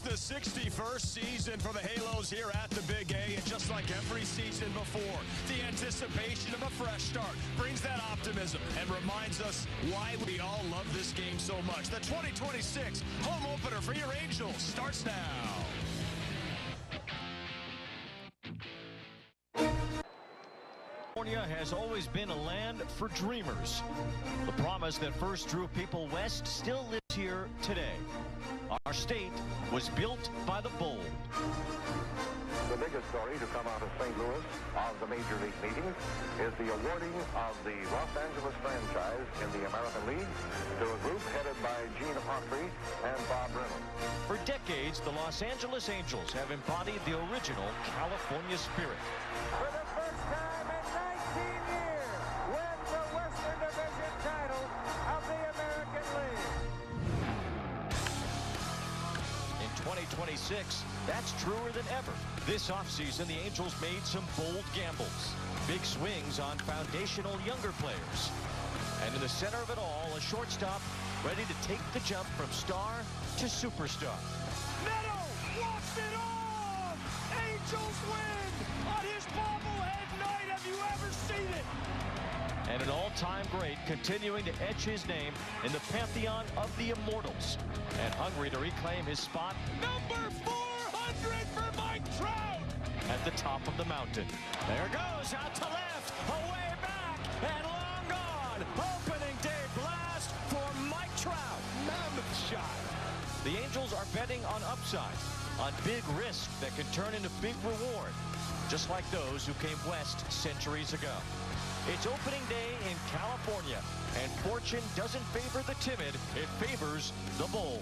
It's the 61st season for the Halos here at the Big A, and just like every season before, the anticipation of a fresh start brings that optimism and reminds us why we all love this game so much. The 2026 home opener for your Angels starts now. California has always been a land for dreamers. The promise that first drew people west still lives here today. Our state was built by the bold. The biggest story to come out of St. Louis of the Major League meetings is the awarding of the Los Angeles franchise in the American League to a group headed by Gene Autry and Bob Reynolds. For decades, the Los Angeles Angels have embodied the original California spirit. For the first time in 19 years, win the Western Division title of the American League. In 2026, that's truer than ever. This offseason, the Angels made some bold gambles. Big swings on foundational younger players. And in the center of it all, a shortstop ready to take the jump from star to superstar. Neto walks it off! Angels win on his bobblehead night. Have you ever seen it? And an all-time great continuing to etch his name in the pantheon of the immortals. And hungry to reclaim his spot, Number 400 for Mike Trout! At the top of the mountain. There goes, out to left, away back, and long gone. Opening day blast for Mike Trout. Mammoth shot. The Angels are betting on upside, on big risk that can turn into big reward, just like those who came west centuries ago. It's opening day in California, and fortune doesn't favor the timid, it favors the bold.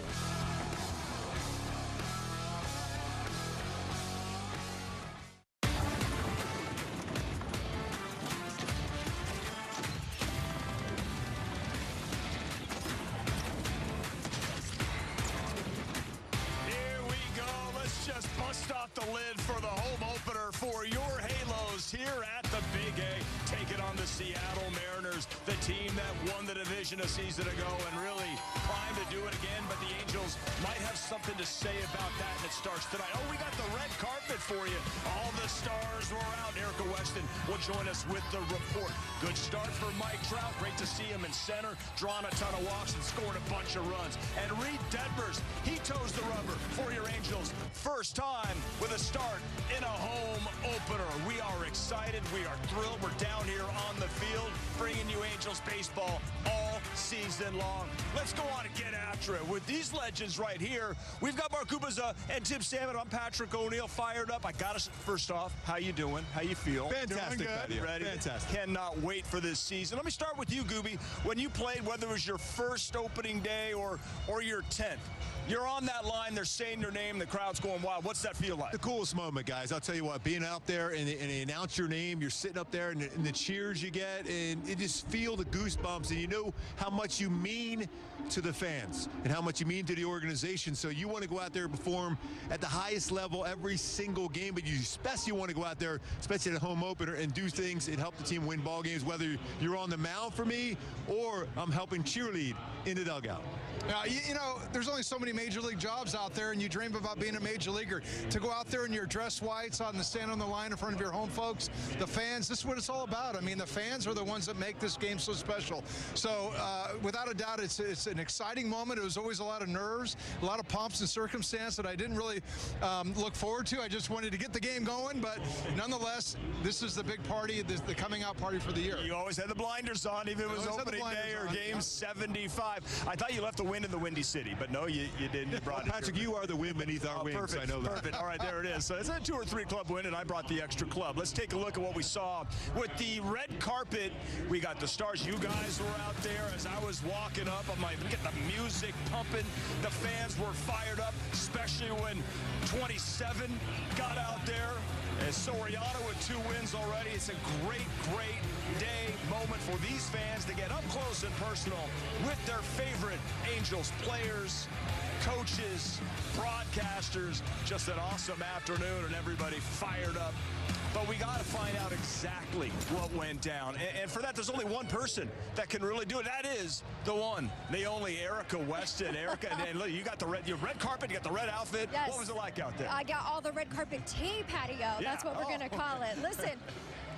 Here we go. Let's just bust off the lid for the home opener for your Halos here at the Big A. Take it on the Seattle Mariners, the team that won the division a season ago and really primed to do it again. But the Angels might have something to say about that, and it starts tonight. Oh, we got the red carpet for you. All the stars were out. Erica Weston will join us with the report. Good start for Mike Trout. Great to see him in center, drawing a ton of walks and scoring a bunch of runs. And Reid Detmers, he toes the rubber for your Angels. First time with a start in a home opener. We are excited. We are thrilled. We're down here on the field bringing you Angels baseball all season long. Let's go on and get after it. With these legends right here, we've got Mark Kubaza and Tim Salmon. I'm Patrick O'Neill, fired up. I got us first off. How you doing? How you feel? Fantastic, buddy. Ready? Fantastic. Cannot wait for this season. Let me start with you, Gooby. When you played, whether it was your first opening day or your 10th, you're on that line, they're saying your name, the crowd's going wild. What's that feel like? The coolest moment, guys. I'll tell you what, being out there and they announce your name, you're sitting up there and the cheers you get, and you just feel the goosebumps, and you know how much you mean to the fans and how much you mean to the organization. So you want to go out there and perform at the highest level every single game, but you especially want to go out there, especially at a home opener, and do things and help the team win ball games, whether you're on the mound for me or I'm helping cheerlead in the dugout. You know, there's only so many major league jobs out there, and you dream about being a major leaguer. To go out there in your dress whites, stand on the line in front of your home folks, the fans, this is what it's all about. I mean, the fans are the ones that make this game so special. So, without a doubt, it's an exciting moment. It was always a lot of nerves, a lot of pomps and circumstance that I didn't really look forward to. I just wanted to get the game going, but nonetheless, this is the big party, the coming out party for the year. You always had the blinders on, even if it was opening day or game 75. I thought you left the wind in the Windy City, but no, you didn't. You brought Patrick, you are the wind beneath our wings. Perfect, I know that. Perfect. All right, there it is. So it's a 2 or 3 club win, and I brought the extra club. Let's take a look at what we saw with the red carpet. We got the stars. You guys were out there as I was walking up. I'm like, get the music pumping. The fans were fired up, especially when 27 got out there. And Soriano with 2 wins already. It's a great, great day moment for these fans to get up close and personal with their favorite Angels players, coaches, broadcasters. Masters. Just an awesome afternoon and everybody fired up. But we got to find out exactly what went down. And for that, there's only one person that can really do it. That is the one, the only Erica Weston. Erica, and look, you got your red carpet, you got the red outfit. Yes. What was it like out there? I got all the red carpet tea patio. Yeah. That's what we're going to call it. Listen.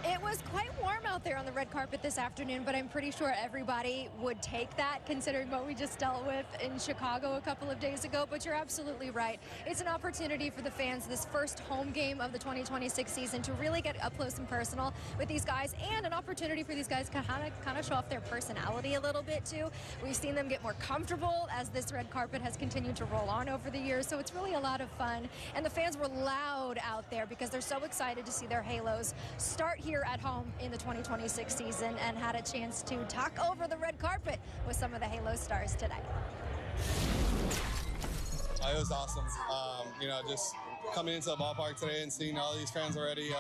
It was quite warm out there on the red carpet this afternoon, but I'm pretty sure everybody would take that considering what we just dealt with in Chicago a couple of days ago. But you're absolutely right. It's an opportunity for the fans, this first home game of the 2026 season, to really get up close and personal with these guys, and an opportunity for these guys to kind of show off their personality a little bit too. We've seen them get more comfortable as this red carpet has continued to roll on over the years, so it's really a lot of fun. And the fans were loud out there because they're so excited to see their Halos start here at home in the 2026 season, and had a chance to talk over the red carpet with some of the Halo stars today. It was awesome. Just coming into the ballpark today and seeing all these fans already,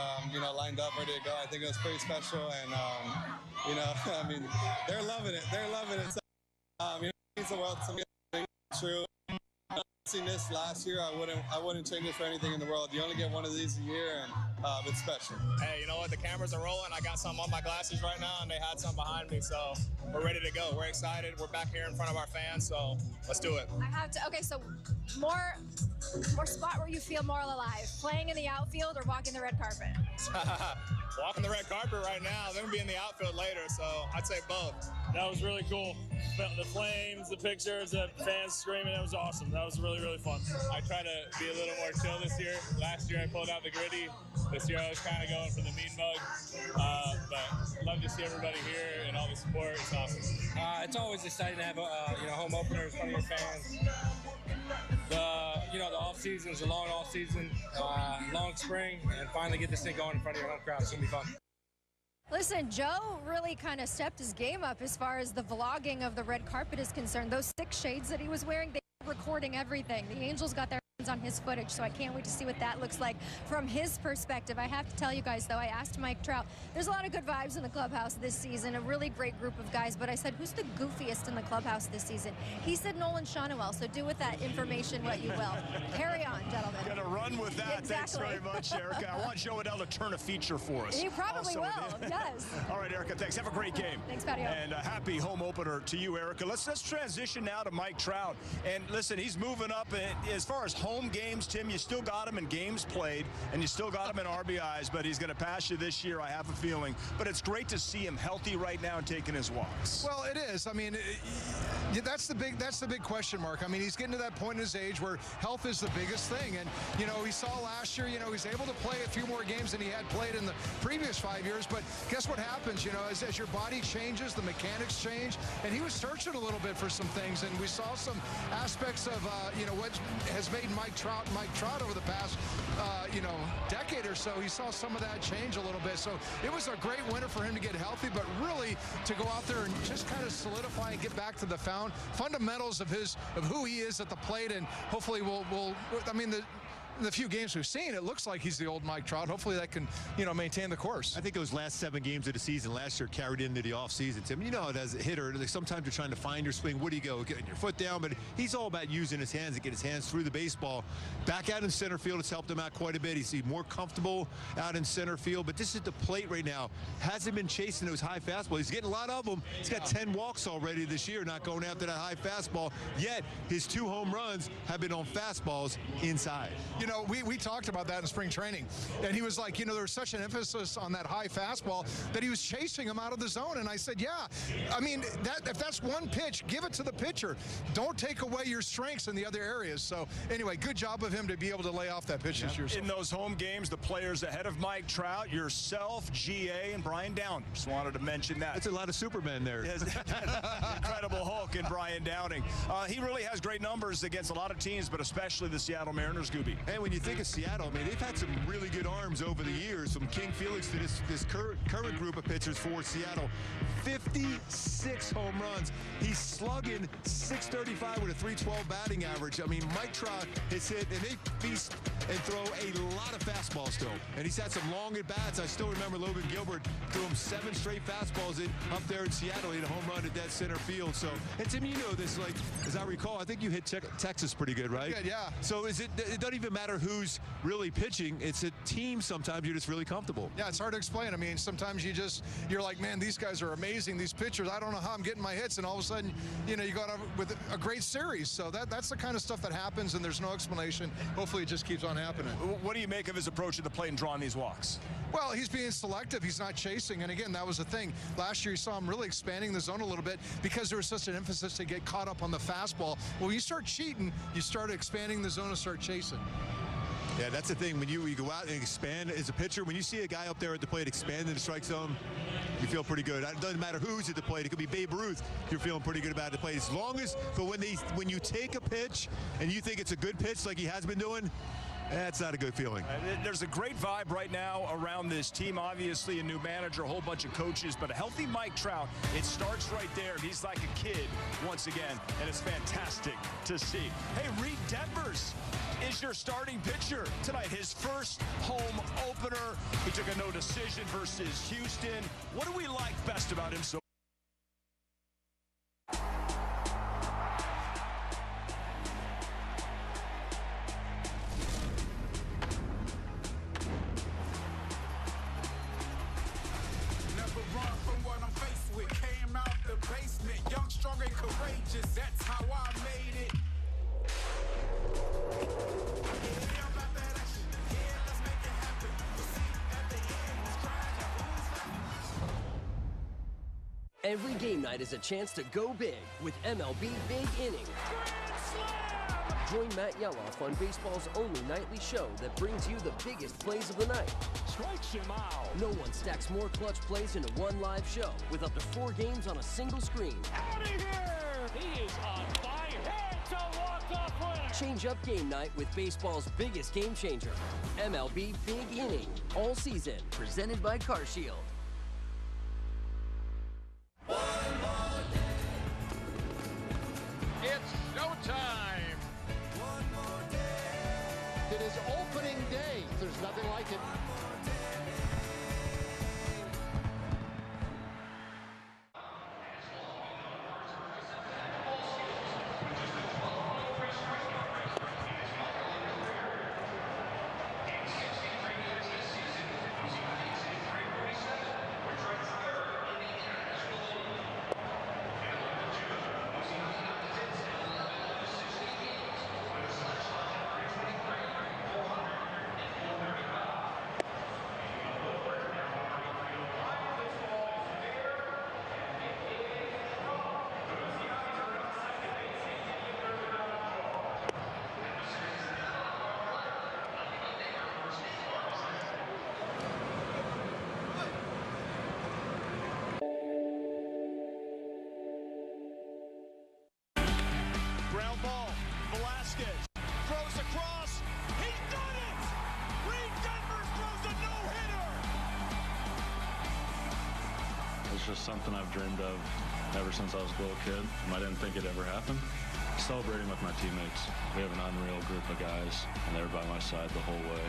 lined up, ready to go. I think it was pretty special, and I mean, they're loving it. They're loving it. So, it means the world to me. It's true. Seen this last year, I wouldn't change it for anything in the world. You only get one of these a year, and it's special. Hey, you know what? The cameras are rolling. I got some on my glasses right now, and they had some behind me, so we're ready to go. We're excited. We're back here in front of our fans, so let's do it. I have to. Okay, so more spot where you feel more alive, playing in the outfield or walking the red carpet? Walking the red carpet right now. They're gonna be in the outfield later, so I'd say both. That was really cool. The flames, the pictures, the fans screaming, it was awesome. That was really, really fun. I try to be a little more chill this year. Last year I pulled out the gritty. This year I was kind of going for the mean mug. But love to see everybody here and all the support. It's awesome. It's always exciting to have home openers in front of your fans. The off season is a long off season, long spring, and finally get this thing going in front of your home crowd. It's gonna be fun. Listen, Joe really kind of stepped his game up as far as the vlogging of the red carpet is concerned. Those 6 shades that he was wearing, they were recording everything. The Angels got their hands on his footage, so I can't wait to see what that looks like from his perspective. I have to tell you guys, though, I asked Mike Trout. There's a lot of good vibes in the clubhouse this season, a really great group of guys, but I said, who's the goofiest in the clubhouse this season? He said Nolan Schanuel, so do with that information what you will. Carry on, gentlemen. Gonna run with that. Exactly. Thanks very much, Erica. I want Joe Adele to turn a feature for us. He probably will, yes. All right, Erica, thanks. Have a great game. Thanks, Patio. And a happy home opener to you, Erica. Let's transition now to Mike Trout. And listen, he's moving up. As far as home games, Tim, you still got him in games played, and you still got him in RBIs, but he's going to pass you this year, I have a feeling. But it's great to see him healthy right now and taking his walks. Well, it is. I mean, that's the big question mark. I mean, he's getting to that point in his age where health is the biggest thing. And, we saw last year, he's able to play a few more games than he had played in the previous 5 years. But guess what happens, as your body changes, the mechanics change. And he was searching a little bit for some things. And we saw some aspects of, what has made Mike Trout over the past, decade or so. He saw some of that change a little bit. So it was a great winter for him to get healthy, but really to go out there and just kind of solidify and get back to the fundamentals of who he is at the plate. And hopefully the few games we've seen, it looks like he's the old Mike Trout. Hopefully that can, maintain the course. I think those last 7 games of the season last year carried into the offseason, Tim. You know how it as a hitter, sometimes you're trying to find your swing. Where do you go? Getting your foot down, but he's all about using his hands to get his hands through the baseball. Back out in center field, it's helped him out quite a bit. He's more comfortable out in center field, but this is the plate right now. Hasn't been chasing those high fastballs. He's getting a lot of them. He's got 10 walks already this year, not going after that high fastball. Yet his 2 home runs have been on fastballs inside. We talked about that in spring training, and he was like, there was such an emphasis on that high fastball that he was chasing him out of the zone. And I said, yeah, I mean, if that's one pitch, give it to the pitcher. Don't take away your strengths in the other areas. So anyway, good job of him to be able to lay off that pitch this year. In those home games, the players ahead of Mike Trout, yourself, GA, and Bryan Downing. Just wanted to mention that. That's a lot of Supermen there. Incredible Hulk and Bryan Downing. He really has great numbers against a lot of teams, but especially the Seattle Mariners, Gooby. And when you think of Seattle, I mean, they've had some really good arms over the years, from King Felix to this current group of pitchers for Seattle. 56 home runs. He's slugging .635 with a .312 batting average. I mean, Mike Trout has hit, and they feast and throw a lot of fastballs to him. And he's had some long at-bats. I still remember Logan Gilbert threw him 7 straight fastballs up there in Seattle. He had a home run at dead center field. So, and Tim, you know this, like, as I recall, I think you hit Texas pretty good, right? Good, yeah. So it doesn't even matter who's really pitching. It's a team sometimes you're just really comfortable. Yeah, it's hard to explain. I mean, sometimes you're like, man, these guys are amazing, these pitchers. I don't know how I'm getting my hits, and all of a sudden, you know, you go out with a great series. So that's the kind of stuff that happens, and there's no explanation. Hopefully it just keeps on happening. What do you make of his approach at the plate and drawing these walks? Well, he's being selective. He's not chasing. And again, that was the thing. Last year, you saw him really expanding the zone a little bit because there was such an emphasis to get caught up on the fastball. Well, when you start cheating, you start expanding the zone and start chasing. Yeah, that's the thing. When you go out and expand as a pitcher, when you see a guy up there at the plate expanding the strike zone, you feel pretty good. It doesn't matter who's at the plate. It could be Babe Ruth. You're feeling pretty good about the plate. As long as, but when you take a pitch and you think it's a good pitch like he has been doing, that's not a good feeling. There's a great vibe right now around this team. Obviously, a new manager, a whole bunch of coaches, but a healthy Mike Trout, it starts right there. He's like a kid once again, and it's fantastic to see. Hey, Reid Detmers is your starting pitcher tonight. His first home opener. He took a no decision versus Houston. What do we like best about him so that's how I made it. Every game night is a chance to go big with MLB Big Inning. Join Matt Yeloff on baseball's only nightly show that brings you the biggest plays of the night. Strikes him out. No one stacks more clutch plays into one live show with up to 4 games on a single screen. Out of here! He is on fire. It's a walk-off winner. Change up game night with baseball's biggest game changer. MLB Big Inning. All season. Presented by CarShield. It's showtime. It is opening day. There's nothing like it. It's just something I've dreamed of ever since I was a little kid. I didn't think it'd ever happen. Celebrating with my teammates. We have an unreal group of guys, and they're by my side the whole way.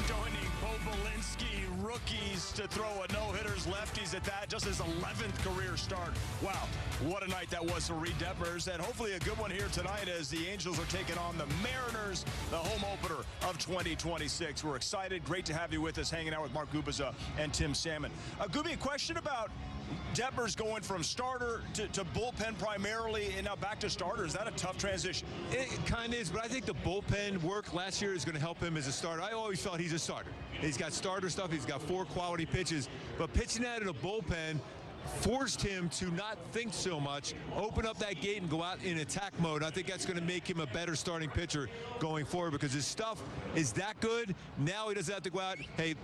Joining Bobulinski, rookies to throw a no-hitters, lefties at that, just his 11th career start. Wow, what a night that was for Reid Detmers, and hopefully a good one here tonight as the Angels are taking on the Mariners, the home opener of 2026. We're excited. Great to have you with us, hanging out with Mark Gubicza and Tim Salmon. Gooby, a question about Detmers going from starter to bullpen primarily and now back to starter. Is that a tough transition? It kind of is, but I think the bullpen work last year is going to help him as a starter. I always thought he's a starter. He's got starter stuff. He's got 4 quality pitches. But pitching out of the bullpen, forced him to not think so much, open up that gate and go out in attack mode. I think that's going to make him a better starting pitcher going forward because his stuff is that good. Now he doesn't have to go out. Hey,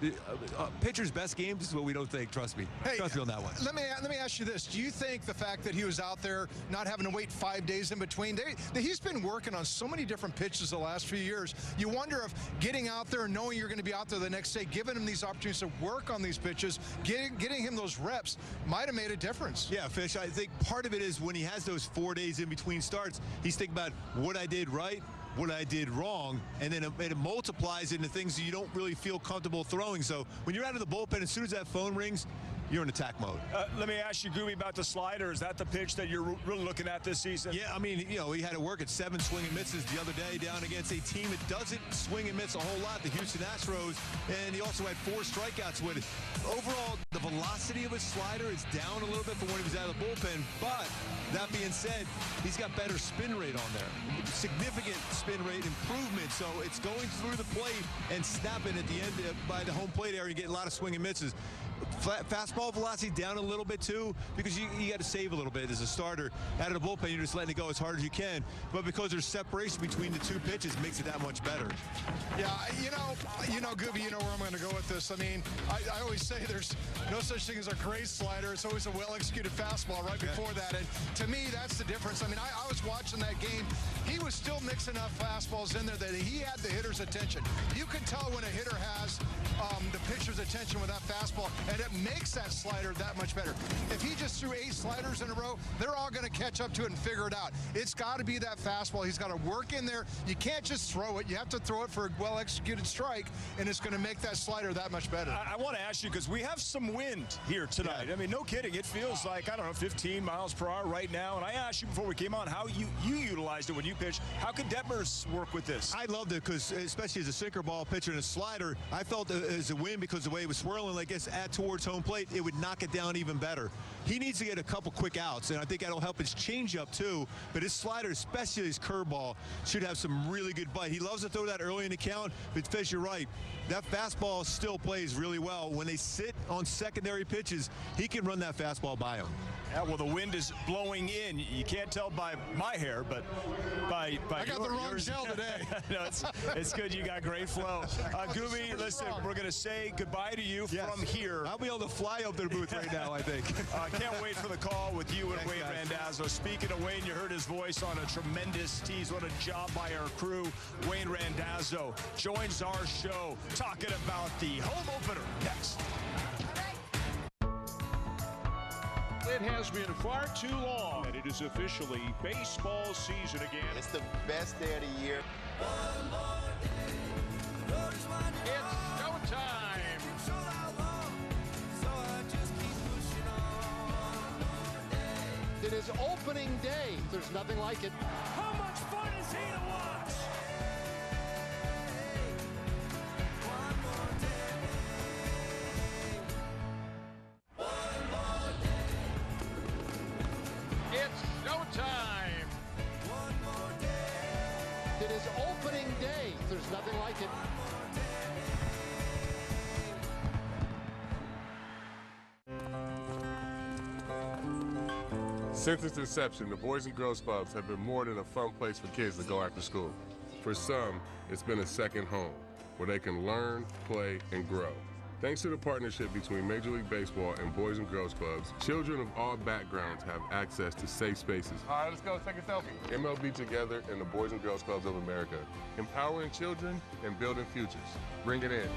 pitcher's best games is what we don't think. Trust me. Hey, trust me on that one. Let me ask you this. Do you think the fact that he was out there not having to wait 5 days in between, he's been working on so many different pitches the last few years. You wonder if getting out there and knowing you're going to be out there the next day, giving him these opportunities to work on these pitches, getting him those reps might have made a difference. Yeah, Fish, I think part of it is when he has those 4 days in between starts, he's thinking about what I did right, what I did wrong, and then it multiplies into things that you don't really feel comfortable throwing. So when you're out of the bullpen, as soon as that phone rings, you're in attack mode. Let me ask you, Gooby, about the slider. Is that the pitch that you're really looking at this season? Yeah, I mean, you know, he had to work at 7 swing and misses the other day down against a team that doesn't swing and miss a whole lot, the Houston Astros, and he also had 4 strikeouts with it. Overall, the velocity of his slider is down a little bit from when he was out of the bullpen, but that being said, he's got better spin rate on there. Significant spin rate improvement, so it's going through the plate and snapping at the end by the home plate area and getting a lot of swing and misses. Fastball velocity down a little bit too because you got to save a little bit as a starter. Out of the bullpen, you're just letting it go as hard as you can. But because there's separation between the 2 pitches, makes it that much better. Yeah, you know, Gooby, you know where I'm going to go with this. I mean, I always say there's no such thing as a great slider. It's always a well-executed fastball right before that. And to me, that's the difference. I mean, I was watching that game. He was still mixing up fastballs in there that he had the hitter's attention. You can tell when a hitter has the pitcher's attention with that fastball, and it makes that slider that much better. If he just threw 8 sliders in a row, they're all going to catch up to it and figure it out. It's got to be that fastball. He's got to work in there. You can't just throw it. You have to throw it for a well-executed strike, and it's going to make that slider that much better. I want to ask you, because we have some wind here tonight. Yeah. I mean, no kidding. It feels like, I don't know, 15 miles per hour right now. And I asked you before we came on how you utilized it when you pitched. How could Detmers work with this? I loved it because, especially as a sinker ball pitcher and a slider, I felt it as a win because the way it was swirling, I guess, towards home plate, it would knock it down even better. He needs to get a couple quick outs, and I think that'll help his changeup too. But his slider, especially his curveball, should have some really good bite. He loves to throw that early in the count, but Fish, you're right. That fastball still plays really well. When they sit on secondary pitches, he can run that fastball by him. Yeah, well, the wind is blowing in. You can't tell by my hair, but by I got the wrong gel today. No, it's good. You got great flow. Gooby, listen, we're going to say goodbye to you from here. I'll be able to fly up to the booth right now, I think. Can't wait for the call with you and Wayne Randazzo. Speaking of Wayne, you heard his voice on a tremendous tease. What a job by our crew. Wayne Randazzo joins our show talking about the home opener next. It has been far too long, and it is officially baseball season again. It's the best day of the year. It's showtime. It is opening day. There's nothing like it. How much fun is he to watch? It's showtime. It is opening day. There's nothing like it. Since its inception, the Boys and Girls Clubs have been more than a fun place for kids to go after school. For some, it's been a second home where they can learn, play, and grow. Thanks to the partnership between Major League Baseball and Boys and Girls Clubs, children of all backgrounds have access to safe spaces. All right, let's go take a selfie. MLB Together and the Boys and Girls Clubs of America, empowering children and building futures. Bring it in.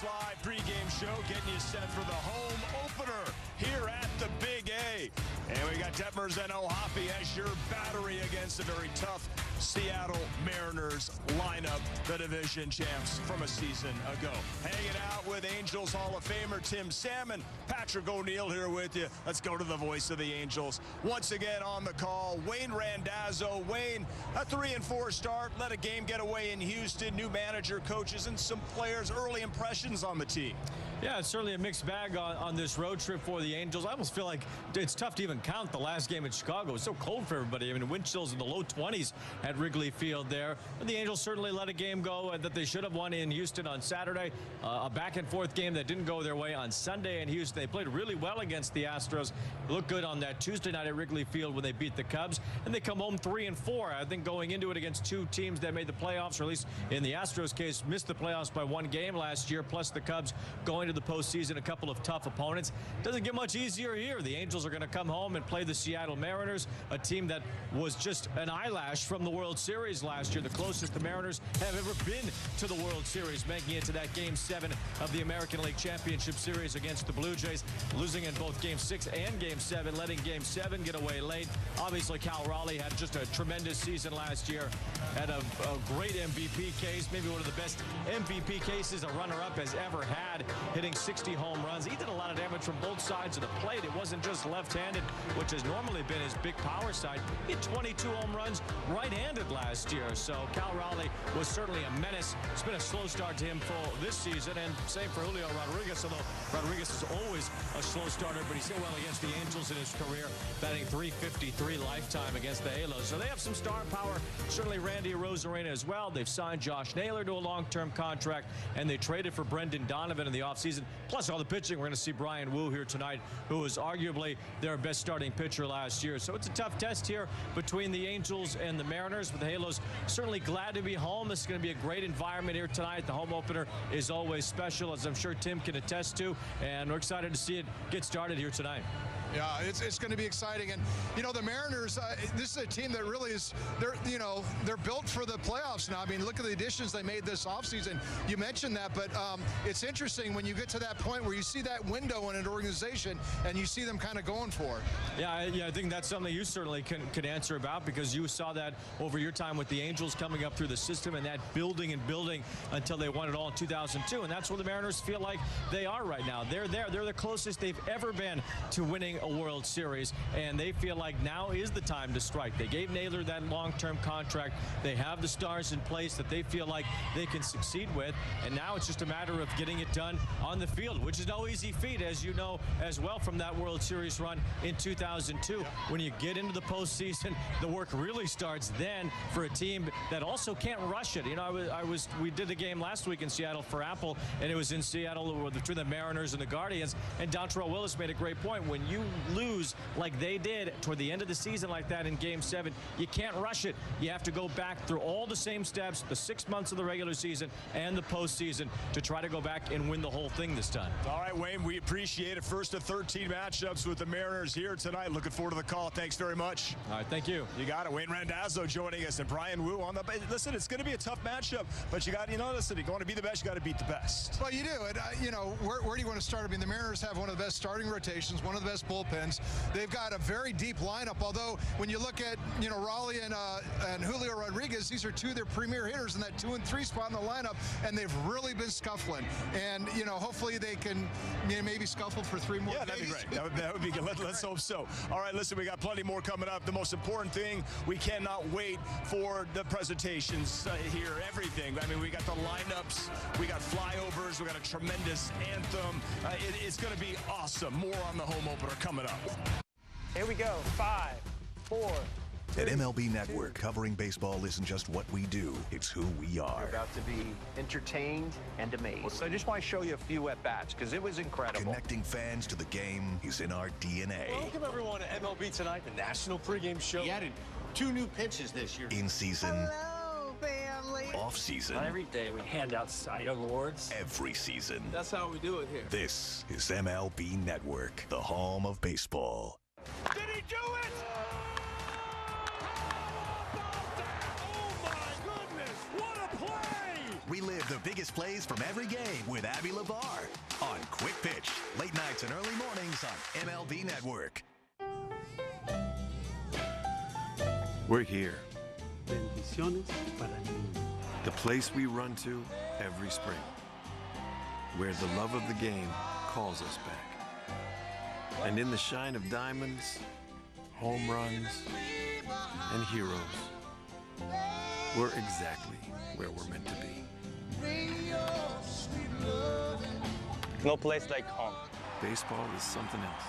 Detmers Live pregame show getting you set for the home opener here at the Big A. And we got Detmers and Ohapi as your battery against a very tough Seattle Mariners lineup, the division champs from a season ago. Hanging out with Angels Hall of Famer Tim Salmon, Patrick O'Neill here with you. Let's go to the voice of the Angels. Once again on the call, Wayne Randazzo. Wayne, a 3-4 start, let a game get away in Houston, new manager, coaches, and some players. Early impressions on the team. Yeah, it's certainly a mixed bag on this road trip for the Angels. I almost feel like it's tough to even count the last game in Chicago. It was so cold for everybody. I mean, wind chills in the low 20s at Wrigley Field there. But the Angels certainly let a game go that they should have won in Houston on Saturday. A back-and-forth game that didn't go their way on Sunday in Houston. They played really well against the Astros. Looked good on that Tuesday night at Wrigley Field when they beat the Cubs. And they come home 3-4. I think going into it against two teams that made the playoffs, or at least in the Astros case, missed the playoffs by one game last year, plus the Cubs going to the postseason, a couple of tough opponents. Doesn't get much easier here. The Angels are going to come home and play the Seattle Mariners, a team that was just an eyelash from the World Series last year, the closest the Mariners have ever been to the World Series, making it to that Game 7 of the American League Championship Series against the Blue Jays, losing in both Game 6 and Game 7, letting Game 7 get away late. Obviously, Cal Raleigh had just a tremendous season last year, had a great MVP case, maybe one of the best MVP cases a runner-up has ever had, hitting 60 home runs. He did a lot of damage from both sides of the plate. It wasn't just left-handed, which has normally been his big power side. He had 22 home runs right-handed last year. So Cal Raleigh was certainly a menace. It's been a slow start to him for this season, and same for Julio Rodriguez, although Rodriguez is always a slow starter, but he's hit well against the Angels in his career, batting .353 lifetime against the Halos. So they have some star power. Certainly Randy Arozarena as well. They've signed Josh Naylor to a long-term contract, and they traded for Brendan Donovan in the offseason. Plus all the pitching. We're going to see Bryan Wu here tonight, who was arguably their best starting pitcher last year. So it's a tough test here between the Angels and the Mariners, but the Halos certainly glad to be home. This is going to be a great environment here tonight. The home opener is always special, as I'm sure Tim can attest to, and we're excited to see it get started here tonight. Yeah, it's going to be exciting. And, you know, the Mariners, this is a team that really is, they're built for the playoffs now. I mean, look at the additions they made this offseason. You mentioned that, but it's interesting when you get to that point where you see that window in an organization and you see them kind of going for it. Yeah, I think that's something you certainly can answer about, because you saw that over your time with the Angels coming up through the system and that building and building until they won it all in 2002. And that's where the Mariners feel like they are right now. They're there. They're the closest they've ever been to winning a World Series, and they feel like now is the time to strike. They gave Naylor that long-term contract. They have the stars in place that they feel like they can succeed with, and now it's just a matter of getting it done on the field, which is no easy feat, as you know as well from that World Series run in 2002. When you get into the postseason, the work really starts then for a team that also can't rush it. You know, we did a game last week in Seattle for Apple, and it was in Seattle between the Mariners and the Guardians, and Dontrell Willis made a great point. When you lose like they did toward the end of the season like that in Game 7, you can't rush it. You have to go back through all the same steps, the 6 months of the regular season and the postseason, to try to go back and win the whole thing this time. All right, Wayne, we appreciate it. First of 13 matchups with the Mariners here tonight. Looking forward to the call. Thanks very much. All right, thank you. You got it. Wayne Randazzo joining us, and Bryan Wu on the. Listen, it's going to be a tough matchup, but you got, listen, if you want to be the best, you got to beat the best. Well, you do. And, where do you want to start? I mean, the Mariners have one of the best starting rotations, one of the best bullpens. They've got a very deep lineup, although when you look at, Raleigh and Julio Rodriguez, these are two of their premier hitters in that 2 and 3 spot in the lineup, and they've really been scuffling. And, hopefully they can maybe scuffle for 3 more days. That'd be great. That would be good. Let's hope so. All right, listen, we got plenty more coming up. The most important thing, we cannot wait for the presentations here, everything. I mean, we got the lineups, we got flyovers, we got a tremendous anthem. It's going to be awesome. More on the home opener coming up. Here we go. 5, 4. At MLB Network, covering baseball isn't just what we do, it's who we are. You're about to be entertained and amazed. So I just want to show you a few at-bats, because it was incredible. Connecting fans to the game is in our DNA. Welcome, everyone, to MLB Tonight, the national pregame show. He added 2 new pitches this year. In season. Hello, family. Off season. Not every day we hand out Cy Young awards. Every season. That's how we do it here. This is MLB Network, the home of baseball. Did he do it? Oh, my goodness. What a play. Relive the biggest plays from every game with Abby LeVar on Quick Pitch. Late nights and early mornings on MLB Network. We're here. The place we run to every spring. Where the love of the game calls us back. And in the shine of diamonds, home runs, and heroes, we're exactly where we're meant to be. No place like home. Baseball is something else.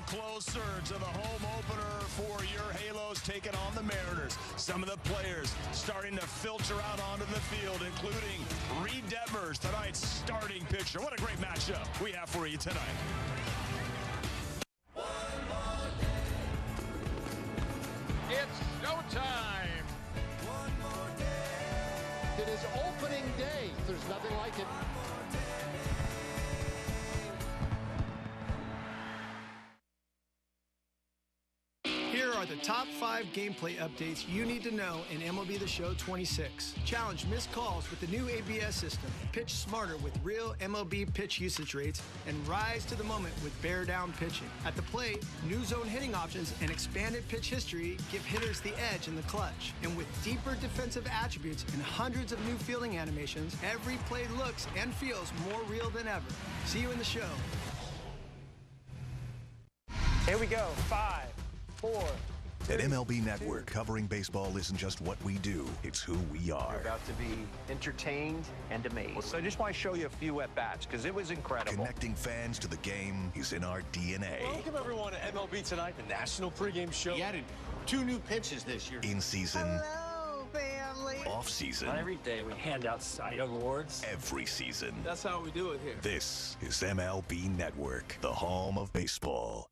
Closer to the home opener for your Halos taking on the Mariners. Some of the players starting to filter out onto the field, including Reid Detmers, tonight's starting pitcher. What a great matchup we have for you tonight. It's showtime. It is opening day. There's nothing like it. Here are the top 5 gameplay updates you need to know in MLB The Show 26. Challenge missed calls with the new ABS system. Pitch smarter with real MLB pitch usage rates. And rise to the moment with bear down pitching. At the plate, new zone hitting options and expanded pitch history give hitters the edge in the clutch. And with deeper defensive attributes and hundreds of new fielding animations, every play looks and feels more real than ever. See you in the show. Here we go. 5, 4. At MLB Network, covering baseball isn't just what we do, it's who we are. You're about to be entertained and amazed. So I just want to show you a few at-bats, because it was incredible. Connecting fans to the game is in our DNA. Welcome everyone to MLB Tonight, the national pregame show. He added 2 new pitches this year. In season. Hello, family. Off season. Not every day we hand out Cy Young awards. Every season. That's how we do it here. This is MLB Network, the home of baseball.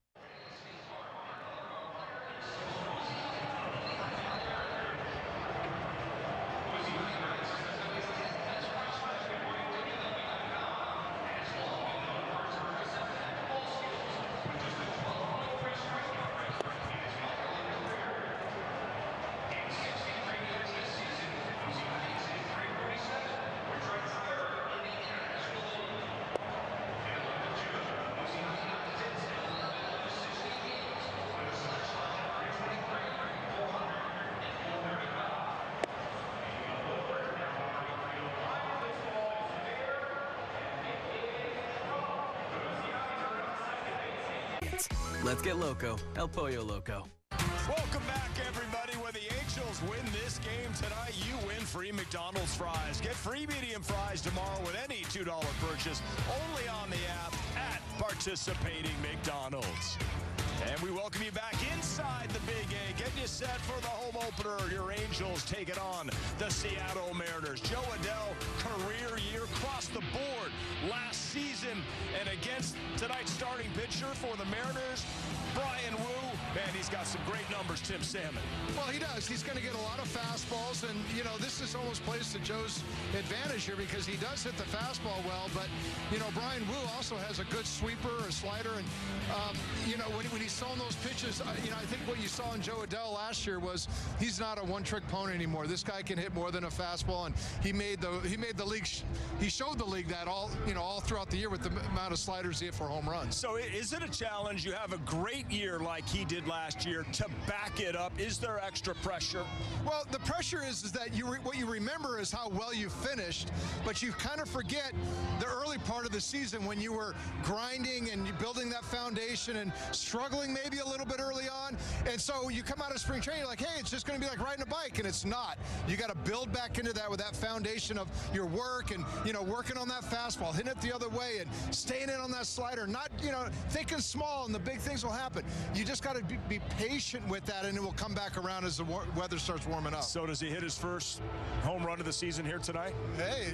Let's get loco. El Pollo Loco. Welcome back, everybody. When the Angels win this game tonight, you win free McDonald's fries. Get free medium fries tomorrow with any $2 purchase, only on the app at participating McDonald's. And we welcome you back inside the Big A. Getting you set for the home opener. Your Angels take it on the Seattle Mariners. Joe Adell, career year across the board last season. And against tonight's starting pitcher for the Mariners, Bryan Wu. Man, he's got some great numbers, Tim Salmon. Well, he does. He's going to get a lot of fastballs. And, you know, this is almost plays to Joe's advantage here because he does hit the fastball well. But, you know, Bryan Wu also has a good sweeper, a slider. And, you know, when he's throwing those pitches, you know, I think what you saw in Joe Adell last year was he's not a one-trick pony anymore. This guy can hit more than a fastball. And he made the the league, he showed the league that all throughout the year with the amount of sliders he hit for home runs. So is it a challenge? You have a great year like he did last year to back it up. Is there extra pressure? Well, the pressure is that what you remember is how well you finished, but you kind of forget the early part of the season when you were grinding and you building that foundation and struggling maybe a little bit early on. And so you come out of spring training, you're like, hey, it's just going to be like riding a bike, and it's not. You got to build back into that with that foundation of your work and, working on that fastball, hitting it the other way and staying in on that slider, not, thinking small and the big things will happen. You just got to be patient with that, and it will come back around as the weather starts warming up. So does he hit his first home run of the season here tonight? Hey,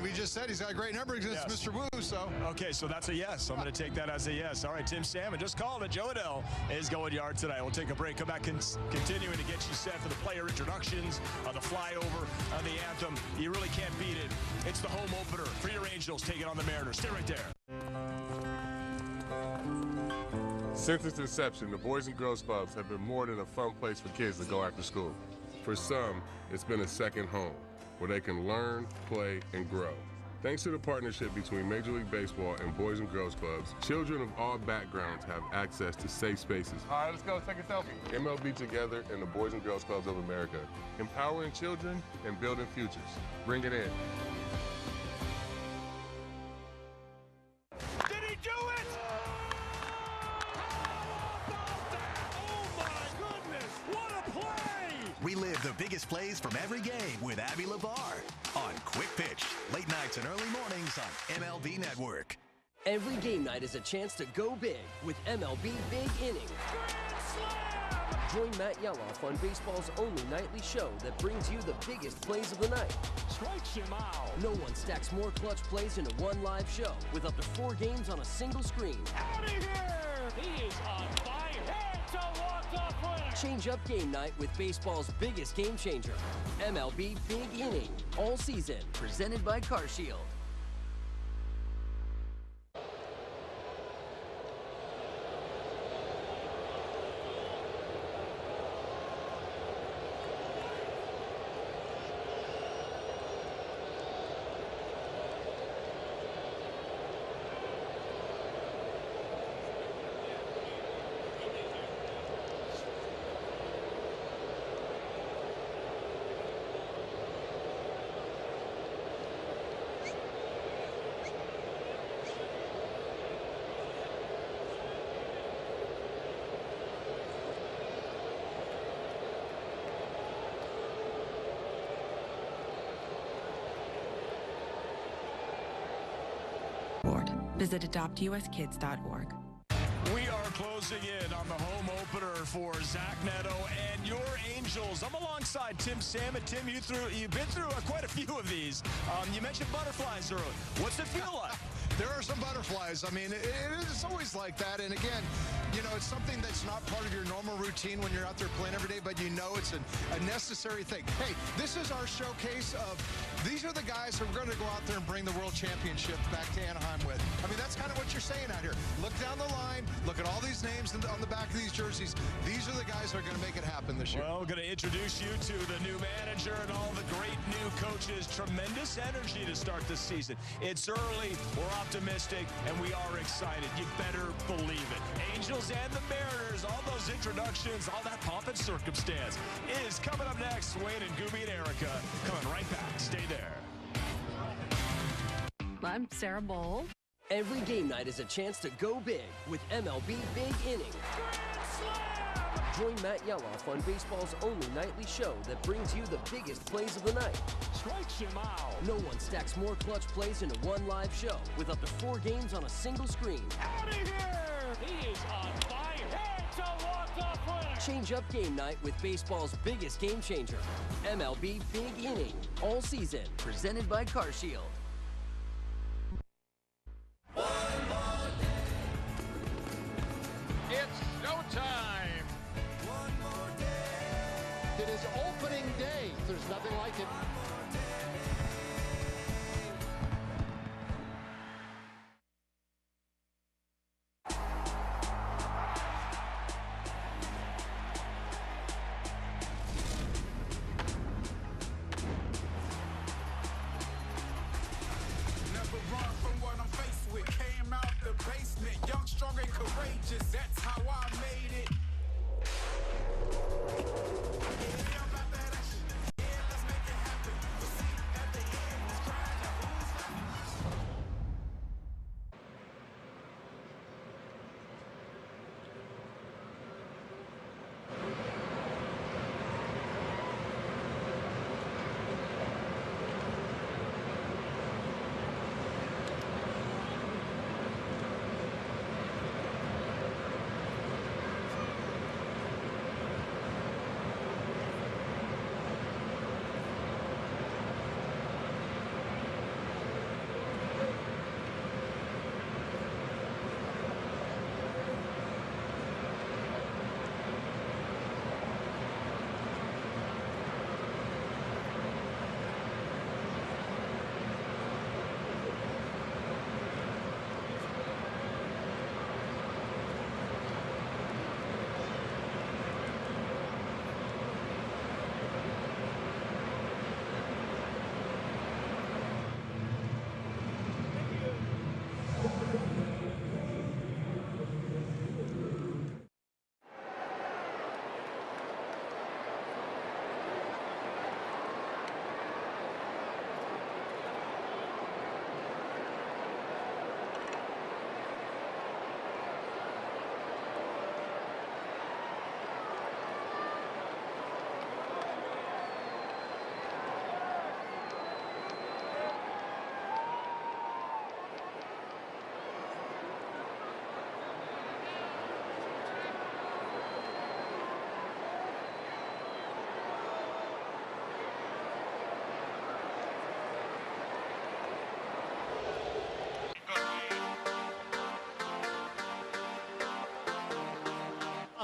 we just said he's got a great number against Mr. Wu, so. Okay, so that's a yes. I'm going to take that as a yes. All right, Tim Salmon just called it. Joe Adell is going yard tonight. We'll take a break, come back, continuing to get you set for the player introductions, the flyover, the anthem. You really can't beat it. It's the home opener for your Angels taking on the Mariners. Stay right there. Since its inception, the Boys and Girls Clubs have been more than a fun place for kids to go after school. For some, it's been a second home where they can learn, play, and grow. Thanks to the partnership between Major League Baseball and Boys and Girls Clubs, children of all backgrounds have access to safe spaces. All right, let's go take a selfie. MLB Together and the Boys and Girls Clubs of America, empowering children and building futures. Bring it in. Did he do it? Oh my goodness, what a play! Relive the biggest plays from every game with Abby LeVar on Quick Pitch, late nights and early mornings on MLB Network. Every game night is a chance to go big with MLB Big Inning. Join Matt Yeloff on baseball's only nightly show that brings you the biggest plays of the night. Strikes him out. No one stacks more clutch plays into one live show with up to 4 games on a single screen. Out of here! He is on fire. It's a walk-off winner. Change up game night with baseball's biggest game changer. MLB Big Inning. All season. Presented by CarShield. Visit adoptuskids.org. We are closing in on the home opener for Zach Neto and your Angels. I'm alongside Tim Salmon. Tim, you've been through quite a few of these. You mentioned butterflies earlier. What's it feel like? There are some butterflies. It's always like that. And again, it's something that's not part of your normal routine when you're out there playing every day, but it's a necessary thing. Hey, this is our showcase of these are the guys who are going to go out there and bring the world championship back to Anaheim with. That's kind of what you're saying out here. Look down the line. Look at all these names on the back of these jerseys. These are the guys that are going to make it happen this year. Well, we're going to introduce you to the new manager and all the great new coaches. Tremendous energy to start this season. It's early. We're optimistic, and we are excited. You better believe it. Angels and the Mariners, all those introductions, all that pomp and circumstance is coming up next. Wayne and Gooby and Erica coming right back. Stay there. I'm Sarah Bowl. Every game night is a chance to go big with MLB Big Inning. Join Matt Yeloff on baseball's only nightly show that brings you the biggest plays of the night. Strikes him out. No one stacks more clutch plays into one live show with up to 4 games on a single screen. Out of here! He is on fire. It's a walk-off winner. Change up game night with baseball's biggest game changer. MLB Big Inning. All season. Presented by CarShield. It's showtime! One more day. It is opening day. There's nothing like it.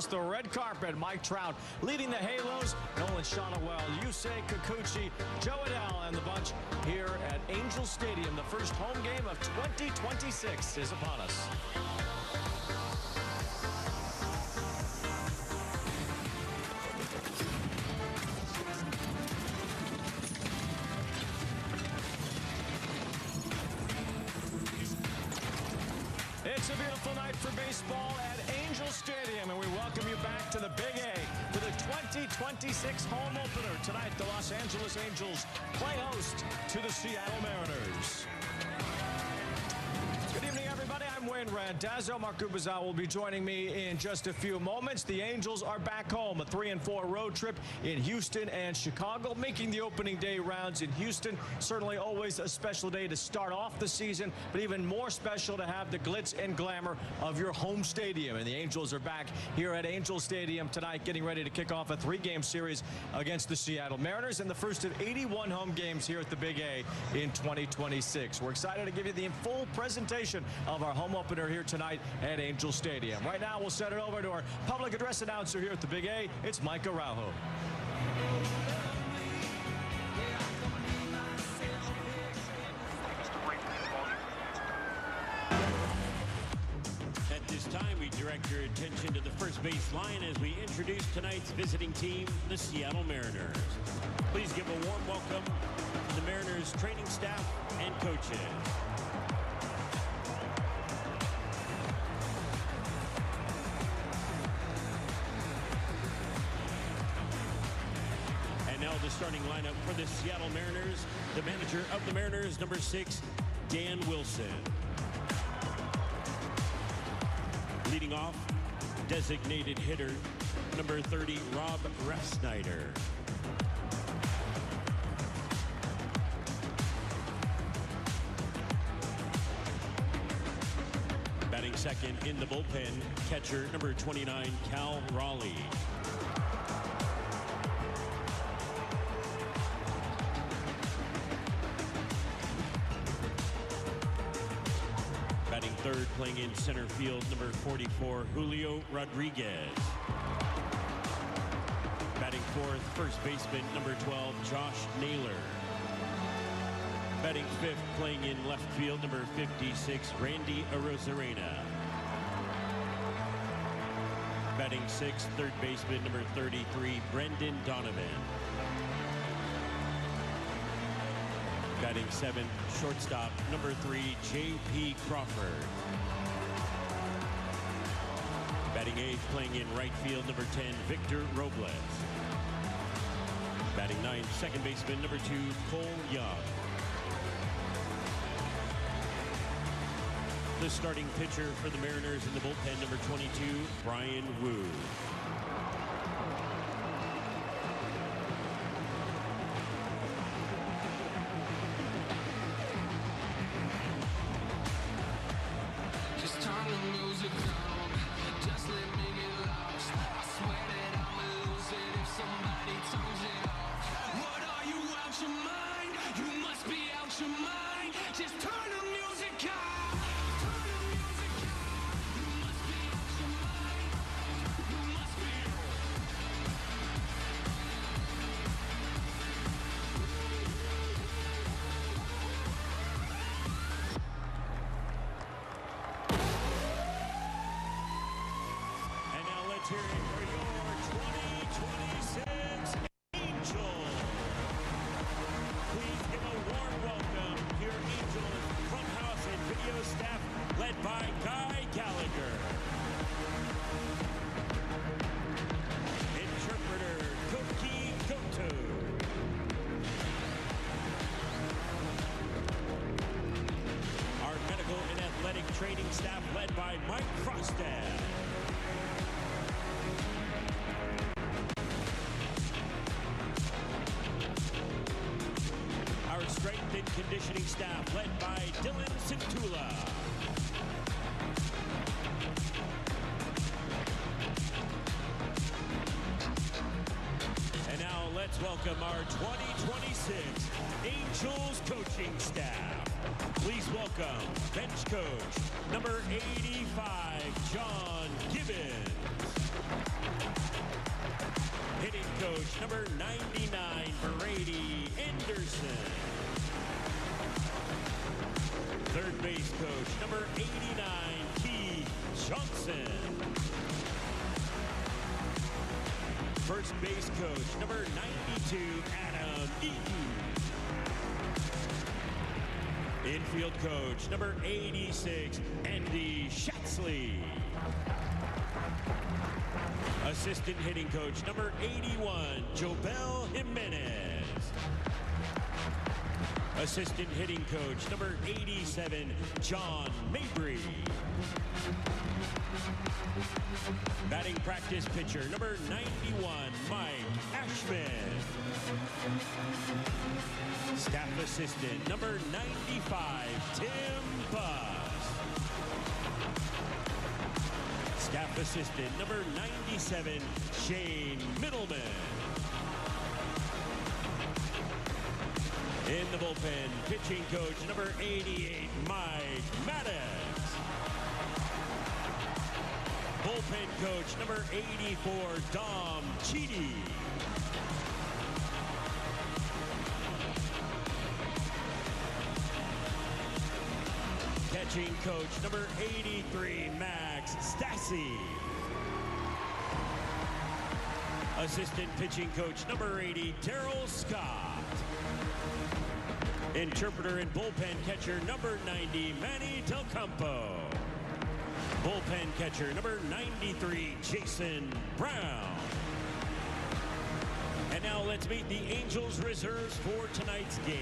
across the red carpet. Mike Trout leading the Halos. Nolan Shotwell, Yusei Kikuchi, Joe Adell, and the bunch here at Angel Stadium. The first home game of 2026 is upon us. It's a beautiful night for baseball at Angel Stadium, and we welcome you back to the Big A for the 2026 home opener. Tonight, the Los Angeles Angels play host to the Seattle Mariners. Good evening, everybody. I'm Wayne Randazzo. Mark Gubazal will be joining me in just a few moments. The Angels are back home, a 3-4 road trip in Houston and Chicago, making the opening day rounds in Houston. Certainly always a special day to start off the season, but even more special to have the glitz and glamour of your home stadium. And the Angels are back here at Angel Stadium tonight, getting ready to kick off a 3-game series against the Seattle Mariners and the first of 81 home games here at the Big A in 2026. We're excited to give you the full presentation of our home opener here tonight at Angel Stadium. Right now, we'll send it over to our public address announcer here at the Big A. It's Mike Araujo. At this time, we direct your attention to the first base line as we introduce tonight's visiting team, the Seattle Mariners. Please give a warm welcome to the Mariners training staff and coaches. Now the starting lineup for the Seattle Mariners. The manager of the Mariners, number 6, Dan Wilson. Leading off, designated hitter, number 30, Rob Refsnyder. Batting second in the bullpen, catcher, number 29, Cal Raleigh. Third, playing in center field, number 44, Julio Rodriguez. Batting fourth, first baseman, number 12, Josh Naylor. Batting fifth, playing in left field, number 56, Randy Arozarena. Batting sixth, third baseman, number 33, Brendan Donovan. Batting seventh, shortstop, number 3, J.P. Crawford. Batting eighth, playing in right field, number 10, Victor Robles. Batting ninth, second baseman, number 2, Cole Young. The starting pitcher for the Mariners in the bullpen, number 22, Bryan Wu. Here for your 2026 Angels. Please give a warm welcome to your Angels clubhouse and video staff led by Guy Gallagher. Interpreter Koki Goto. Our medical and athletic training staff led by Mike Frostad. Strength and conditioning staff led by Dylan Cintula. And now let's welcome our 2026 Angels coaching staff. Please welcome bench coach number 85, John Gibbons. number 99, Brady Anderson. Third base coach, number 89, Keith Johnson. First base coach, number 92, Adam Eaton. Infield coach, number 86, Andy Shatsley. Assistant hitting coach, number 81, Jobel Jimenez. Assistant hitting coach, number 87, John Mabry. Batting practice pitcher, number 91, Mike Ashman. Staff assistant, number 95, Tim Buss. Staff assistant, number 97, Shane Middleman. In the bullpen, pitching coach, number 88, Mike Maddox. Bullpen coach, number 84, Dom Cheedy. Catching coach, number 83, Max Stassi. Assistant pitching coach, number 80, Daryl Scott. Interpreter and bullpen catcher, number 90, Manny Del Campo. Bullpen catcher, number 93, Jason Brown. And now let's meet the Angels reserves for tonight's game.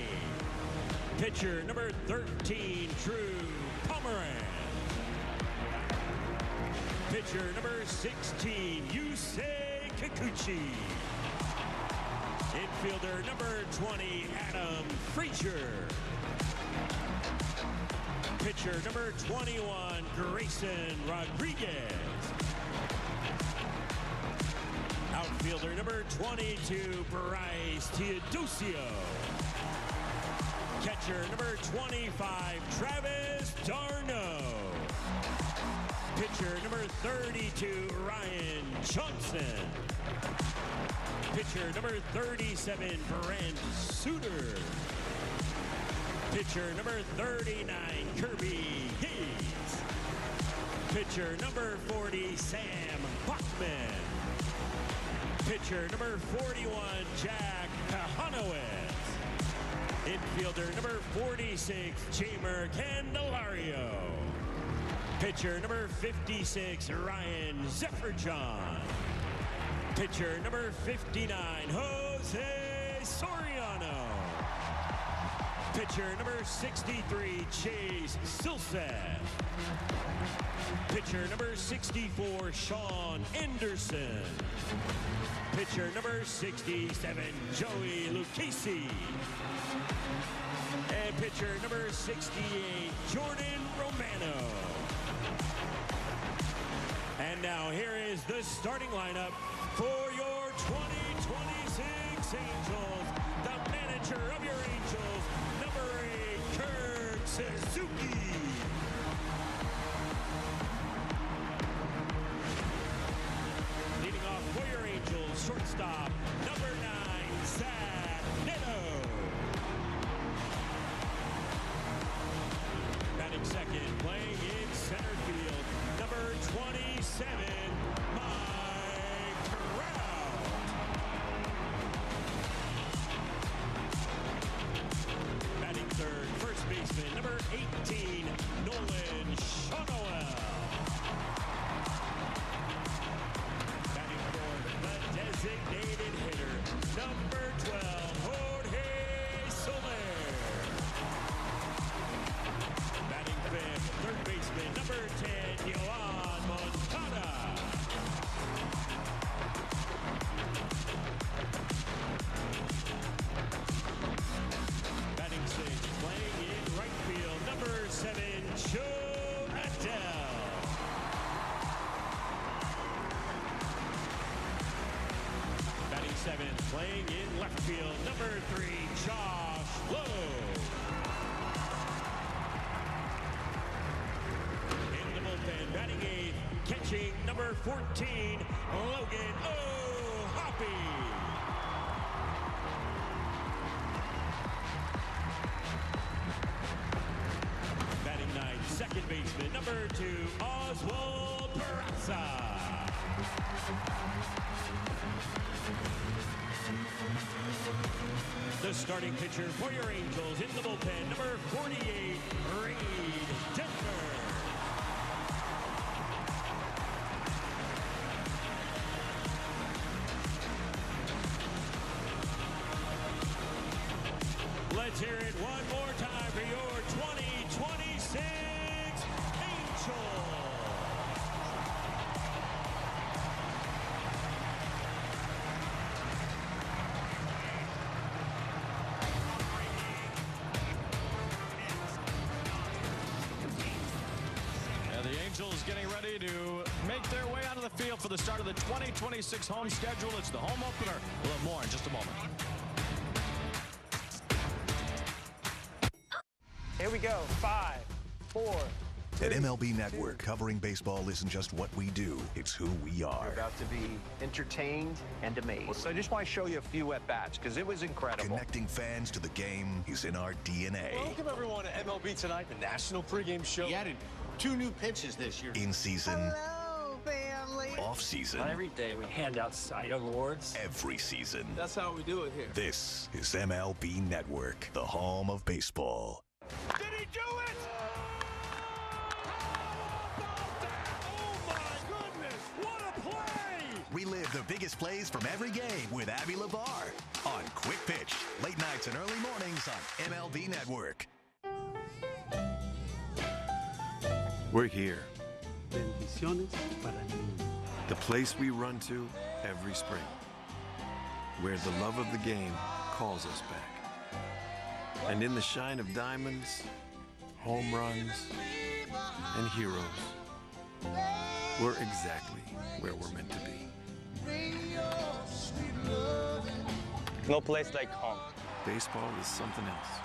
Pitcher, number 13, Drew Pomeranz. Pitcher, number 16, Yusei Kikuchi. Infielder, number 20, Adam Frazier. Pitcher, number 21, Grayson Rodriguez. Outfielder, number 22, Bryce Teodosio. Catcher, number 25, Travis d'Arnaud. Pitcher, number 32, Ryan Johnson. Pitcher, number 37, Brent Suter. Pitcher, number 39, Kirby Yates. Pitcher, number 40, Sam Bachman. Pitcher, number 41, Jack Kahanowitz. Infielder, number 46, Jamer Candelario. Pitcher, number 56, Ryan Zefferjohn. Pitcher, number 59, Jose Soriano. Pitcher, number 63, Chase Silseth. Pitcher, number 64, Sean Anderson. Pitcher, number 67, Joey Lucchesi. And pitcher, number 68, Jordan Romano. And now here is the starting lineup for your 2026 Angels. The manager of your Angels, number 8, Kurt Suzuki. Leading off for your Angels, shortstop, number 9, Zach Neto. Batting second, playing in center field, number 27, Mike Trout. Batting third, first baseman, number 18, Nolan Shonowell. Batting fourth, the designated hitter, number 12, Jorge Soler. Batting fifth, third baseman, number 10, Yoan Moncada. Batting sixth, playing in right field, number 7, Joe Adele. Batting seventh, playing in left field, number 3, Josh Lowe. In the bullpen, batting eighth, catching number 14, Logan O'Hoppe. Oswald Peraza. The starting pitcher for your Angels in the bullpen, number 48, Reid Detmers. Let's hear it one more time for your 2026 Angels. Angels getting ready to make their way out of the field for the start of the 2026 home schedule. It's the home opener. We'll have more in just a moment. Here we go. 5, 4. At MLB Network, covering baseball isn't just what we do, it's who we are. You're about to be entertained and amazed. So I just want to show you a few at-bats, because it was incredible. Connecting fans to the game is in our DNA. Welcome, everyone, to MLB Tonight, the national pregame show. He added 2 new pitches this year. In season. Hello, family. Off season. Not every day we hand out Cy Young awards. Every season. That's how we do it here. This is MLB Network, the home of baseball. Did he do it? Oh, my goodness. What a play. Relive the biggest plays from every game with Abby LeVar on Quick Pitch, late nights and early mornings on MLB Network. We're here. The place we run to every spring, where the love of the game calls us back. And in the shine of diamonds, home runs, and heroes, we're exactly where we're meant to be. No place like home. Baseball is something else.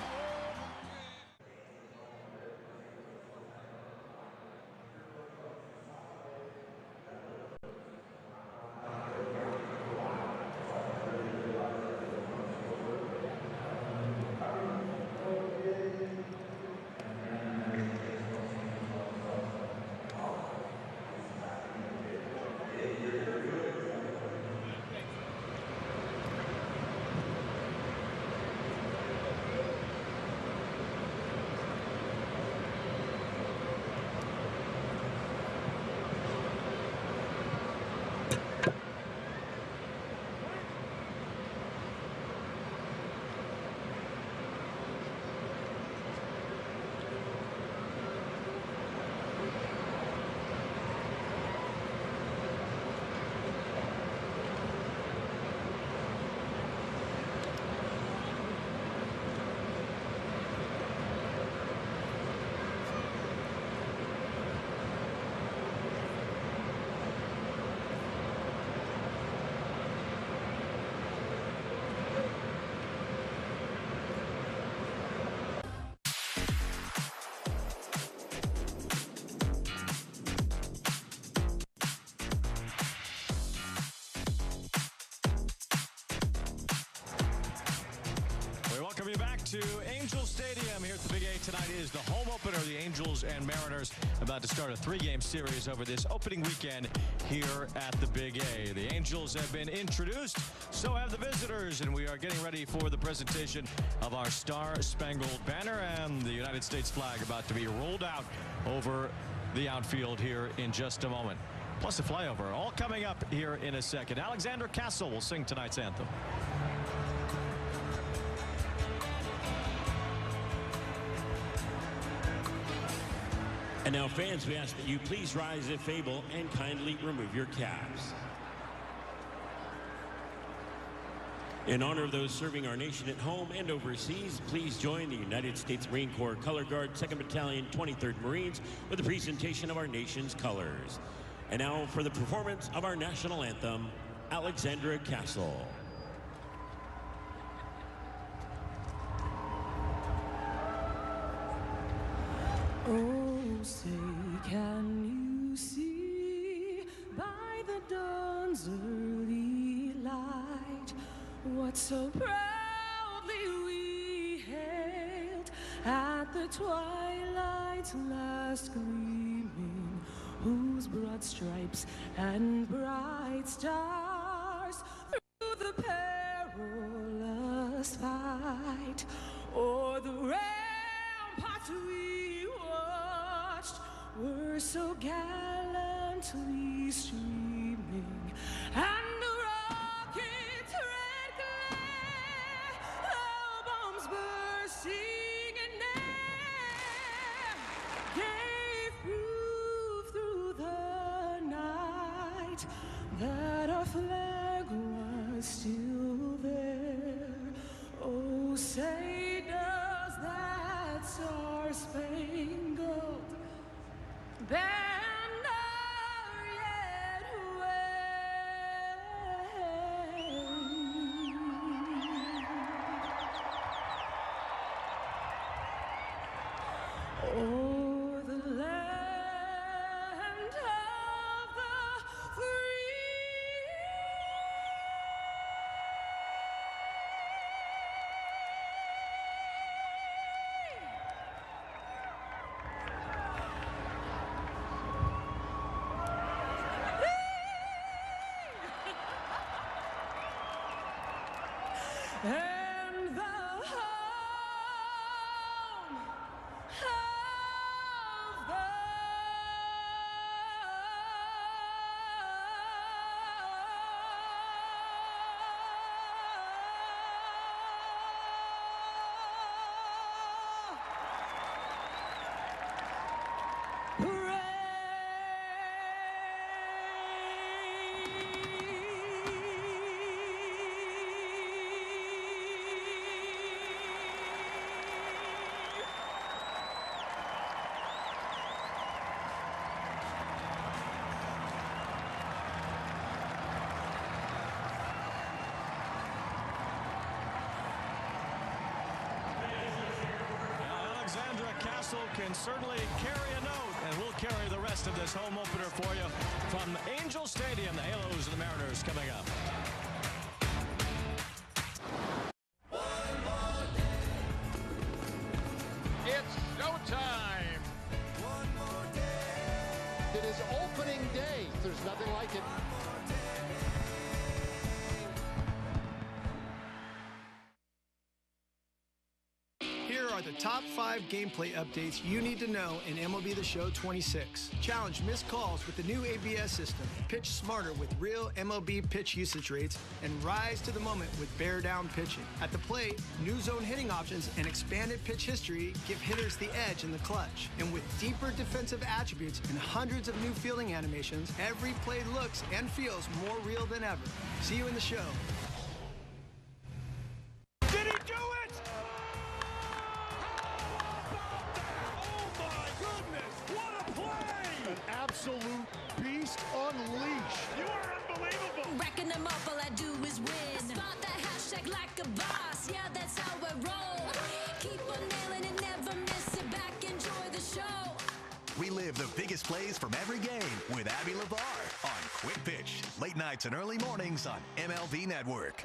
To Angel Stadium here at the Big A. Tonight is the home opener. The Angels and Mariners about to start a 3-game series over this opening weekend here at the Big A. The Angels have been introduced, so have the visitors, and we are getting ready for the presentation of our Star-Spangled Banner and the United States flag about to be rolled out over the outfield here in just a moment. Plus a flyover, all coming up here in a second. Alexander Castle will sing tonight's anthem. And now, fans, we ask that you please rise if able and kindly remove your caps. In honor of those serving our nation at home and overseas, please join the United States Marine Corps Color Guard 2nd Battalion 23rd Marines with the presentation of our nation's colors. And now for the performance of our national anthem, Alexandra Castle. Oh, say, can you see by the dawn's early light what so proudly we hailed at the twilight's last gleaming? whose broad stripes and bright stars through the perilous fight o'er the ramparts we watched were so gallantly streaming, and the rocket's red glare, the bombs bursting in air, gave proof through the night that our flag was still there. Oh, say does that star-spangled banner yet wave o'er the land of the free? And the home of the Alexandra Castle can certainly carry a note, and we'll carry the rest of this home opener for you from Angel Stadium. The Halos and the Mariners coming up. It's showtime. It is opening day. There's nothing like it. Here are the top 5 gameplay updates you need to know in MLB The Show 26. Challenge missed calls with the new ABS system. Pitch smarter with real MLB pitch usage rates, and rise to the moment with bear down pitching. At the plate, new zone hitting options and expanded pitch history give hitters the edge in the clutch. And with deeper defensive attributes and hundreds of new fielding animations, every play looks and feels more real than ever. See you in the show. Did he do it? An absolute beast unleashed. You are unbelievable. Racking them up, all I do is win. Start that hashtag like a boss. Yeah, that's how I roll. Keep on nailing it, never miss it. Back, enjoy the show. Relive the biggest plays from every game with Abby LeVar on Quick Pitch. Late nights and early mornings on MLB Network.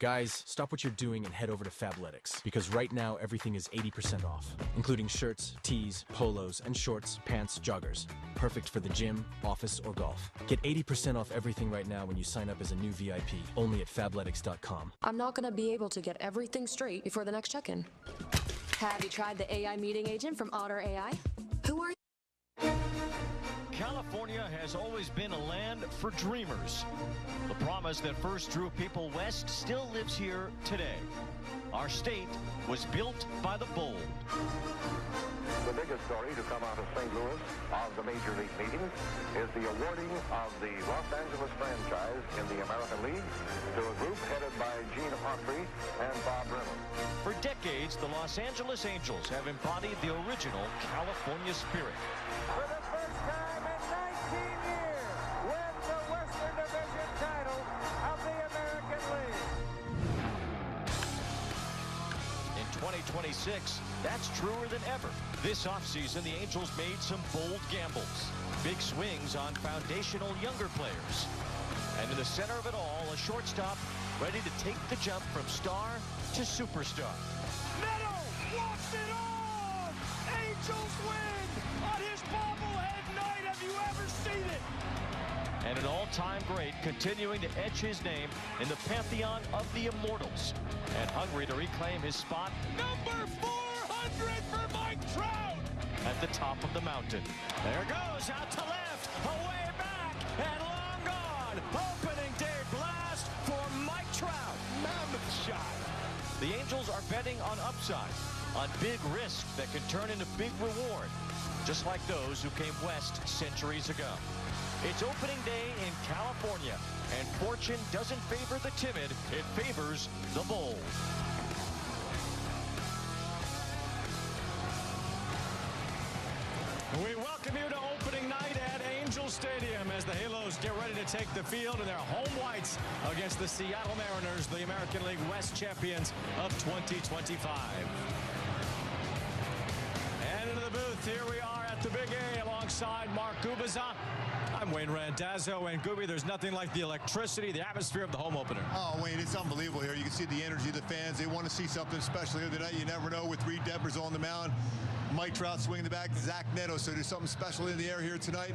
Guys, stop what you're doing and head over to Fabletics, because right now everything is 80% off, including shirts, tees, polos, and shorts, pants, joggers. Perfect for the gym, office, or golf. Get 80% off everything right now when you sign up as a new VIP, only at Fabletics.com. I'm not going to be able to get everything straight before the next check-in. Have you tried the AI meeting agent from Otter AI? Who are you? California has always been a land for dreamers. The promise that first drew people west still lives here today. Our state was built by the bold. The biggest story to come out of St. Louis of the Major League meetings is the awarding of the Los Angeles franchise in the American League to a group headed by Gene Autry and Bob Reynolds. For decades, the Los Angeles Angels have embodied the original California spirit. For the first time in 19 years, win the Western Division title of the American League. In 2026, that's truer than ever. This offseason, the Angels made some bold gambles. Big swings on foundational younger players. And in the center of it all, a shortstop ready to take the jump from star to superstar. Neto walks it on! Angels win on his bobblehead night. Have you ever seen it? And an all-time great continuing to etch his name in the pantheon of the immortals. And hungry to reclaim his spot. Number 400 for Mike Trout! At the top of the mountain. There goes, out to left, away back, and long gone. Opening day blast for Mike Trout. Mammoth shot. The Angels are betting on upside, on big risk that can turn into big reward, just like those who came west centuries ago. It's opening day in California, and fortune doesn't favor the timid, it favors the bold. We welcome you to opening night at Angel Stadium as the Halos get ready to take the field in their home whites against the Seattle Mariners, the American League West champions of 2025. And into the booth, here we are at the Big A alongside Mark Gubazan. I'm Wayne Randazzo, and Gooby, there's nothing like the electricity, the atmosphere of the home opener. Oh, Wayne, it's unbelievable here. You can see the energy of the fans. They want to see something special here tonight. You never know with Reid Detmers on the mound. Mike Trout swinging the bat, Zach Neto. So there's something special in the air here tonight.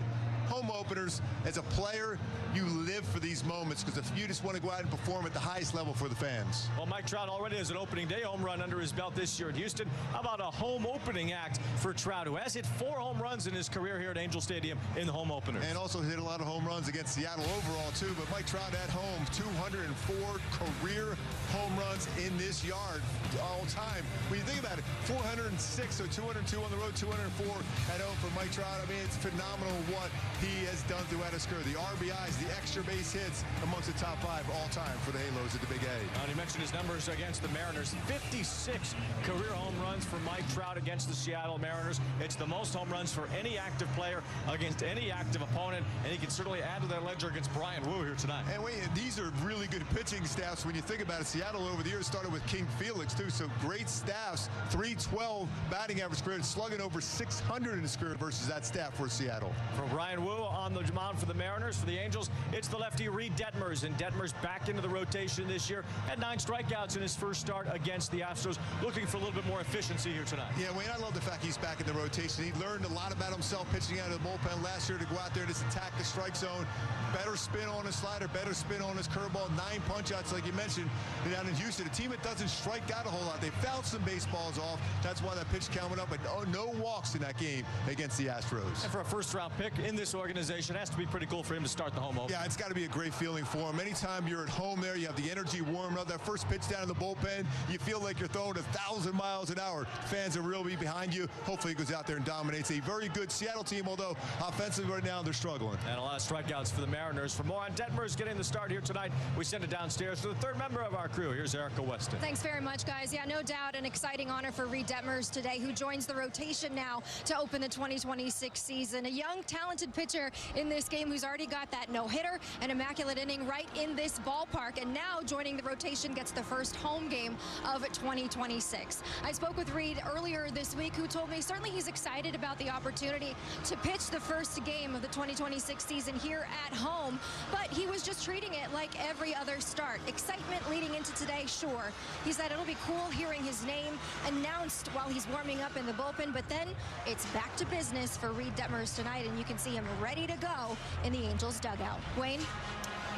Home openers, as a player, you live for these moments because if you just want to go out and perform at the highest level for the fans. Well, Mike Trout already has an opening day home run under his belt this year at Houston. How about a home opening act for Trout, who has hit 4 home runs in his career here at Angel Stadium in the home opener. And also hit a lot of home runs against Seattle overall, too. But Mike Trout at home, 204 career home runs in this yard all time. When you think about it, 406, so 202 on the road, 204 at home for Mike Trout. I mean, it's phenomenal what he has done throughout his career. The RBIs, the extra base hits amongst the top 5 all time for the Halos at the Big A. And he mentioned his numbers against the Mariners. 56 career home runs for Mike Trout against the Seattle Mariners. It's the most home runs for any active player against any active opponent, and he can certainly add to that ledger against Bryan Wu here tonight. And these are really good pitching staffs when you think about it. Seattle over the years started with King Felix, too, so great staffs. 312 batting average career, slugging over 600 in his career versus that staff for Seattle. For Bryan Wu on the mound for the Mariners, for the Angels, it's the lefty Reid Detmers, and Detmers back into the rotation this year. Had 9 strikeouts in his first start against the Astros, looking for a little bit more efficiency here tonight. Yeah, Wayne, I love the fact he's back in the rotation. He learned a lot about himself pitching out of the bullpen last year to go out there and just attack the strike zone. Better spin on his slider, better spin on his curveball, 9 punch-outs like you mentioned down in Houston. A team that doesn't strike out a whole lot. They fouled some baseballs off. That's why that pitch count went up, but no walks in that game against the Astros. And for a first-round pick in this organization, it has to be pretty cool for him to start the home opener. Yeah, it's got to be a great feeling for him. Anytime you're at home there, you have the energy warming up. That first pitch down in the bullpen, you feel like you're throwing 1,000 miles an hour. Fans are really behind you. Hopefully he goes out there and dominates. A very good Seattle team, although offensively right now they're struggling. And a lot of strikeouts for the Mariners. For more on Detmers getting the start here tonight, we send it downstairs to the third member of our crew. Here's Erica Weston. Thanks very much, guys. Yeah, no doubt an exciting honor for Reid Detmers today, who joins the rotation now to open the 2026 season. A young, talented pitcher in this game, who's already got that no-hitter, an immaculate inning right in this ballpark, and now joining the rotation gets the first home game of 2026. I spoke with Reid earlier this week, who told me certainly he's excited about the opportunity to pitch the first game of the 2026 season here at home, but he was just treating it like every other start. Excitement leading into today, sure. He said it'll be cool hearing his name announced while he's warming up in the bullpen, but then it's back to business for Reid Detmers tonight, and you can see him ready to go in the Angels dugout. Wayne?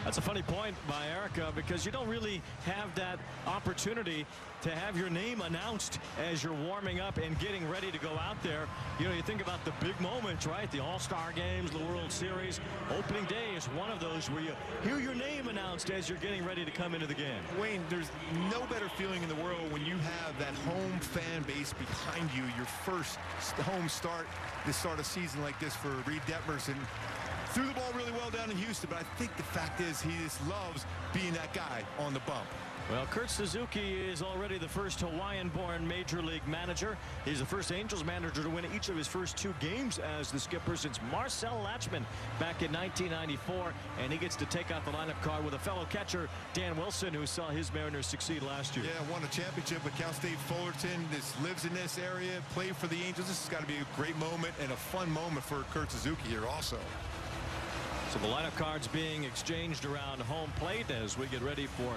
That's a funny point by Erica, because you don't really have that opportunity to have your name announced as you're warming up and getting ready to go out there. You know, you think about the big moments, right? The All-Star games, the World Series. Opening day is one of those where you hear your name announced as you're getting ready to come into the game. Wayne, there's no better feeling in the world when you have that home fan base behind you, your first home start to start a season like this for Reid Detmers. And threw the ball really well down in Houston, but I think the fact is he just loves being that guy on the bump. Well, Kurt Suzuki is already the first Hawaiian-born Major League manager. He's the first Angels manager to win each of his first 2 games as the skipper since Marcel Latchman back in 1994, and he gets to take out the lineup card with a fellow catcher, Dan Wilson, who saw his Mariners succeed last year. Yeah, won a championship with Cal State Fullerton. This lives in this area, played for the Angels. This has got to be a great moment and a fun moment for Kurt Suzuki here also. So the lineup cards being exchanged around home plate as we get ready for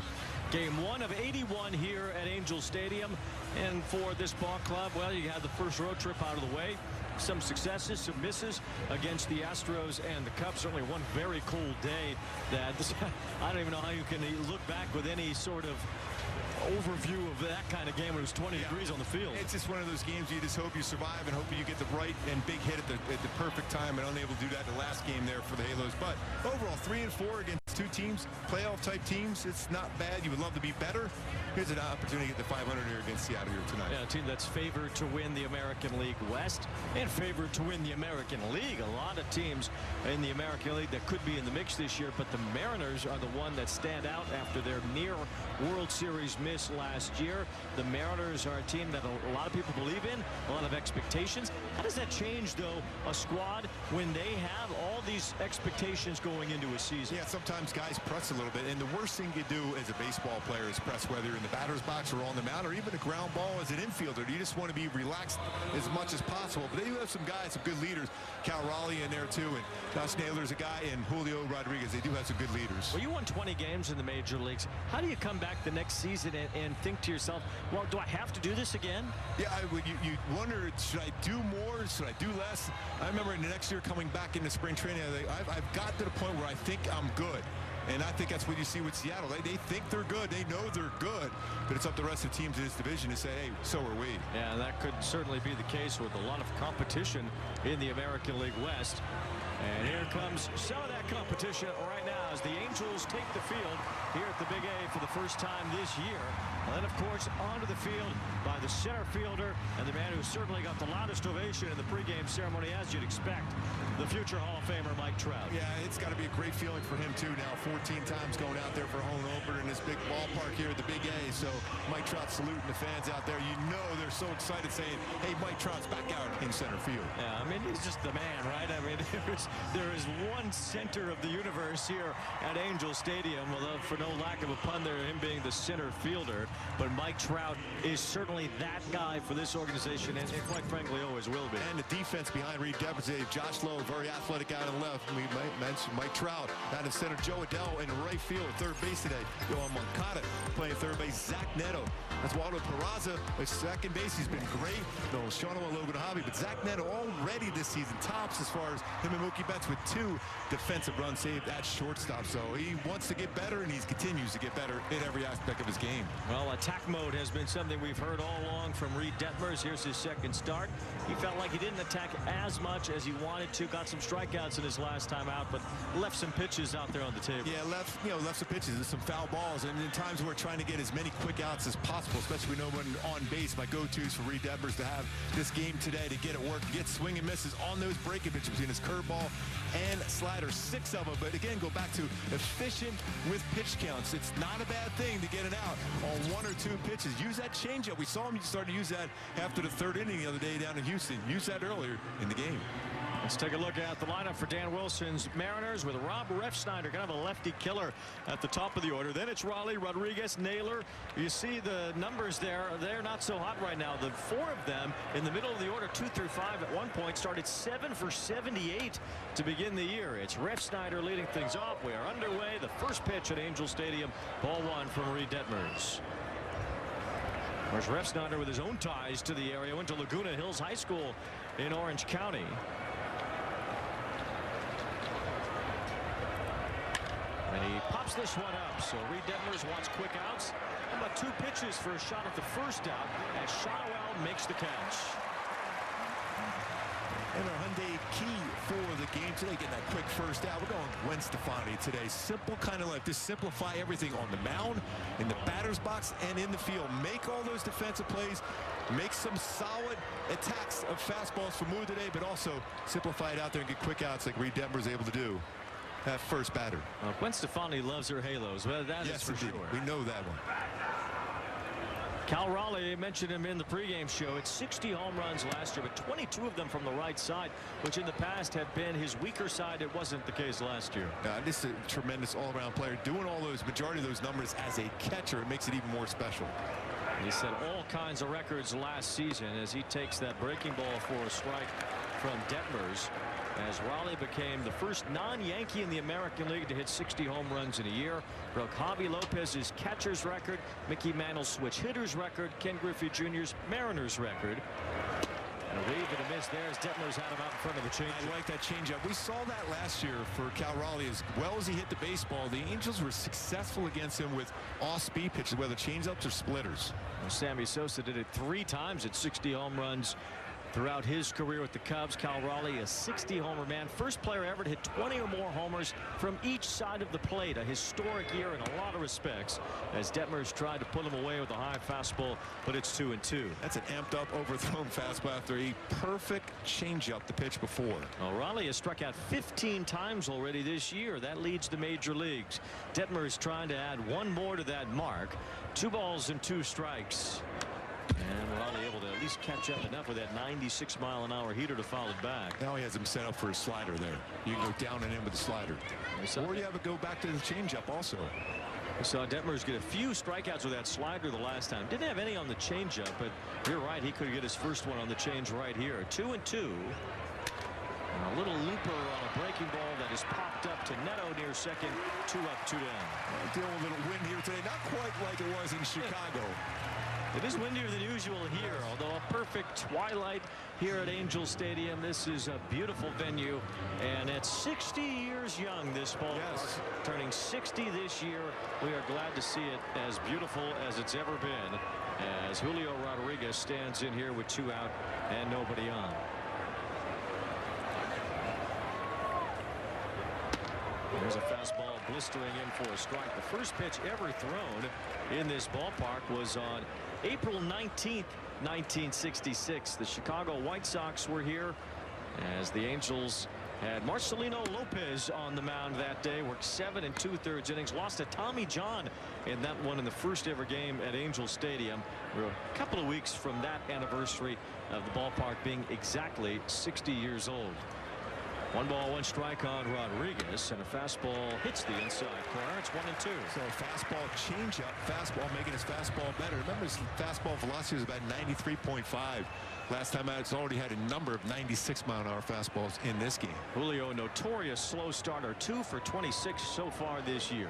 game 1 of 81 here at Angel Stadium. And for this ball club, well, you had the first road trip out of the way. Some successes, some misses against the Astros and the Cubs. Certainly one very cool day that I don't even know how you can look back with any sort of overview of that kind of game when it was 20 degrees on the field. It's just one of those games you just hope you survive and hope you get the right and big hit at the perfect time, and unable to do that in the last game there for the Halos. But overall, 3-4 against 2 teams, playoff type teams. It's not bad. You would love to be better. Here's an opportunity to get the 500 here against Seattle here tonight. Yeah, a team that's favored to win the American League West and favored to win the American League. A lot of teams in the American League that could be in the mix this year, but the Mariners are the one that stand out after their near World Series miss last year. The Mariners are a team that a lot of people believe in, a lot of expectations. How does that change, though, a squad when they have all these expectations going into a season? Yeah, sometimes guys press a little bit, and the worst thing you do as a baseball player is press, whether in the batter's box or on the mound, or even a ground ball as an infielder. You just want to be relaxed as much as possible. But they do have some guys, some good leaders. Cal Raleigh in there too, and Josh Naylor's a guy, and Julio Rodriguez. They do have some good leaders. Well, you won 20 games in the major leagues. How do you come back the next season and think to yourself, well, do I have to do this again? Yeah, you wonder, should I do more? Should I do less? I remember in the next year coming back into spring training, I've got to the point where I think I'm good. And I think that's what you see with Seattle. They think they're good. They know they're good. But it's up to the rest of the teams in this division to say, hey, so are we. Yeah, that could certainly be the case with a lot of competition in the American League West. And here comes some of that competition right now as the Angels take the field here at the Big A for the first time this year. And then, of course, onto the field by the center fielder and the man who certainly got the loudest ovation in the pregame ceremony, as you'd expect, the future Hall of Famer Mike Trout. Yeah, it's got to be a great feeling for him, too, now 14 times going out there for a home opener in this big ballpark here at the Big A. So Mike Trout saluting the fans out there. You know they're so excited saying, hey, Mike Trout's back out in center field. Yeah, I mean, he's just the man, right? I mean, there is one center of the universe here at Angel Stadium, although for no lack of a pun there, him being the center fielder. But Mike Trout is certainly that guy for this organization, and quite frankly always will be. And the defense behind Reid Detmers, Josh Lowe, very athletic out on the left. We might mention Mike Trout out in center, Joe Adell in right field, third base today. Yohan Moncada playing third base, Zach Neto. That's Waldo Peraza at second base. He's been great. No, Sean Logan Hobby, but Zach Neto already this season tops as far as him and Mookie Betts with 2 defensive runs saved at shortstop. So he wants to get better, and he continues to get better in every aspect of his game. Well, attack mode has been something we've heard all along from Reid Detmers. Here's his second start. He felt like he didn't attack as much as he wanted to. Got some strikeouts in his last time out, but left some pitches out there on the table. Yeah, left some pitches and some foul balls. And in times we're trying to get as many quick outs as possible, especially when no one on base. My go-tos for Reid Detmers to have this game today, to get it work, to get swing and misses on those breaking pitches between his curveball and slider, 6 of them. But again, go back to efficient with pitch counts. It's not a bad thing to get it out on 1 or 2 pitches. Use that changeup. We saw him start to use that after the 3rd inning the other day down in Houston. Use that earlier in the game. Let's take a look at the lineup for Dan Wilson's Mariners with Rob Refsnyder, kind of a lefty killer at the top of the order. Then it's Raleigh, Rodriguez, Naylor. You see the numbers there. They're not so hot right now. The four of them in the middle of the order, 2 through 5 at one point, started 7 for 78 to begin the year. It's Refsnyder leading things off. We are underway. The first pitch at Angel Stadium. Ball 1 from Reid Detmers. There's Refsnyder with his own ties to the area. Went to Laguna Hills High School in Orange County. And he pops this one up. So Reid Detmers wants quick outs. How about 2 pitches for a shot at the first out as Shotwell makes the catch. And our Hyundai key for the game today, getting that quick first out. We're going Gwen Stefani today. Simple kind of life. Just simplify everything on the mound, in the batter's box, and in the field. Make all those defensive plays. Make some solid attacks of fastballs for Moore today, but also simplify it out there and get quick outs like Reid Detmers able to do. That first batter. Gwen Stefani loves her halos. Well, that is for sure. We know that one. Cal Raleigh, mentioned him in the pregame show. It's 60 home runs last year, but 22 of them from the right side, which in the past have been his weaker side. It wasn't the case last year. This is a tremendous all-around player. Doing all those, majority of those numbers as a catcher, it makes it even more special. He set all kinds of records last season as he takes that breaking ball for a strike from Detmers, as Raleigh became the first non-Yankee in the American League to hit 60 home runs in a year. Broke Javi Lopez's catcher's record, Mickey Mantle's switch hitter's record, Ken Griffey Jr.'s Mariners record. And a wave and a miss there as Detmers had him out in front of the changeup. I like that changeup. We saw that last year for Cal Raleigh. As well as he hit the baseball, the Angels were successful against him with off-speed pitches, whether changeups or splitters. Well, Sammy Sosa did it 3 times at 60 home runs throughout his career with the Cubs. Cal Raleigh, a 60-homer man. First player ever to hit 20 or more homers from each side of the plate. A historic year in a lot of respects, as Detmers tried to put him away with a high fastball, but it's 2-2. That's an amped-up, overthrown fastball after a perfect changeup the pitch before. Well, Raleigh has struck out 15 times already this year. That leads the major leagues. Detmers trying to add 1 more to that mark. 2 balls and 2 strikes. And Raleigh able to at least catch up enough with that 96-mile-an-hour heater to foul it back. Now he has him set up for a slider there. You can go down and in with the slider. Or you have it go back to the changeup also. We saw Detmers get a few strikeouts with that slider the last time. Didn't have any on the changeup, but you're right, he could get his first one on the change right here. 2-2. And a little looper on a breaking ball that is popped up to Neto near second. 2 up, 2 down. Dealing with a little wind here today. Not quite like it was in Chicago. It is windier than usual here, although a perfect twilight here at Angel Stadium. This is a beautiful venue, and at 60 years young, this ballpark, turning 60 this year. We are glad to see it as beautiful as it's ever been, as Julio Rodriguez stands in here with 2 out and nobody on. There's a fastball blistering in for a strike. The first pitch ever thrown in this ballpark was on April 19th, 1966. The Chicago White Sox were here as the Angels had Marcelino Lopez on the mound that day. Worked 7 2/3 innings. Lost to Tommy John in that one in the first ever game at Angel Stadium. We're a couple of weeks from that anniversary of the ballpark being exactly 60 years old. 1 ball, 1 strike on Rodriguez, and a fastball hits the inside corner. It's 1-2. So fastball changeup, fastball making his fastball better. Remember, his fastball velocity was about 93.5. Last time out, it's already had a number of 96-mile-an-hour fastballs in this game. Julio, notorious slow starter, 2 for 26 so far this year.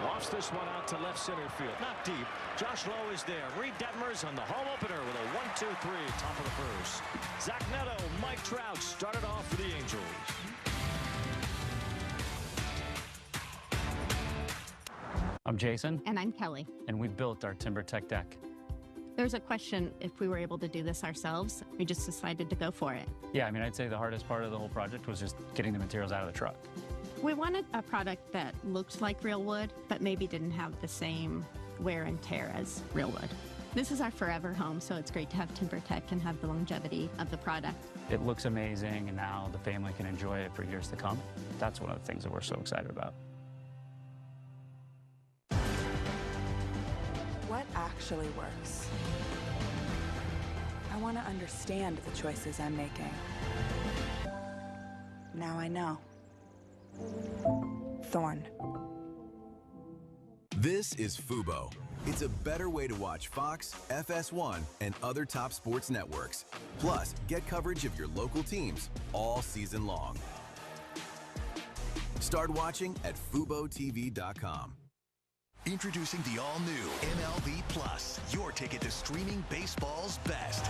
Lofts this one out to left center field. Not deep. Josh Lowe is there. Reid Detmers on the home opener with a 1-2-3, top of the first. Zach Neto, Mike Trout started off for the Angels. I'm Jason. And I'm Kelly. And we've built our TimberTech deck. There's a question if we were able to do this ourselves. We just decided to go for it. Yeah, I mean, I'd say the hardest part of the whole project was just getting the materials out of the truck. We wanted a product that looked like real wood, but maybe didn't have the same wear and tear as real wood. This is our forever home, so it's great to have TimberTech and have the longevity of the product. It looks amazing, and now the family can enjoy it for years to come. That's one of the things that we're so excited about. What actually works? I want to understand the choices I'm making. Now I know. Thorn. This is Fubo. It's a better way to watch Fox, FS1, and other top sports networks. Plus, get coverage of your local teams all season long. Start watching at FuboTV.com. Introducing the all-new MLB Plus, your ticket to streaming baseball's best.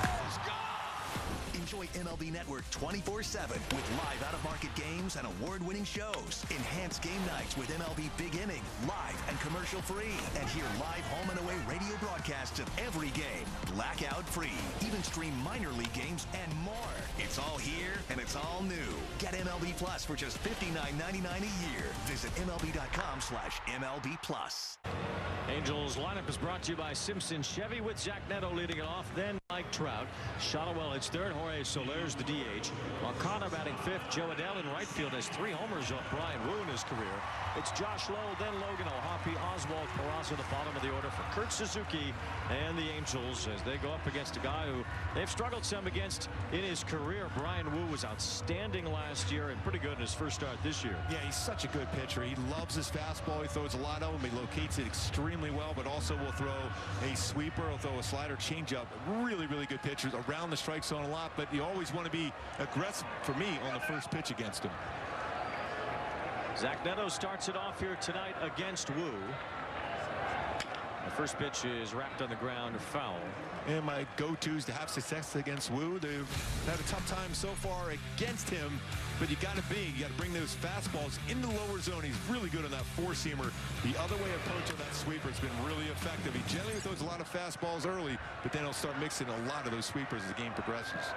Enjoy MLB Network 24/7 with live out-of-market games and award-winning shows. Enhance game nights with MLB Big Inning, live and commercial-free. And hear live home and away radio broadcasts of every game, blackout-free. Even stream minor league games and more. It's all here and it's all new. Get MLB Plus for just $59.99 a year. Visit MLB.com/MLB Plus. Angels lineup is brought to you by Simpson Chevy with Zach Neto leading it off. Then Mike Trout. Shotwell hits third. Jorge Soler's the DH. O'Connor batting fifth. Joe Adele in right field has 3 homers off Bryan Wu in his career. It's Josh Lowe, then Logan O'Hoppe, Oswald Peraza, the bottom of the order for Kurt Suzuki and the Angels as they go up against a guy who they've struggled some against in his career. Bryan Wu was outstanding last year and pretty good in his first start this year. Yeah, he's such a good pitcher. He loves his fastball. He throws a lot of them. He locates it extremely well, but also will throw a sweeper. He'll throw a slider, changeup. Really, really good pitchers around the strike zone a lot, but you always want to be aggressive for me on the first pitch against him. Zach Neto starts it off here tonight against Wu. The first pitch is wrapped on the ground, foul. And my go-tos to have success against Wu. They've had a tough time so far against him, but you got to bring those fastballs into the lower zone. He's really good on that four-seamer. The other way approach on that sweeper has been really effective. He generally throws a lot of fastballs early, but then he'll start mixing a lot of those sweepers as the game progresses.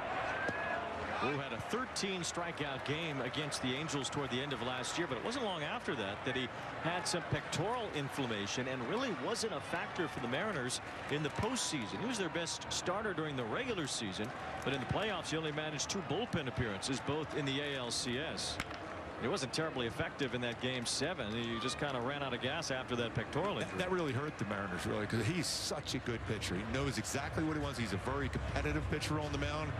Wu had a 13 strikeout game against the Angels toward the end of last year, but it wasn't long after that he had some pectoral inflammation and really wasn't a factor for the Mariners in the postseason. He was their best starter during the regular season, but in the playoffs he only managed 2 bullpen appearances, both in the ALCS. He wasn't terribly effective in that game 7. He just kind of ran out of gas after that pectoral injury. That really hurt the Mariners, really, because he's such a good pitcher. He knows exactly what he wants. He's a very competitive pitcher on the mound.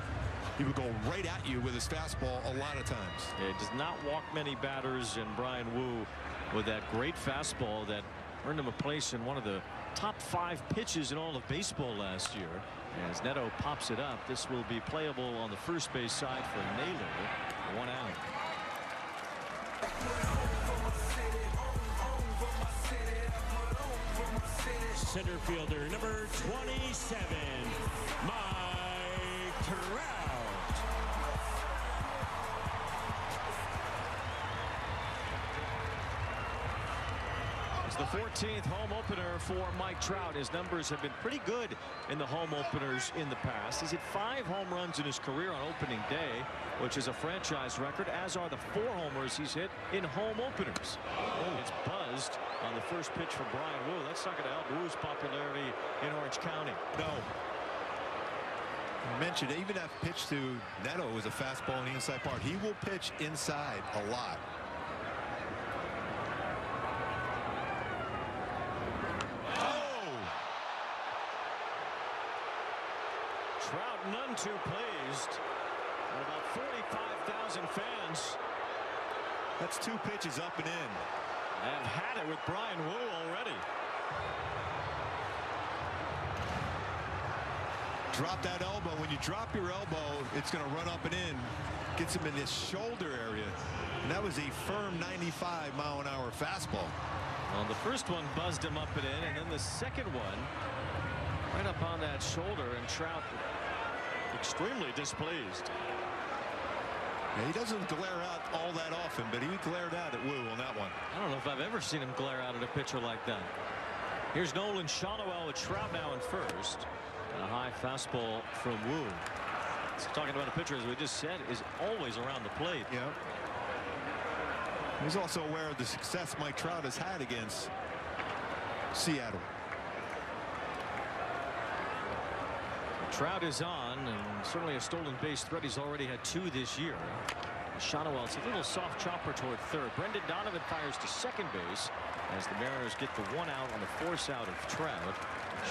He would go right at you with his fastball a lot of times. Yeah, he does not walk many batters, and Bryan Wu with that great fastball that earned him a place in one of the top 5 pitches in all of baseball last year. As Neto pops it up, this will be playable on the first base side for Naylor. 1 out. Center fielder number 27, Mike Trout. The 14th home opener for Mike Trout. His numbers have been pretty good in the home openers in the past. He's hit 5 home runs in his career on opening day, which is a franchise record, as are the 4 homers he's hit in home openers. It's buzzed on the first pitch from Bryan Wu. That's not going to help Wu's popularity in Orange County. No. I mentioned even that pitch to Neto was a fastball in the inside part. He will pitch inside a lot. Trout none too pleased. And about 45,000 fans. That's 2 pitches up and in. Have had it with Bryan Wu already. Drop that elbow. When you drop your elbow, it's going to run up and in. Gets him in his shoulder area. And that was a firm 95-mile-an-hour fastball. Well, the first one buzzed him up and in, and then the second one right up on that shoulder, and Trout extremely displeased. Yeah, he doesn't glare out all that often, but he glared out at Wu on that one. I don't know if I've ever seen him glare out at a pitcher like that. Here's Nolan Shotwell with Trout now in first. And a high fastball from Wu. So talking about a pitcher, as we just said, is always around the plate. Yeah. He's also aware of the success Mike Trout has had against Seattle. Trout is on, and certainly a stolen base threat. He's already had 2 this year. Shotwell, it's a little soft chopper toward third. Brendan Donovan fires to second base as the Mariners get the 1 out on the force out of Trout.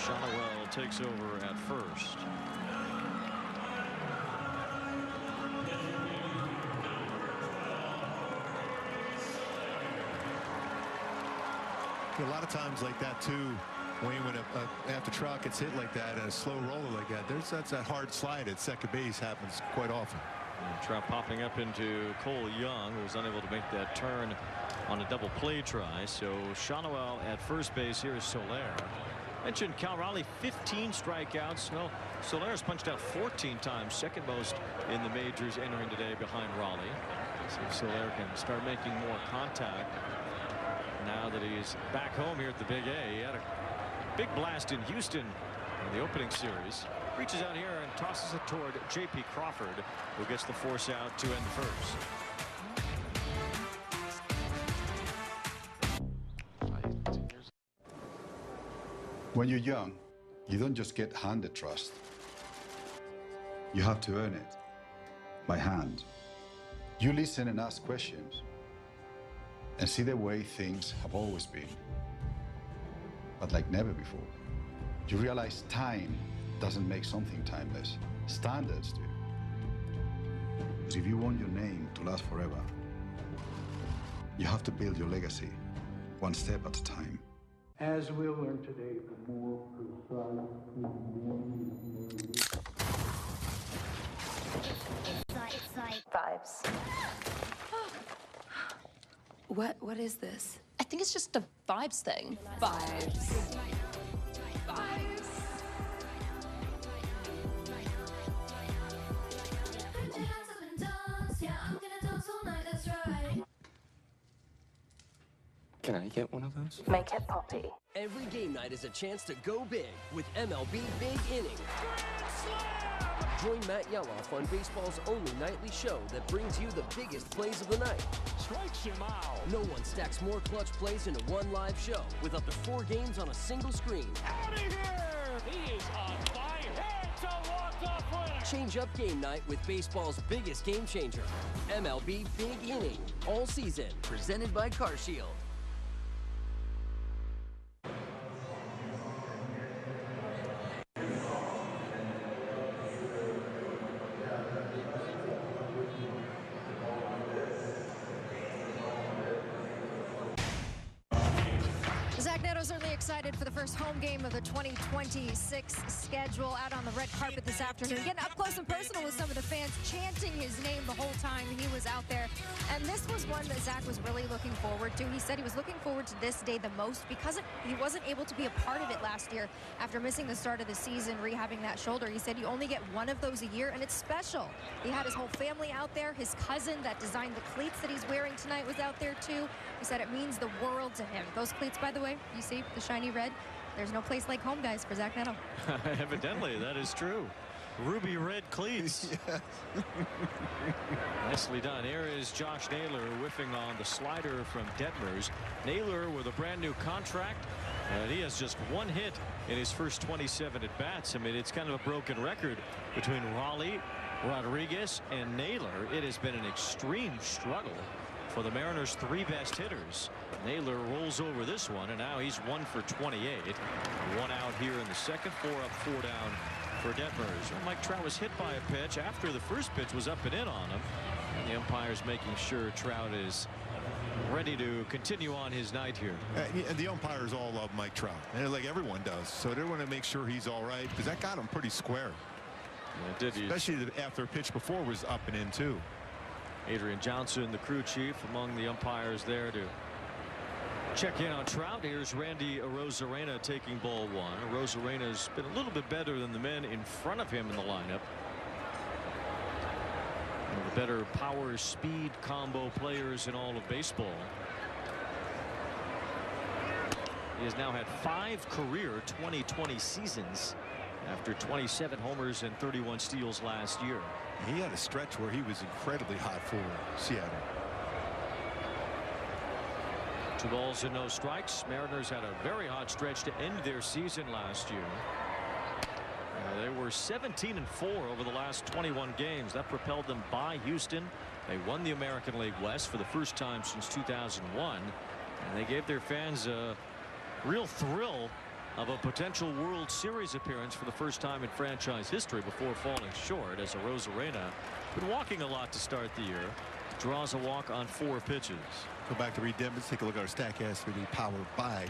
Shotwell takes over at first. A lot of times like that too, Wayne, when after Trout gets hit like that and a slow roller like that, that's that hard slide at second base happens quite often. And Trout popping up into Cole Young, who was unable to make that turn on a double play try. So Shanoel at first base. Here is Soler. Mentioned Cal Raleigh, 15 strikeouts. Well, Soler's punched out 14 times, second most in the majors entering today behind Raleigh. So Soler can start making more contact now that he's back home here at the Big A. He had a big blast in Houston in the opening series. Reaches out here and tosses it toward J.P. Crawford, who gets the force out to end the first. When you're young, you don't just get handed trust. You have to earn it by hand. You listen and ask questions and see the way things have always been, but like never before. You realize time doesn't make something timeless. Standards do. Because if you want your name to last forever, you have to build your legacy one step at a time. As we'll learn today, the more It's like vibes. What is this? I think it's just a vibes thing. Vibes. Can I get one of those? Make it poppy. Every game night is a chance to go big with MLB Big Inning. Join Matt Yeloff on baseball's only nightly show that brings you the biggest plays of the night. Strikes him out. No one stacks more clutch plays into one live show with up to 4 games on a single screen. Out of here! He is on fire. It's a walk-off winner. Change up game night with baseball's biggest game changer. MLB Big Inning. All season. Presented by CarShield. Certainly excited for the first home game of the 2026 schedule. Out on the red carpet this afternoon, getting up close and personal with some of the fans, chanting his name the whole time he was out there. And this was one that Zach was really looking forward to. He said he was looking forward to this day the most because he wasn't able to be a part of it last year after missing the start of the season, rehabbing that shoulder. He said you only get one of those a year, and it's special. He had his whole family out there. His cousin that designed the cleats that he's wearing tonight was out there too. He said it means the world to him. Those cleats, by the way, you see the shiny red? There's no place like home, guys, for Zach Neto. Evidently, that is true. Ruby red cleats. Nicely done. Here is Josh Naylor whiffing on the slider from Detmers. Naylor with a brand new contract, and he has just one hit in his first 27 at bats. I mean, it's kind of a broken record between Raleigh, Rodriguez, and Naylor. It has been an extreme struggle for the Mariners' 3 best hitters. Naylor rolls over this one, and now he's 1 for 28. 1 out here in the second, 4 up, 4 down for Detmers. Well, Mike Trout was hit by a pitch after the first pitch was up and in on him. And the umpire's making sure Trout is ready to continue on his night here. And the umpires all love Mike Trout, and like everyone does. So they want to make sure he's all right, because that got him pretty square. Yeah, it did. Especially after a pitch before was up and in too. Adrian Johnson, the crew chief, among the umpires there to check in on Trout. Here's Randy Arozarena taking ball 1. Arozarena's been a little bit better than the men in front of him in the lineup. One of the better power speed combo players in all of baseball. He has now had 5 career 2020 seasons after 27 homers and 31 steals last year. He had a stretch where he was incredibly hot for Seattle. 2 balls and no strikes. Mariners had a very hot stretch to end their season last year. They were 17-4 over the last 21 games. That propelled them by Houston. They won the American League West for the first time since 2001. And they gave their fans a real thrill of a potential World Series appearance for the first time in franchise history before falling short, as Arozarena been walking a lot to start the year. draws a walk on 4 pitches. Go back to Reid Detmers. Take a look at our StatCast 3D powered by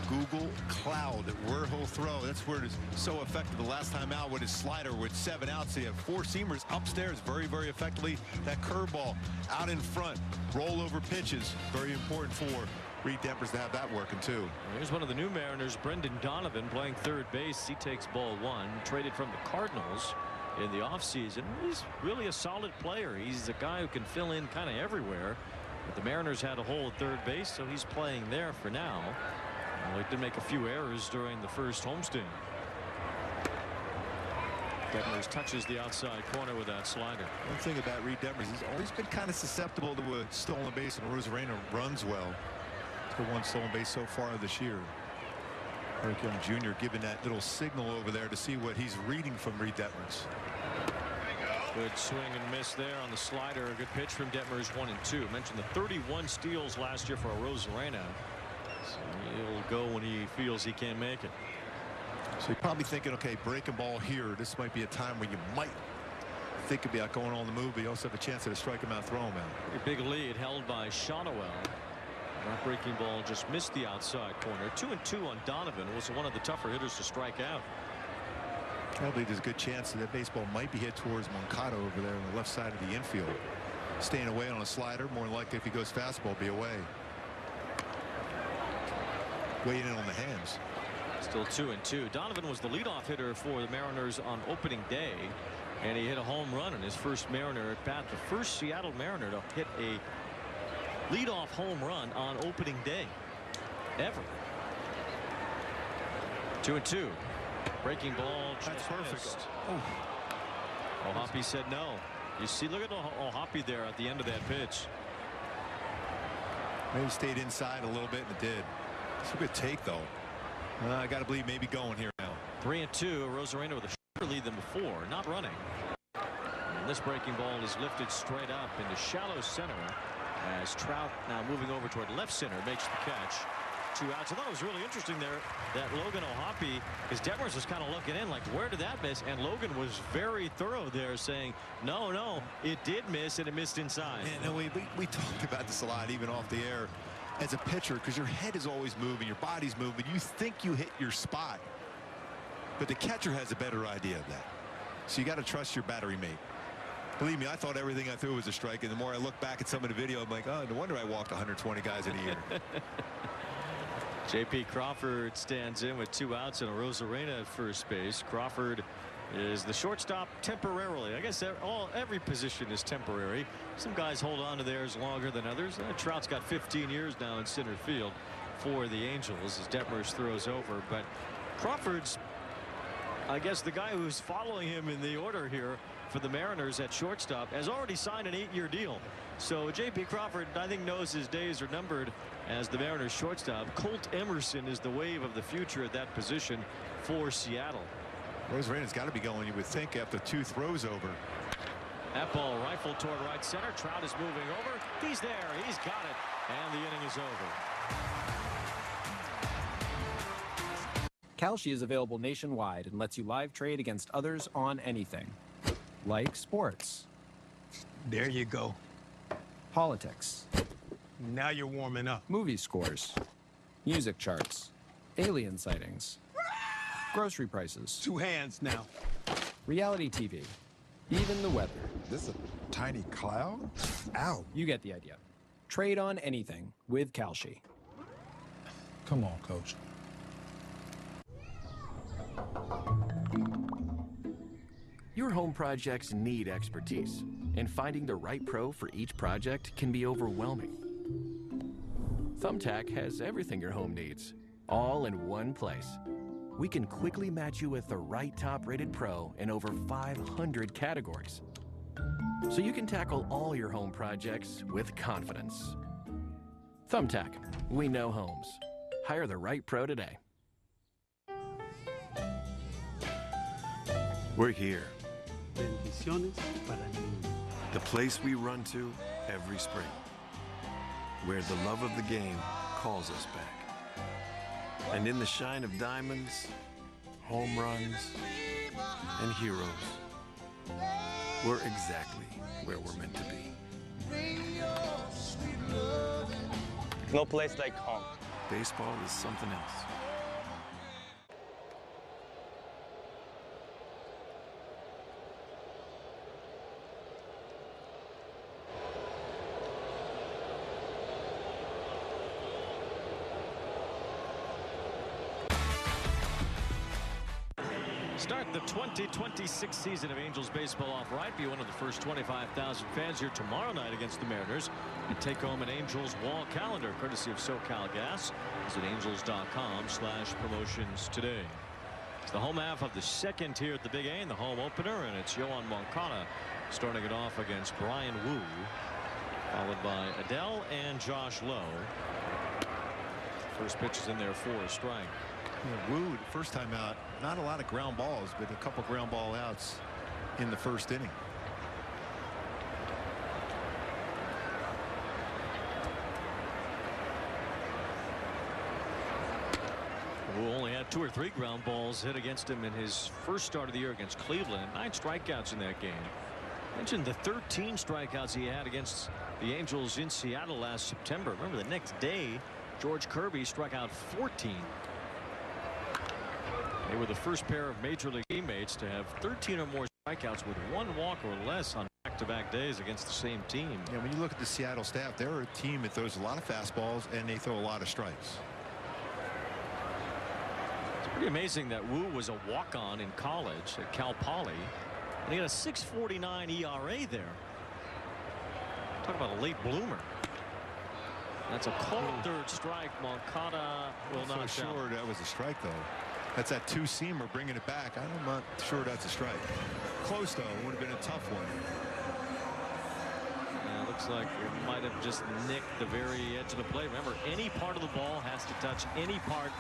Google Cloud. Where he'll throw, that's where it is so effective. The last time out with his slider with 7 outs, he had 4 seamers upstairs very, very effectively. That curveball out in front, rollover pitches, very important for Reid Detmers to have that working too. Here's one of the new Mariners, Brendan Donovan, playing third base. He takes ball 1, traded from the Cardinals in the offseason. He's really a solid player. He's a guy who can fill in kind of everywhere. But the Mariners had a hole at third base, so he's playing there for now. Well, he did make a few errors during the first homestand. Detmers touches the outside corner with that slider. One thing about Reid Detmers, he's always been kind of susceptible to a stolen base, and Rosarena runs well. The 1 stolen base so far this year. Eric Young Jr. giving that little signal over there to see what he's reading from Reid Detmers. Good swing and miss there on the slider. A good pitch from Detmers, 1 and 2. Mentioned the 31 steals last year for Rosarena. So he'll go when he feels he can't make it. So you're probably thinking, okay, breaking ball here. This might be a time where you might think about going on the move, but you also have a chance to strike him out, throw him out. A big lead held by Shotwell. That breaking ball just missed the outside corner. 2 and 2 on Donovan. Was one of the tougher hitters to strike out. I believe there's a good chance that baseball might be hit towards Moncada over there on the left side of the infield. Staying away on a slider. More likely if he goes fastball, be away. Weighing in on the hands. Still 2 and 2. Donovan was the leadoff hitter for the Mariners on opening day, and he hit a home run in his first Mariner at bat. The first Seattle Mariner to hit a leadoff home run on opening day ever. 2 and 2. Breaking ball. That's perfect. O'Hoppe said no. You see, look at O'Hoppe there at the end of that pitch. Maybe stayed inside a little bit, and it did. It's a good take, though. I got to believe maybe going here now. 3 and 2. Rosarena with a shorter lead than before, not running. And this breaking ball is lifted straight up into shallow center as Trout, now moving over toward left center, makes the catch. 2 outs. I thought it was really interesting there that Logan O'Hoppe, because Detmers was kind of looking in like, where did that miss? And Logan was very thorough there, saying no, it did miss, and it missed inside. And we talked about this a lot even off the air. As a pitcher, because your head is always moving, your body's moving, you think you hit your spot, but the catcher has a better idea of that. So you got to trust your battery mate. Believe me, I thought everything I threw was a strike, and the more I look back at some of the video, I'm like, oh, no wonder I walked 120 guys in a year. J.P. Crawford stands in with 2 outs and a Rosarena at first base. Crawford is the shortstop temporarily. I guess every position is temporary. Some guys hold on to theirs longer than others. Trout's got 15 years now in center field for the Angels as Detmers throws over. But Crawford's, I guess, the guy who's following him in the order here for the Mariners at shortstop has already signed an 8-year deal. So J.P. Crawford, I think, knows his days are numbered as the Mariners shortstop. Colt Emerson is the wave of the future at that position for Seattle. Rosarena's got to be going, you would think, after 2 throws over. That ball rifled toward right center. Trout is moving over. He's there. He's got it. And the inning is over. Kalshi is available nationwide and lets you live trade against others on anything. Like sports. There you go. Politics. Now you're warming up. Movie scores. Music charts. Alien sightings. Grocery prices. 2 hands now. Reality TV. Even the weather. This is a tiny cloud? Ow. You get the idea. Trade on anything with Kalshi. Come on, Coach. Your home projects need expertise, and finding the right pro for each project can be overwhelming. Thumbtack has everything your home needs, all in one place. We can quickly match you with the right top-rated pro in over 500 categories, so you can tackle all your home projects with confidence. Thumbtack, we know homes. Hire the right pro today. We're here. The place we run to every spring, where the love of the game calls us back. And in the shine of diamonds, home runs, and heroes, we're exactly where we're meant to be. No place like home. Baseball is something else. Start the 2026 season of Angels baseball off right. Be one of the first 25,000 fans here tomorrow night against the Mariners and take home an Angels wall calendar courtesy of SoCal Gas. Visit angels.com/promotions today. It's the home half of the second here at the Big A in the home opener, and it's Yoan Moncada starting it off against Bryan Woo, followed by Adell and Josh Lowe. First pitch is in there for a strike. Woo, first time out, not a lot of ground balls, but a couple ground ball outs in the first inning. Who only had 2 or 3 ground balls hit against him in his first start of the year against Cleveland. 9 strikeouts in that game. Mentioned the 13 strikeouts he had against the Angels in Seattle last September. Remember, the next day George Kirby struck out 14. They were the first pair of major league teammates to have 13 or more strikeouts with 1 walk or less on back-to-back days against the same team. Yeah, when you look at the Seattle staff, they're a team that throws a lot of fastballs and they throw a lot of strikes. It's pretty amazing that Woo was a walk-on in college at Cal Poly, and he had a 6.49 ERA there. Talk about a late bloomer. That's a cold third strike. Moncada will not so sure that was a strike, though. That's that 2-seamer bringing it back. I'm not sure that's a strike. Close, though. Would have been a tough one. Yeah, looks like it might have just nicked the very edge of the plate. Remember, any part of the ball has to touch any part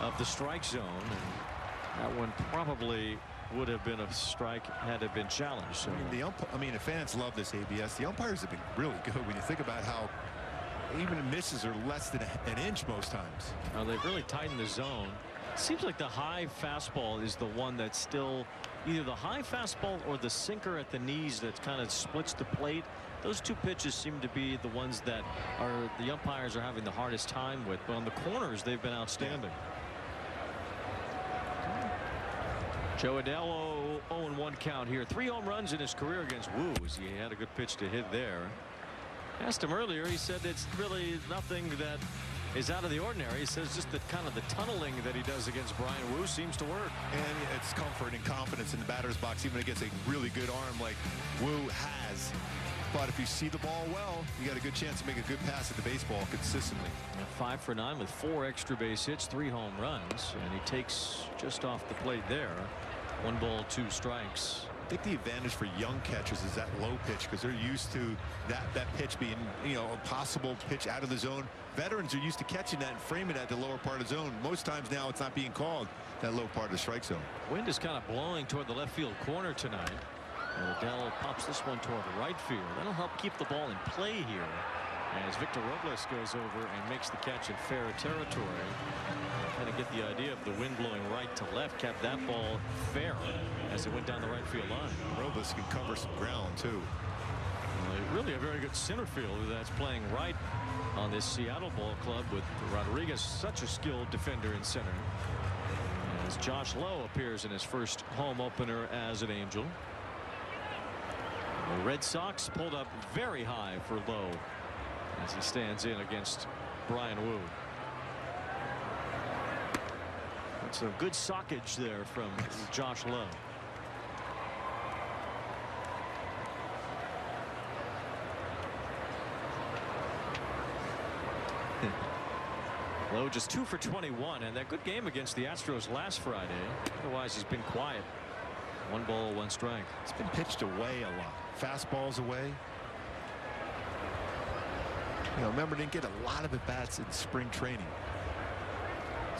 of the strike zone. And that one probably would have been a strike had it been challenged. So. The fans love this ABS. The umpires have been really good when you think about how even misses are less than an inch most times. They've really tightened the zone. Seems like the high fastball is the one that's still either the high fastball or the sinker at the knees that kind of splits the plate. Those 2 pitches seem to be the ones that the umpires are having the hardest time with. But on the corners, they've been outstanding. Joe Adell 0-1 count here. 3 home runs in his career against Woo. He had a good pitch to hit there. Asked him earlier. He said it's really nothing that is out of the ordinary. He says just the kind of the tunneling that he does against Bryan Woo seems to work. And it's comfort and confidence in the batter's box, even against a really good arm like Woo has. But if you see the ball well, you got a good chance to make a good pass at the baseball consistently. 5 for 9 with 4 extra base hits, 3 home runs, and he takes just off the plate there. 1 ball, 2 strikes. I think the advantage for young catchers is that low pitch, because they're used to that pitch being, a possible pitch out of the zone. Veterans are used to catching that and framing that the lower part of the zone. Most times now it's not being called that low part of the strike zone. Wind is kind of blowing toward the left field corner tonight. And Adell pops this one toward the right field. That'll help keep the ball in play here as Victor Robles goes over and makes the catch in fair territory. Kind of get the idea of the wind blowing right to left, kept that ball fair as it went down the right field line. Robles can cover some ground too. Really a very good center fielder that's playing right on this Seattle ball club with Rodriguez, such a skilled defender in center. As Josh Lowe appears in his first home opener as an Angel. The Red Sox pulled up very high for Lowe as he stands in against Bryan Woo. That's a good sockage there from Josh Lowe. Lowe just 2 for 21, and that good game against the Astros last Friday. Otherwise, he's been quiet. 1 ball, 1 strike. It's been pitched away a lot. Fastballs away. Remember, didn't get a lot of at-bats in spring training.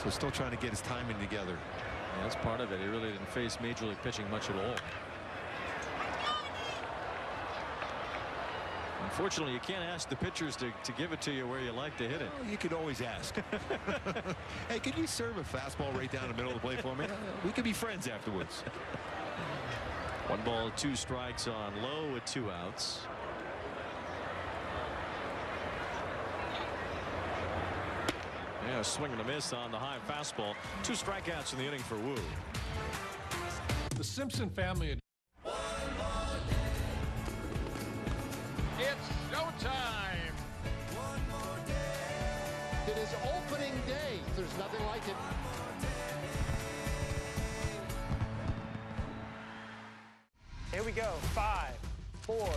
So still trying to get his timing together. Yeah, that's part of it. He really didn't face major league pitching much at all. Unfortunately, you can't ask the pitchers to give it to you where you like to hit it. Well, you could always ask. Hey, could you serve a fastball right down the middle of the plate for me? We could be friends afterwards. 1 ball, 2 strikes on Lowe with 2 outs. A swing and a miss on the high fastball. 2 strikeouts in the inning for Wu. The Simpson family. It's showtime. It is opening day. There's nothing like it. Here we go. 5, 4.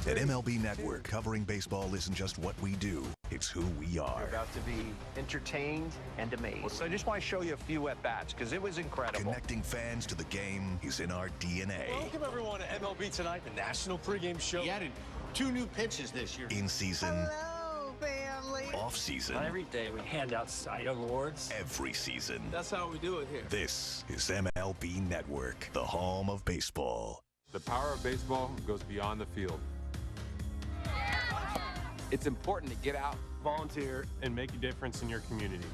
At MLB Network, covering baseball isn't just what we do, it's who we are. You're about to be entertained and amazed. So I just want to show you a few at-bats because it was incredible. Connecting fans to the game is in our DNA. Welcome everyone to MLB Tonight, the national pregame show. He added 2 new pitches this year. In season. Hello, family. Off season. Every day we hand out side awards. Every season. That's how we do it here. This is MLB Network, the home of baseball. The power of baseball goes beyond the field. It's important to get out, volunteer, and make a difference in your community.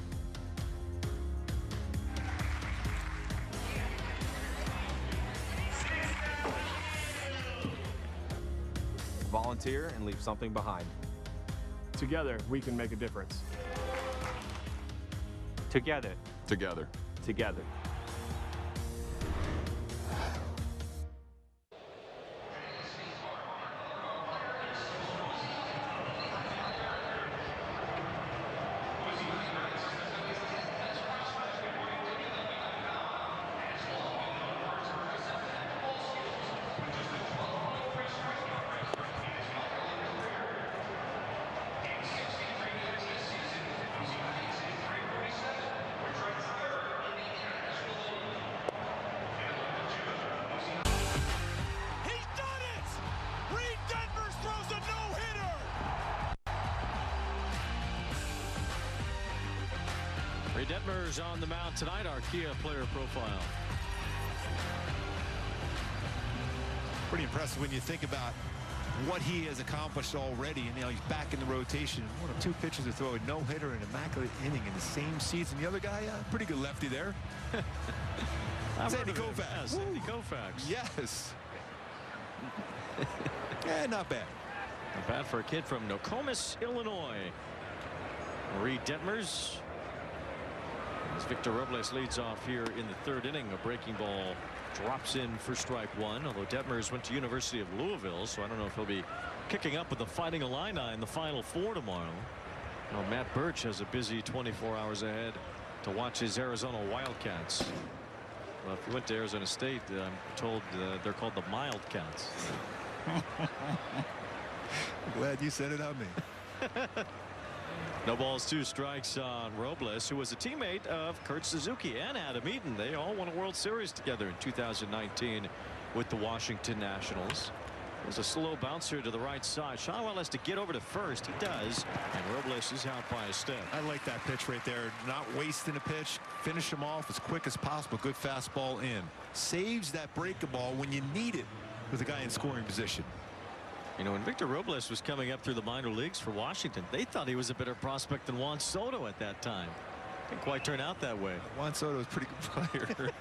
Volunteer and leave something behind. Together, we can make a difference. Together. Together. Together. Reid Detmers throws a no-hitter. Reid Detmers on the mound tonight, our Kia player profile. Pretty impressive when you think about what he has accomplished already. And now he's back in the rotation. 1 of 2 pitchers to throw a no-hitter and immaculate inning in the same season. The other guy, pretty good lefty there. Sandy Koufax. Yeah, Sandy Koufax. Yes. Yeah, not bad. Not bad for a kid from Nokomis, Illinois. Reid Detmers. As Victor Robles leads off here in the 3rd inning, a breaking ball drops in for strike 1. Although Detmers went to University of Louisville, so I don't know if he'll be kicking up with the Fighting Illini in the Final 4 tomorrow. Now, Matt Birch has a busy 24 hours ahead to watch his Arizona Wildcats. Well, if you went to Arizona State, I'm told they're called the Mildcats. Glad you said it on me. No balls, 2 strikes on Robles, who was a teammate of Kurt Suzuki and Adam Eaton. They all won a World Series together in 2019 with the Washington Nationals. There's a slow bouncer to the right side. Shotwell has to get over to first. He does, and Robles is out by a step. I like that pitch right there. Not wasting a pitch. Finish him off as quick as possible. Good fastball in. Saves that breaking ball when you need it with a guy in scoring position. You know, when Victor Robles was coming up through the minor leagues for Washington, they thought he was a better prospect than Juan Soto at that time. Didn't quite turn out that way. Juan Soto is a pretty good player.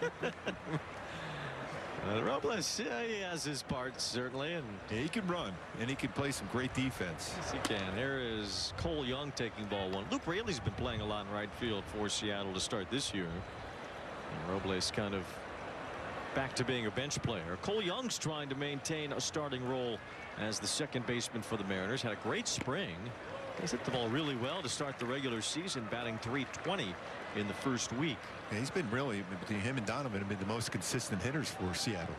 Robles, yeah, he has his parts, certainly. And yeah, he can run, and he can play some great defense. Yes, he can. Here is Cole Young taking ball 1. Luke Raley's been playing a lot in right field for Seattle to start this year. And Robles kind of back to being a bench player. Cole Young's trying to maintain a starting role as the second baseman for the Mariners. Had a great spring. He's hit the ball really well to start the regular season, batting .320 in the first week. Yeah, he's been really, between him and Donovan, have been the most consistent hitters for Seattle.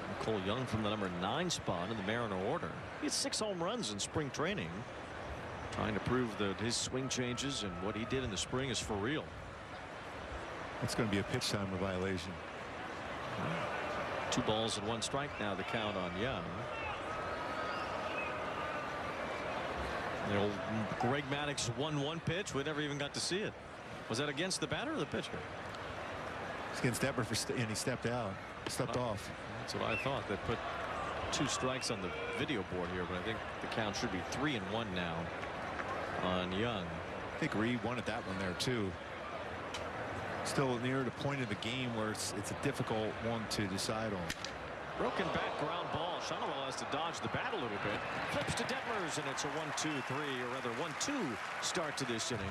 And Cole Young from the number 9 spot in the Mariner order. He had 6 home runs in spring training. Trying to prove that his swing changes and what he did in the spring is for real. It's going to be a pitch timer violation. 2 balls and 1 strike now, the count on Young. The old Greg Maddux 1-1 pitch. We never even got to see it. Was that against the batter or the pitcher? It's against Detmers, and he stepped out. Stepped off. That's what I thought. That put 2 strikes on the video board here, but I think the count should be 3-1 now on Young. I think Reid wanted that one there too. Still near the point of the game where it's a difficult one to decide on. Broken back ground ball. Shonowell has to dodge the bat a little bit. Flips to Detmers, and it's a 1-2-3, or rather 1-2 start to this inning.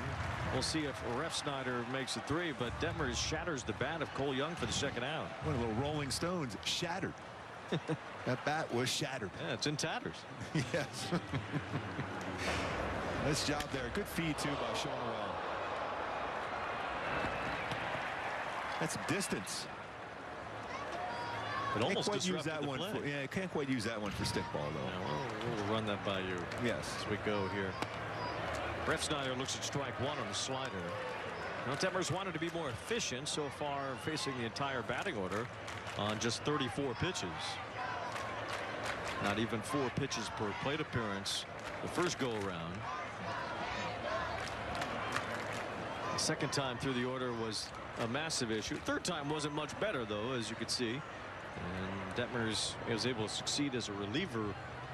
We'll see if Refsnyder makes a 3, but Detmers shatters the bat of Cole Young for the second out. One of the little Rolling Stones, shattered. That bat was shattered. Yeah, it's in tatters. Yes. Nice job there. Good feed, too, by Shonowell. That's some distance. It almost can't quite use disrupted that the one. play. Yeah, can't quite use that one for stick ball, though. Yeah, we'll run that by you. Yes. As we go here. Refsnyder looks at strike one on the slider. Now, Detmers wanted to be more efficient, so far facing the entire batting order on just 34 pitches. Not even 4 pitches per plate appearance the first go around. The second time through the order was a massive issue. Third time wasn't much better, though, as you could see. And Detmers was able to succeed as a reliever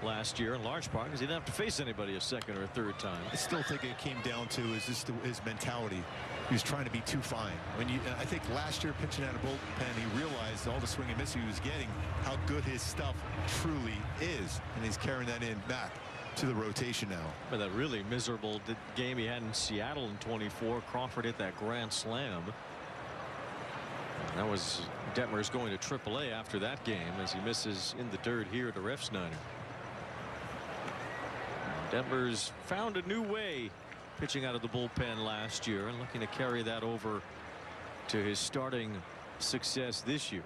last year in large part because he didn't have to face anybody a second or a third time. I still think it came down to his mentality. He was trying to be too fine. I think last year pitching out of bullpen, he realized all the swing and miss he was getting, how good his stuff truly is, and he's carrying that in back to the rotation now. But that really miserable game he had in Seattle in 24, Crawford hit that grand slam. And that was Detmers going to AAA after that game as he misses in the dirt here to Refsnyder. Detmers found a new way pitching out of the bullpen last year and looking to carry that over to his starting success this year.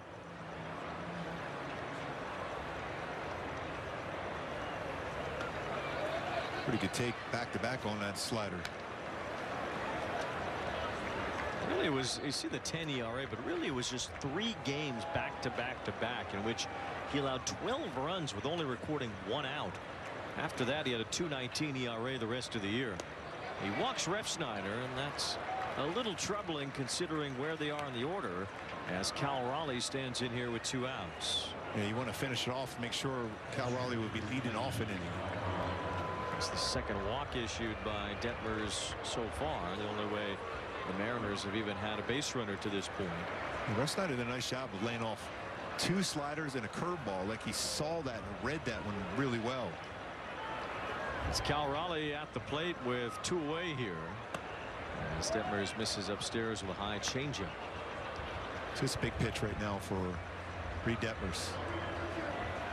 Pretty good take back-to-back on that slider. Really, it was, you see the 10 ERA, but really it was just 3 games back-to-back in which he allowed 12 runs with only recording 1 out. After that, he had a 2.19 ERA the rest of the year. He walks Refsnyder, and that's a little troubling considering where they are in the order as Cal Raleigh stands in here with 2 outs. Yeah, you want to finish it off, make sure Cal Raleigh will be leading off an inning. It's the second walk issued by Detmers so far. The only way the Mariners have even had a base runner to this point. Refsnyder did a nice job of laying off 2 sliders and a curveball. Like he saw that and read that one really well. It's Cal Raleigh at the plate with 2 away here. As Detmers misses upstairs with a high changeup. So it's a big pitch right now for Reid Detmers.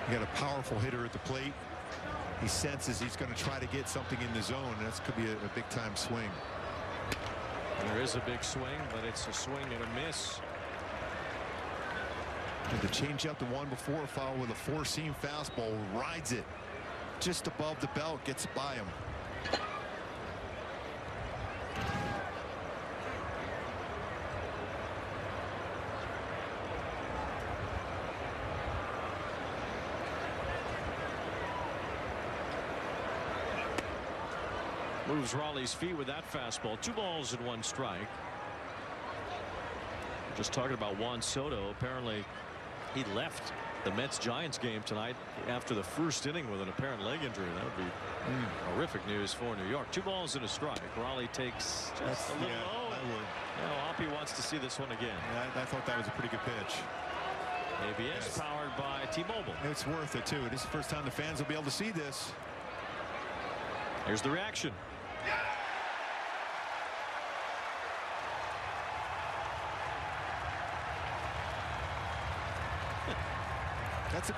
You got a powerful hitter at the plate. He senses he's going to try to get something in the zone, and that could be a big time swing. There is a big swing, but it's a swing and a miss. And the changeup, the one before, followed with a 4-seam fastball, rides it just above the belt, gets by him. Moves Raleigh's feet with that fastball. 2 balls and 1 strike. Just talking about Juan Soto. Apparently he left the Mets-Giants game tonight after the first inning with an apparent leg injury. That would be horrific news for New York. 2 balls and a strike. Raleigh takes just a little low. Hoppy wants to see this one again. Yeah, I thought that was a pretty good pitch. ABS powered by T-Mobile. It's worth it too. It is the first time the fans will be able to see this. Here's the reaction.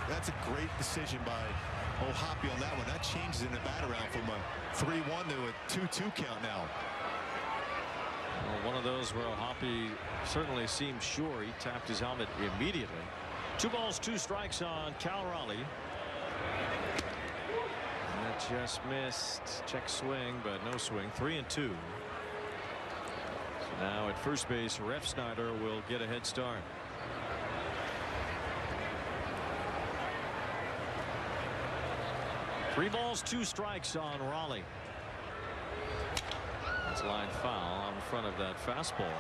That's a great decision by Hoppy on that one. That changes in the bat around from a 3-1 to a 2-2 count now. Well, one of those where Hoppy certainly seemed sure. He tapped his helmet immediately. 2 balls, 2 strikes on Cal Raleigh. That just missed. Check swing, but no swing. 3-2. So now at first base, Refsnyder will get a head start. Three balls, 2 strikes on Raleigh. That's line foul on front of that fastball.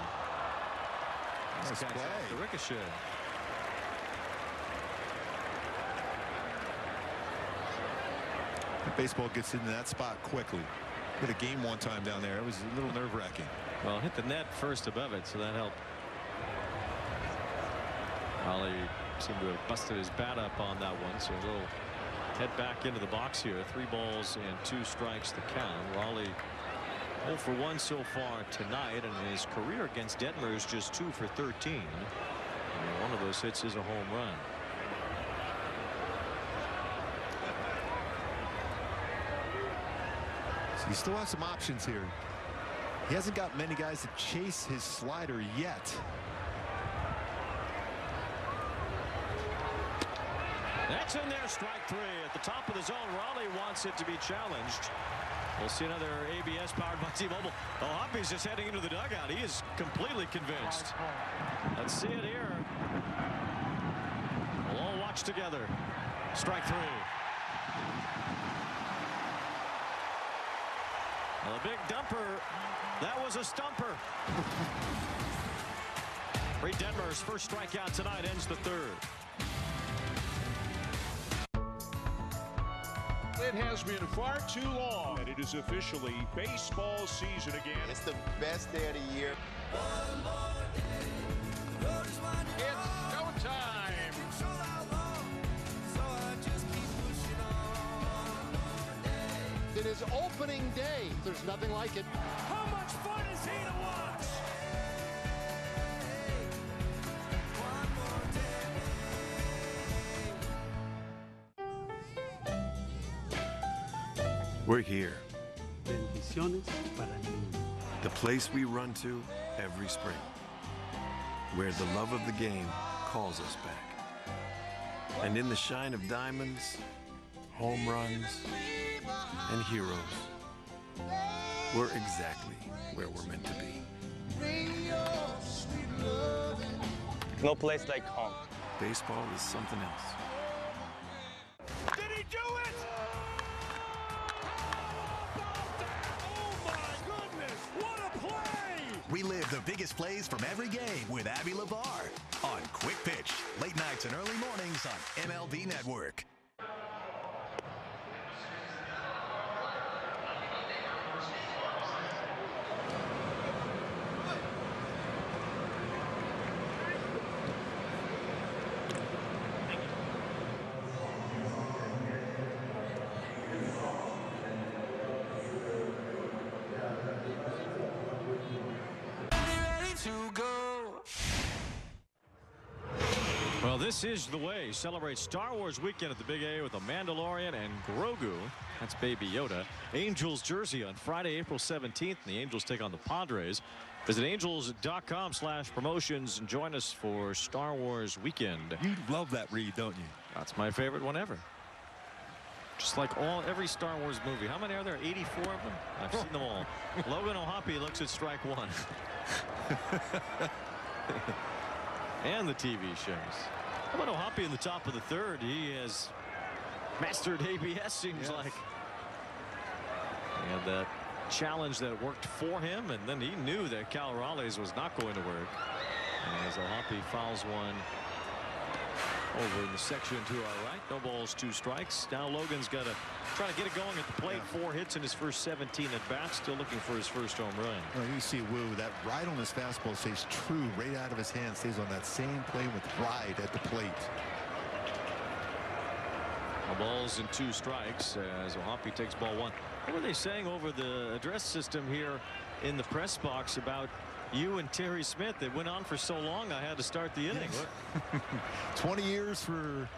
Nice play. The ricochet. Baseball gets into that spot quickly. Hit a game one time down there. It was a little nerve-wracking. Well, hit the net first above it, so that helped Raleigh Seemed to have busted his bat up on that one, so we'll head back into the box here. 3 balls and 2 strikes to count. Raleigh 0 for 1 so far tonight, and his career against Detmers just 2 for 13. And one of those hits is a home run. So he still has some options here. He hasn't got many guys to chase his slider yet. That's in there, strike 3 at the top of the zone. Raleigh wants it to be challenged. We'll see another ABS powered by T-Mobile. Oh, Hoppy's just heading into the dugout. He is completely convinced. Let's see it here. We'll all watch together. Strike 3. Well, a big dumper. That was a stumper. Reid Detmers' first strikeout tonight ends the 3rd. It has been far too long, and it is officially baseball season again. It's the best day of the year. It's showtime. It is opening day. There's nothing like it. How much fun is he to watch? We're here. The place we run to every spring. Where the love of the game calls us back. And in the shine of diamonds, home runs, and heroes, we're exactly where we're meant to be. No place like home. Baseball is something else. Did he do it? Oh my goodness, what a play! We live the biggest plays from every game with Abby LeVar on Quick Pitch, late nights and early mornings on MLB Network. Well, this is the way. Celebrate Star Wars weekend at the Big A with a Mandalorian and Grogu. That's Baby Yoda. Angels jersey on Friday, April 17th. And the Angels take on the Padres. Visit angels.com/promotions and join us for Star Wars weekend. You love that Reid, don't you? That's my favorite one ever. Just like every Star Wars movie. How many are there? 84 of them? I've seen them all. Logan O'Hoppe looks at strike 1. And the TV shows. How about O'Hoppe in the top of the 3rd? He has mastered ABS, seems like. He had that challenge that worked for him, and then he knew that Cal Raleigh's was not going to work. And as O'Hoppe fouls one over in the section to our right. No balls, 2 strikes. Now Logan's got to try to get it going at the plate. 4 hits in his first 17 at bats. Still looking for his first home run. Well, you see Wu, that ride on his fastball stays true right out of his hand. Stays on that same plane with ride at the plate. No balls and 2 strikes as O'Hoppe takes ball 1. What were they saying over the address system here in the press box about you and Terry Smith? That went on for so long I had to start the inning. Yes. 20 years for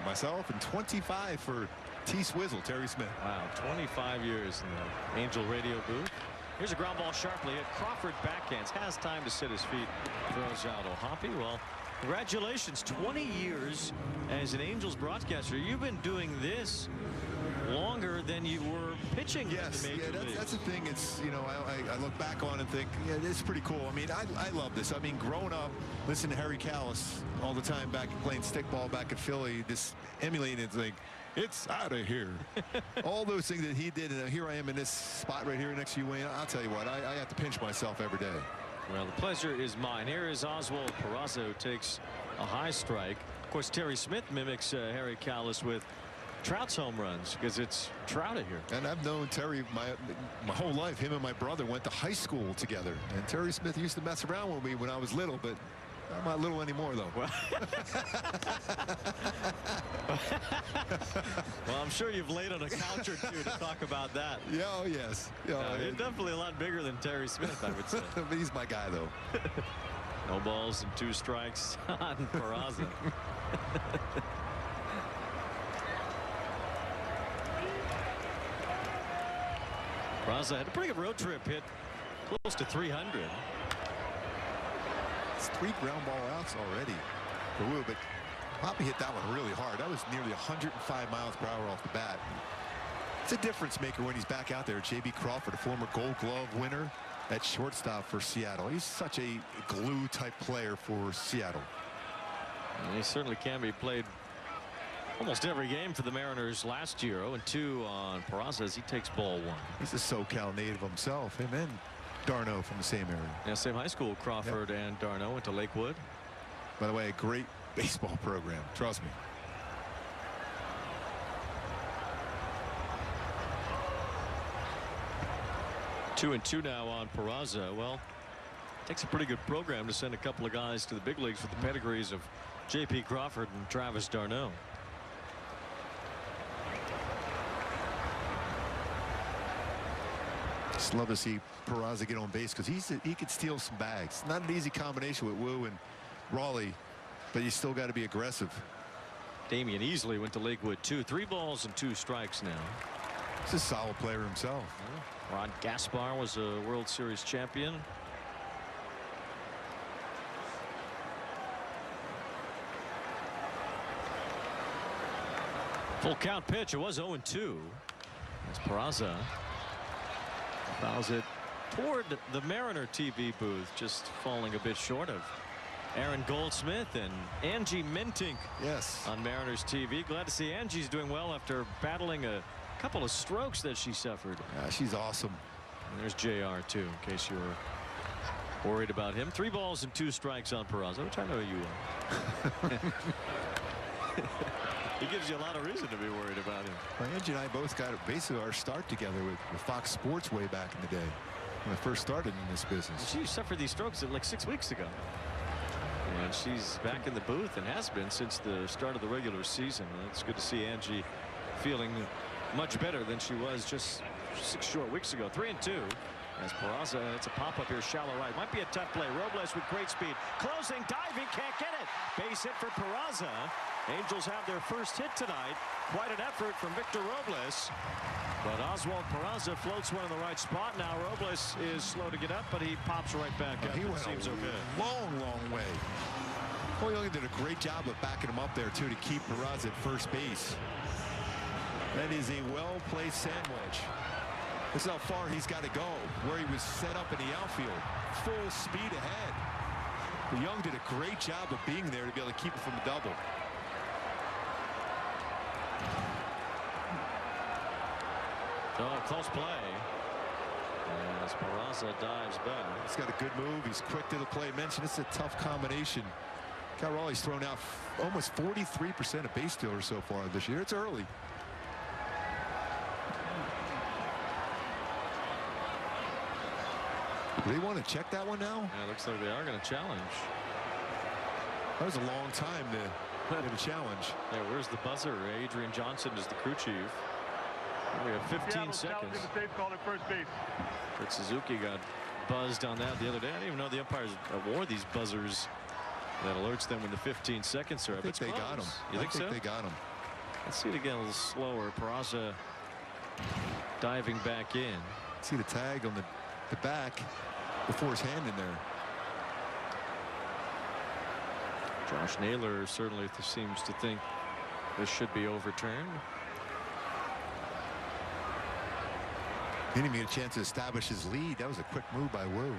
myself and 25 for T-Swizzle, Terry Smith. Wow, 25 years in the Angel radio booth. Here's a ground ball sharply at Crawford, backhands, has time to sit his feet, throws out O'Hoppe. Well, congratulations, 20 years as an Angels broadcaster. You've been doing this longer than you were pitching. Yes, in the major leagues. That's the thing. It's, you know, I look back on and think, yeah, it's pretty cool. I mean, I love this. I mean, growing up, listening to Harry Callis all the time back playing stickball back in Philly, this emulating it, like, it's out of here. All those things that he did, and here I am in this spot right here next to you, Wayne. I'll tell you what, I have to pinch myself every day. Well, the pleasure is mine. Here is Oswald Peraza, who takes a high strike. Of course, Terry Smith mimics Harry Callis with Trout's home runs because it's Trout here. And I've known Terry my whole life. Him and my brother went to high school together. And Terry Smith used to mess around with me when I was little, but I'm not little anymore, though. Well, I'm sure you've laid on a couch or two to talk about that. Yeah, oh, yes. Yeah, you're definitely a lot bigger than Terry Smith, I would say. But he's my guy, though. No balls and 2 strikes on Peraza. Peraza had a pretty good road trip, hit close to 300. It's 3 ground ball outs already for Wu, but Hoppy hit that one really hard. That was nearly 105 miles per hour off the bat. It's a difference maker when he's back out there. J.B. Crawford, a former Gold Glove winner at shortstop for Seattle. He's such a glue type player for Seattle. And he certainly can be. Played almost every game for the Mariners last year. 0-2 on Peraza as he takes ball 1. He's a SoCal native himself. Him and Darno from the same area. Yeah, same high school. Crawford and Darno went to Lakewood. By the way, a great baseball program. Trust me. Two and 2 now on Peraza. Well, takes a pretty good program to send a couple of guys to the big leagues with the pedigrees of J.P. Crawford and Travis d'Arnaud. Just love to see Peraza get on base because he could steal some bags. Not an easy combination with Wu and Raleigh, but you still got to be aggressive. Damian Easley went to Lakewood too. 3 balls and 2 strikes now. He's a solid player himself. Ron Gaspar was a World Series champion. Full count pitch. It was 0-2. As Peraza fouls it toward the Mariner TV booth, just falling a bit short of Aaron Goldsmith and Angie Mentink. Yes. On Mariners TV. Glad to see Angie's doing well after battling a couple of strokes that she suffered. Yeah, she's awesome. And there's JR too, in case you were worried about him. 3 balls and 2 strikes on Peraza, which I know you are. He gives you a lot of reason to be worried about him. Well, Angie and I both got basically our start together with Fox Sports way back in the day when I first started in this business. She suffered these strokes like 6 weeks ago. And she's back in the booth and has been since the start of the regular season. And it's good to see Angie feeling much better than she was just 6 short weeks ago. 3-2 as Peraza. It's a pop up here, shallow right. Might be a tough play. Robles with great speed, closing, diving, can't get it. Base hit for Peraza. Angels have their first hit tonight. Quite an effort from Victor Robles, but Oswald Peraza floats one in the right spot. Now Robles is slow to get up, but he pops right back up. He went seems a okay. long way. Cole Young did a great job of backing him up there too to keep Peraza at first base. That is a well-placed sandwich. This is how far he's got to go, where he was set up in the outfield. Full speed ahead. But Young did a great job of being there to be able to keep it from a double. Oh, close play. As Peraza dives back. He's got a good move. He's quick to the plate. Mentioned it's a tough combination. Cal Raleigh's thrown out almost 43% of base stealers so far this year. It's early. Do they want to check that one now? Yeah, looks like they are going to challenge. That was a long time to get a challenge. Yeah, where's the buzzer? Adrian Johnson is the crew chief. We have 15 seconds. The safe call at first base. Fritz Suzuki got buzzed on that the other day. I didn't even know the umpires wore these buzzers that alerts them when the 15 seconds are up. I think they got him. You think so? They got him. Let's see it again a little slower. Peraza diving back in. See the tag on the back before his hand in there. Josh Naylor certainly seems to think this should be overturned. He didn't even get a chance to establish his lead. That was a quick move by Wu.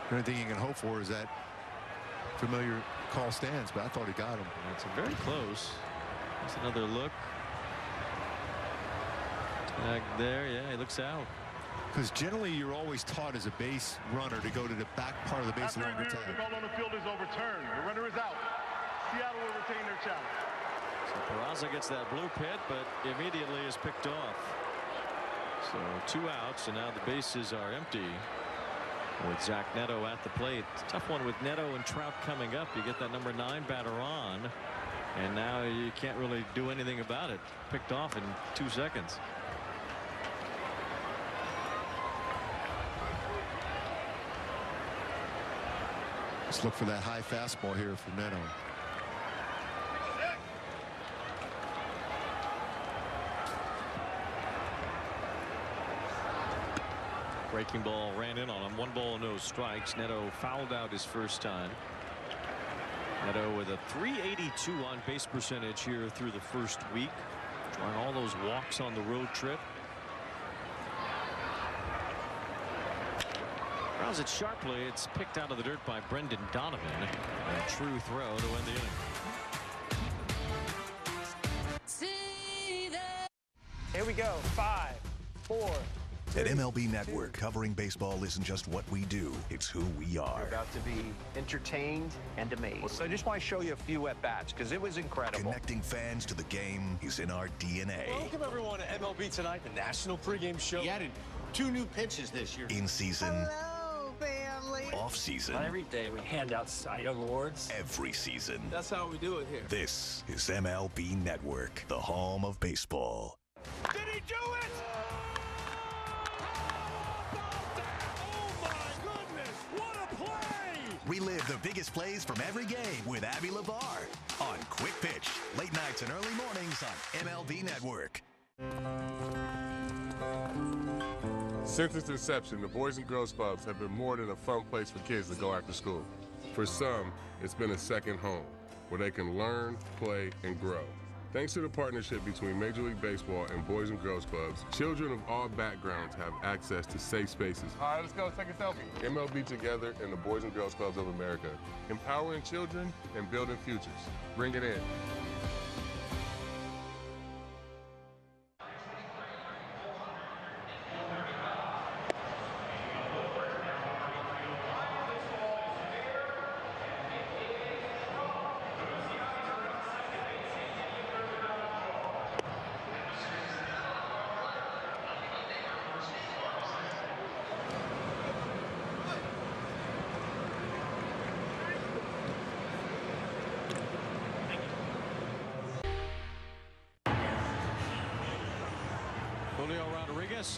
The only thing you can hope for is that familiar call stands, but I thought he got him. It's very close. There's another look. Tag there. Yeah, he looks out. Because generally you're always taught as a base runner to go to the back part of the base along the tag. The call on the field is overturned. The runner is out. Seattle will retain their challenge. So Peraza gets that blue pit, but immediately is picked off. So 2 outs, and now the bases are empty. with Zach Neto at the plate. It's a tough one with Neto and Trout coming up. You get that number 9 batter on, and now you can't really do anything about it. Picked off in 2 seconds. Let's look for that high fastball here for Neto. Breaking ball ran in on him. 1 ball, no strikes. Neto fouled out his first time. Neto with a .382 on base percentage here through the first week. Drawing all those walks on the road trip. Grounds it sharply. It's picked out of the dirt by Brendan Donovan. A true throw to end the inning. Here we go. 5, 4. At MLB Network, covering baseball isn't just what we do, it's who we are. You're about to be entertained and amazed. So I just want to show you a few at-bats because it was incredible. Connecting fans to the game is in our DNA. Welcome everyone to MLB Tonight, the national pregame show. He added 2 new pitches this year. In season. Hello, family. Off season. Every day we hand out Cy Young awards. Every season. That's how we do it here. This is MLB Network, the home of baseball. Did he do it? Relive the biggest plays from every game with Abby LeVar on Quick Pitch, late nights and early mornings on MLB Network. Since its inception, the Boys and Girls Clubs have been more than a fun place for kids to go after school. For some, it's been a second home where they can learn, play, and grow. Thanks to the partnership between Major League Baseball and Boys and Girls Clubs, children of all backgrounds have access to safe spaces. All right, let's go take a selfie. MLB Together and the Boys and Girls Clubs of America, empowering children and building futures. Bring it in.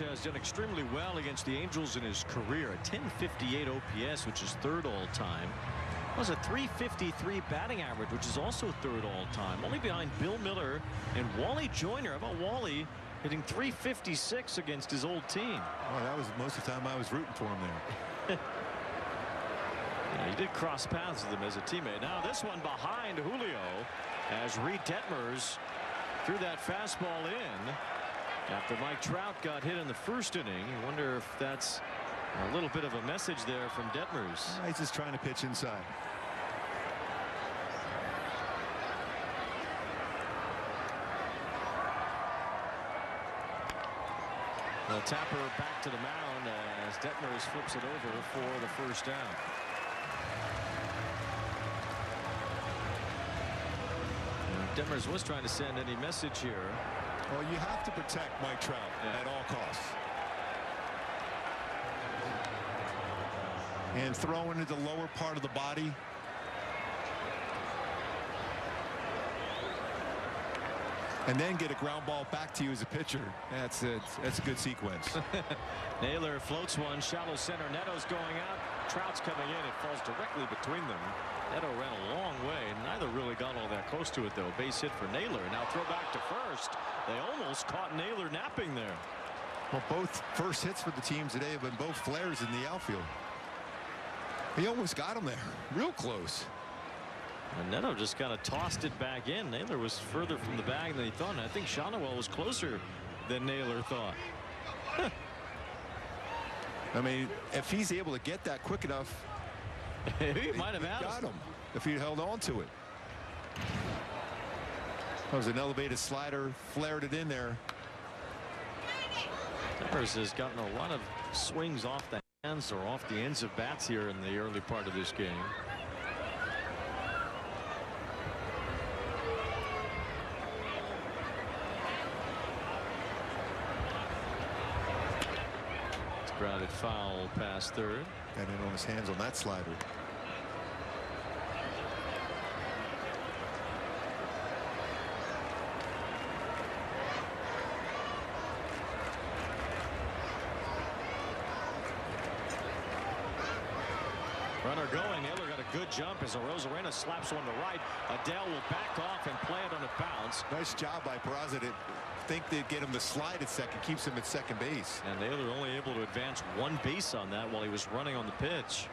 Has done extremely well against the Angels in his career. A .1058 OPS, which is 3rd all-time. Was a .353 batting average, which is also 3rd all-time. Only behind Bill Miller and Wally Joyner. How about Wally hitting .356 against his old team? Oh, that was most of the time I was rooting for him there. Yeah, he did cross paths with him as a teammate. Now this one behind Julio as Reid Detmers threw that fastball in. After Mike Trout got hit in the first inning, you wonder if that's a little bit of a message there from Detmers. He's just trying to pitch inside. Well, Tapper back to the mound as Detmers flips it over for the first down. And Detmers was trying to send any message here. Well, you have to protect Mike Trout at all costs. And throwing into the lower part of the body. And then get a ground ball back to you as a pitcher. That's a good sequence. Naylor floats one, shallow center. Neto's going out. Trout's coming in. It falls directly between them. Neto ran a long way. Neither really got all that close to it, though. Base hit for Naylor. Now throw back to first. They almost caught Naylor napping there. Well, both first hits for the teams today have been both flares in the outfield. He almost got him there. Real close. And Neto just kind of tossed it back in. Naylor was further from the bag than he thought. And I think Shonowell was closer than Naylor thought. I mean, if he's able to get that quick enough, he might have got him if he held on to it. That was an elevated slider, flared it in there. Detmers has gotten a lot of swings off the hands or off the ends of bats here in the early part of this game. grounded foul past third. And in on his hands on that slider. Runner going. Naylor got a good jump as Rosarena slaps one to right. Adele will back off and play it on a bounce. Nice job by Peraza to think they'd get him to slide at second, keeps him at second base. And Naylor only able to advance one base on that while he was running on the pitch.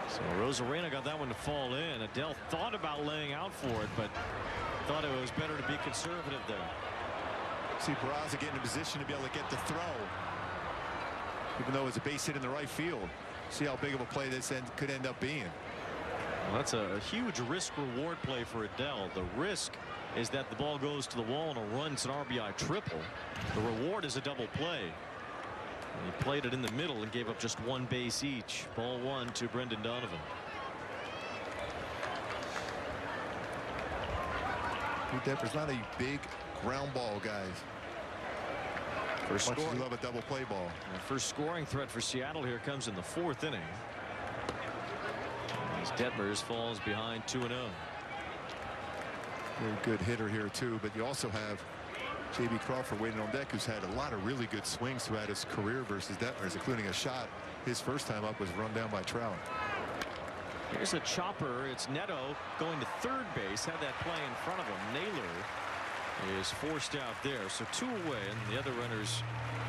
So Rosarena got that one to fall in. Adele thought about laying out for it, but thought it was better to be conservative there. See Peraza getting in position to be able to get the throw, even though it was a base hit in the right field. See how big of a play this could end up being. Well, that's a huge risk-reward play for Adele. The risk is that the ball goes to the wall and a run. It's an RBI triple. The reward is a double play. And he played it in the middle and gave up just one base each. Ball one to Brendan Donovan. Detmers not a big ground ball, guys. First Much as scoring. you love a double play ball. The first scoring threat for Seattle here comes in the fourth inning. As Detmers falls behind 2-0. Very good hitter here too, but you also have J.B. Crawford waiting on deck, who's had a lot of really good swings throughout his career versus Detmers, including a shot his first time up was run down by Trout. Here's a chopper. It's Neto going to third base. Had that play in front of him. Naylor is forced out there, so 2 away, and the other runners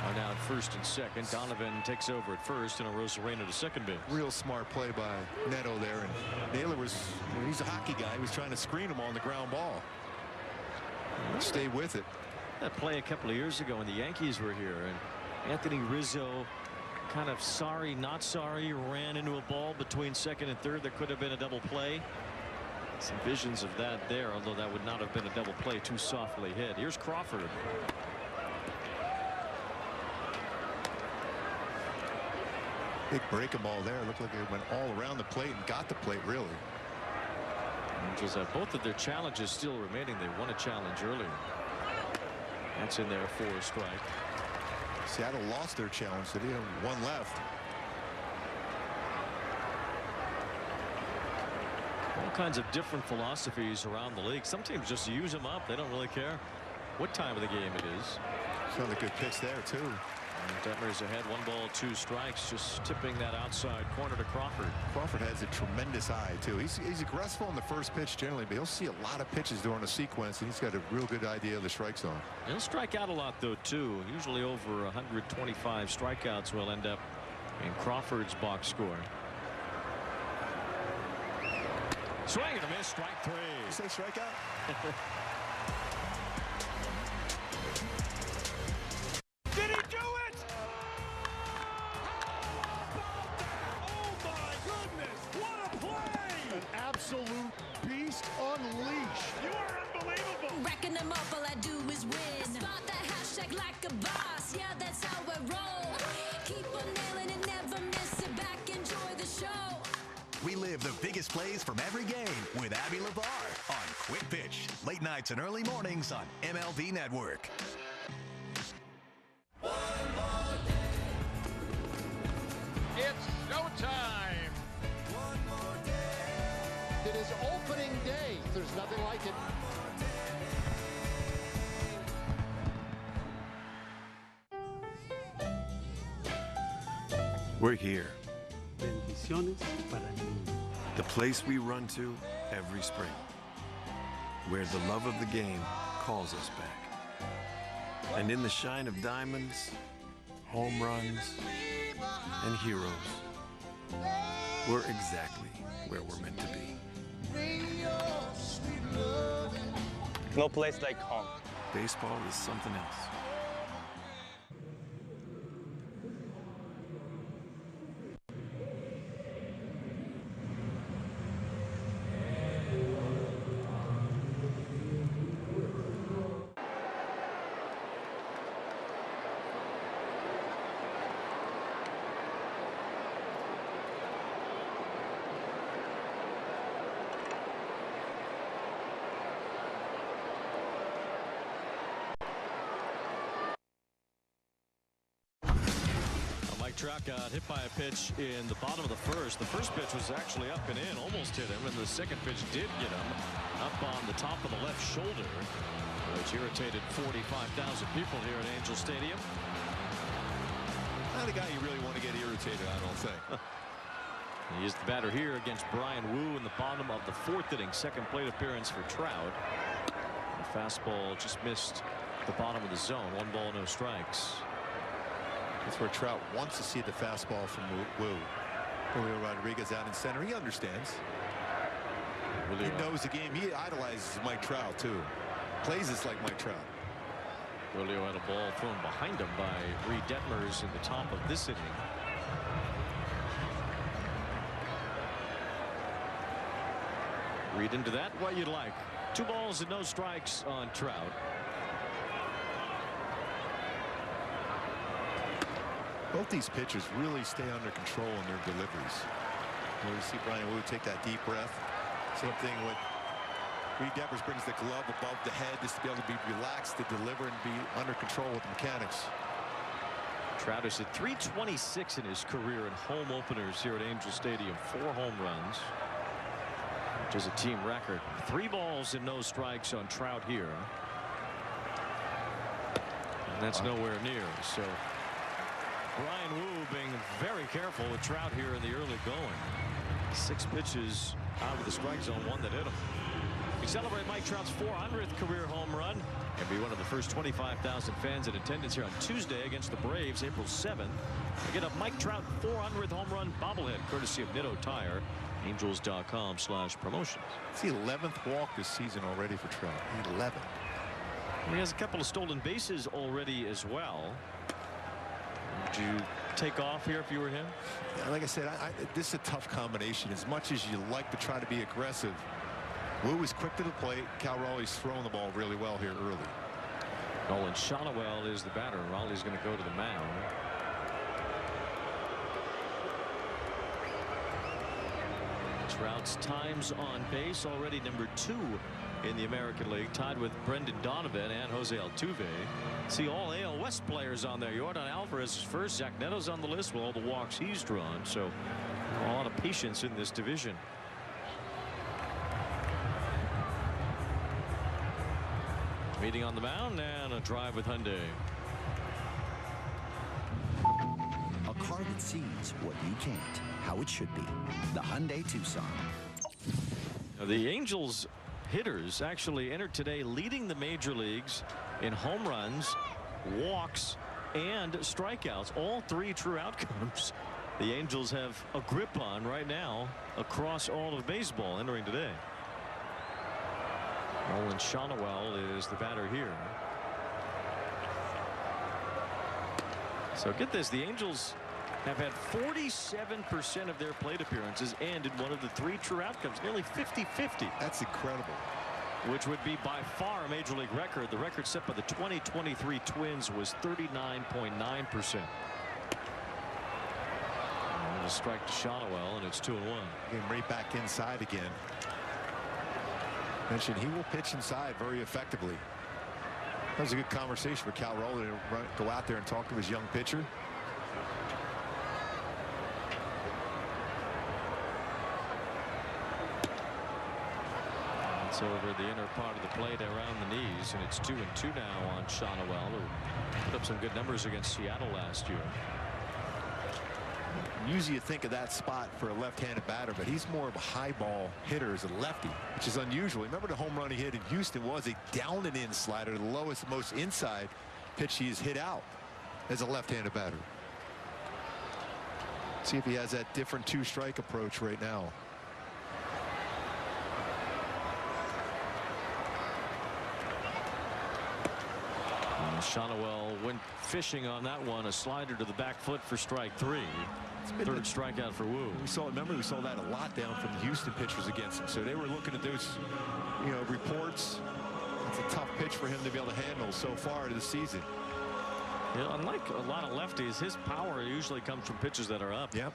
are now at first and second. Donovan takes over at first, and Rosarena to second base. Real smart play by Neto there, and Naylor was, he's a hockey guy, he was trying to screen him on the ground ball. Stay with it. That play a couple of years ago when the Yankees were here, and Anthony Rizzo, kind of sorry not sorry, ran into a ball between second and third that could have been a double play. Some visions of that there, although that would not have been a double play, too softly hit. Here's Crawford. Big breaking ball there. Looked like it went all around the plate and got the plate, really. Angels have both of their challenges still remaining. They won a challenge earlier. That's in there for a strike. Seattle lost their challenge, so they have one left. All kinds of different philosophies around the league. Some teams just use them up. They don't really care what time of the game it is. Another good pitch there too. And Detmers ahead, 1-2 strikes, just tipping that outside corner to Crawford. Crawford has a tremendous eye too. He's aggressive on the first pitch generally, but he'll see a lot of pitches during a sequence, and he's got a real good idea of the strike zone. He'll strike out a lot though too. Usually over 125 strikeouts will end up in Crawford's box score. Swing and a miss, strike 3. You say strikeout? Did he do it? Oh my goodness, what a play! An absolute beast unleashed. You are unbelievable. Racking them up, all I do is win. Spot that hashtag like a boss. Yeah, that's how I roll. Keep on nailing it, never miss it back. Enjoy the show. We live the biggest plays from every game with Abby LeVar on Quick Pitch. Late nights and early mornings on MLB Network. It's showtime. It is opening day. There's nothing like it. We're here. Bendiciones para el mundo. The place we run to every spring. Where the love of the game calls us back. And in the shine of diamonds, home runs, and heroes, we're exactly where we're meant to be. No place like home. Baseball is something else. Trout got hit by a pitch in the bottom of the first. The first pitch was actually up and in, almost hit him, and the second pitch did get him up on the top of the left shoulder, which irritated 45,000 people here at Angel Stadium. Not a guy you really want to get irritated, I don't think. He is the batter here against Bryan Wu in the bottom of the fourth inning. Second plate appearance for Trout. The fastball just missed the bottom of the zone. 1 ball, no strikes. That's where Trout wants to see the fastball from Wu. Julio Rodriguez out in center. He understands. He knows the game. He idolizes Mike Trout, too. Plays this like Mike Trout. Julio had a ball thrown behind him by Reid Detmers in the top of this inning. Read into that what you'd like. 2 balls and no strikes on Trout. Both these pitchers really stay under control in their deliveries. You see Bryan Wu take that deep breath. Same thing with Reid Detmers, brings the glove above the head just to be able to be relaxed, to deliver and be under control with the mechanics. Trout is at .326 in his career in home openers here at Angel Stadium. 4 home runs, which is a team record. 3 balls and no strikes on Trout here. And that's nowhere near. So Bryan Wu being very careful with Trout here in the early going. 6 pitches out of the strike zone, 1 that hit him. We celebrate Mike Trout's 400th career home run and be one of the first 25,000 fans in attendance here on Tuesday against the Braves, April 7th. We get a Mike Trout 400th home run bobblehead courtesy of Nitto Tire. Angels.com/promotions. It's the 11th walk this season already for Trout. 11. He has a couple of stolen bases already as well. Would you take off here if you were him? Yeah, like I said, this is a tough combination. As much as you like to try to be aggressive, Wu is quick to the plate. Cal Raleigh's throwing the ball really well here early. Nolan Shotwell is the batter. Raleigh's going to go to the mound. Trout's times on base already number 2 in the American League, tied with Brendan Donovan and Jose Altuve. See all AL West players on there. Yordan Alvarez is first. Zach Neto's on the list with all the walks he's drawn. So a lot of patience in this division. Meeting on the mound and a drive with Hyundai. A car that sees what you can't, how it should be. The Hyundai Tucson. Now, the Angels hitters actually entered today leading the major leagues in home runs, walks, and strikeouts. All 3 true outcomes the Angels have a grip on right now across all of baseball entering today. Nolan Shotwell is the batter here. So get this, the Angels have had 47% of their plate appearances end in one of the 3 true outcomes, nearly 50-50. That's incredible. Which would be by far a major league record. The record set by the 2023 Twins was 39.9%. A strike to Shotwell, and it's 2-1. Getting right back inside again. Mentioned he will pitch inside very effectively. That was a good conversation for Cal Raleigh to go out there and talk to his young pitcher. It's over the inner part of the plate around the knees, and it's 2-2 now on Shotwell, who put up some good numbers against Seattle last year. Usually you think of that spot for a left-handed batter, but he's more of a high ball hitter as a lefty, which is unusual. Remember the home run he hit in Houston was a down and in slider, the lowest, most inside pitch he has hit out as a left-handed batter. See if he has that different 2-strike approach right now. Shotwell went fishing on that one, a slider to the back foot for strike 3. Third strikeout for Wu. We saw that a lot down from the Houston pitchers against him. So they were looking at those, reports. It's a tough pitch for him to be able to handle so far this season. Yeah, unlike a lot of lefties, his power usually comes from pitches that are up. Yep.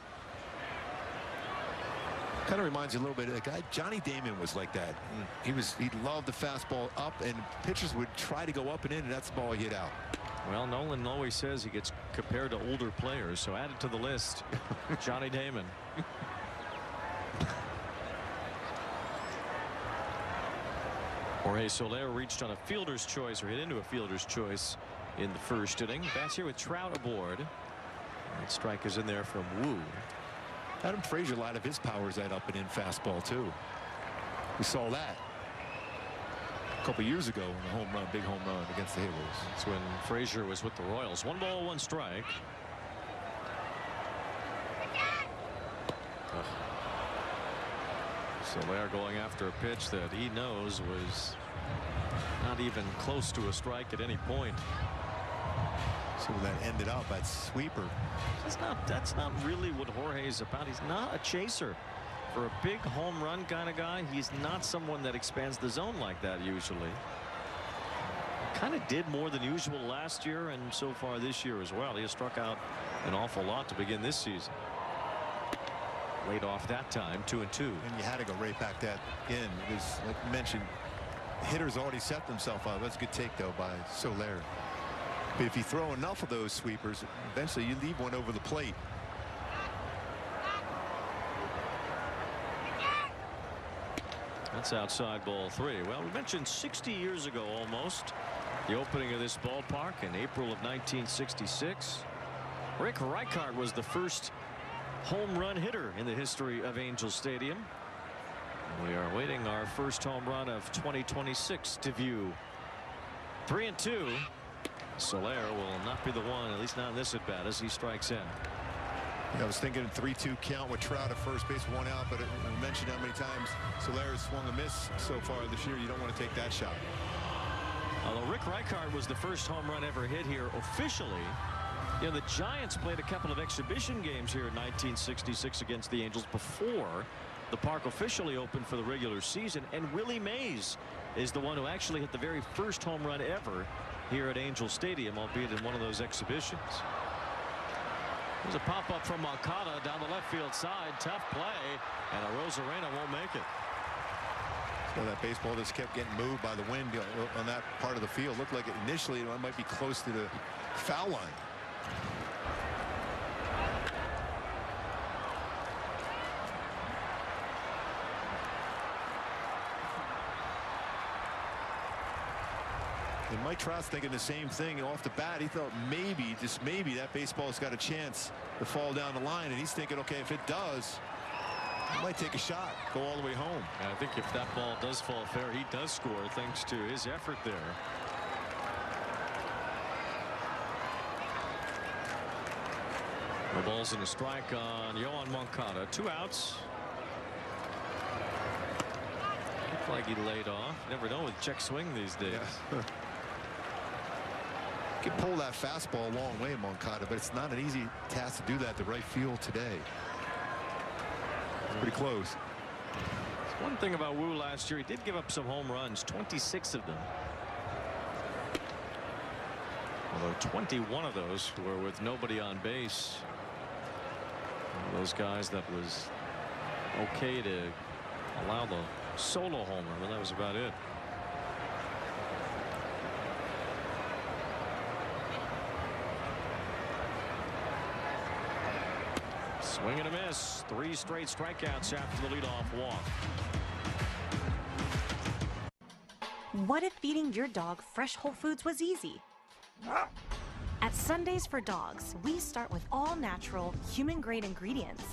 Kind of reminds you a little bit of the guy Johnny Damon was like that. He loved the fastball up, and pitchers would try to go up and in, and that's the ball he hit out. Well, Nolan always says he gets compared to older players, so add it to the list. Johnny Damon. Jorge Soler reached on a fielder's choice, or hit into a fielder's choice in the first inning. Bats here with Trout aboard. That strike is in there from Wu. Adam Frazier, a lot of his power is that up and in fastball too. We saw that a couple years ago in the home run, big home run against the Halos. That's when Frazier was with the Royals. 1 ball, 1 strike. Soler going after a pitch that he knows was not even close to a strike at any point. So that ended up at sweeper. That's not really what Jorge is about. He's not a chaser. For a big home run kind of guy, he's not someone that expands the zone like that usually. Kind of did more than usual last year, and so far this year as well. He has struck out an awful lot to begin this season. Laid off that time, 2-2. And you had to go right back that in. It was, like you mentioned, hitters already set themselves up. That's a good take though by Soler. But if you throw enough of those sweepers, eventually you leave one over the plate. That's outside ball 3. Well, we mentioned 60 years ago almost the opening of this ballpark in April of 1966. Rick Reichard was the first home run hitter in the history of Angel Stadium. We are waiting our first home run of 2026 to view. 3-2. Soler will not be the one, at least not in this at bat, as he strikes in. Yeah, I was thinking 3-2 count with Trout at first base, 1 out, but I mentioned how many times Soler has swung a miss so far this year. You don't want to take that shot. Although Rick Reichard was the first home run ever hit here officially. You know, the Giants played a couple of exhibition games here in 1966 against the Angels before the park officially opened for the regular season, and Willie Mays is the one who actually hit the very first home run ever here at Angel Stadium, albeit in one of those exhibitions. There's a pop-up from Moncada down the left field side. Tough play, and Arozarena won't make it. So that baseball just kept getting moved by the wind on that part of the field. Looked like initially it might be close to the foul line. And Mike Trout's thinking the same thing off the bat. He thought maybe, just maybe, that baseball's got a chance to fall down the line, and he's thinking, okay, if it does, he might take a shot, go all the way home. And I think if that ball does fall fair, he does score thanks to his effort there. No balls and a strike on Yohan Moncada. 2 outs. Looked like he laid off. Never know with check swing these days. Yeah. Can pull that fastball a long way, Moncada, but it's not an easy task to do that to right field today. It's pretty close. One thing about Wu last year, he did give up some home runs, 26 of them. Although 21 of those were with nobody on base. One of those guys that was okay to allow the solo homer, but that was about it. Swing and a miss. 3 straight strikeouts after the leadoff walk. What if feeding your dog fresh whole foods was easy? At Sundays for Dogs, we start with all natural, human-grade ingredients.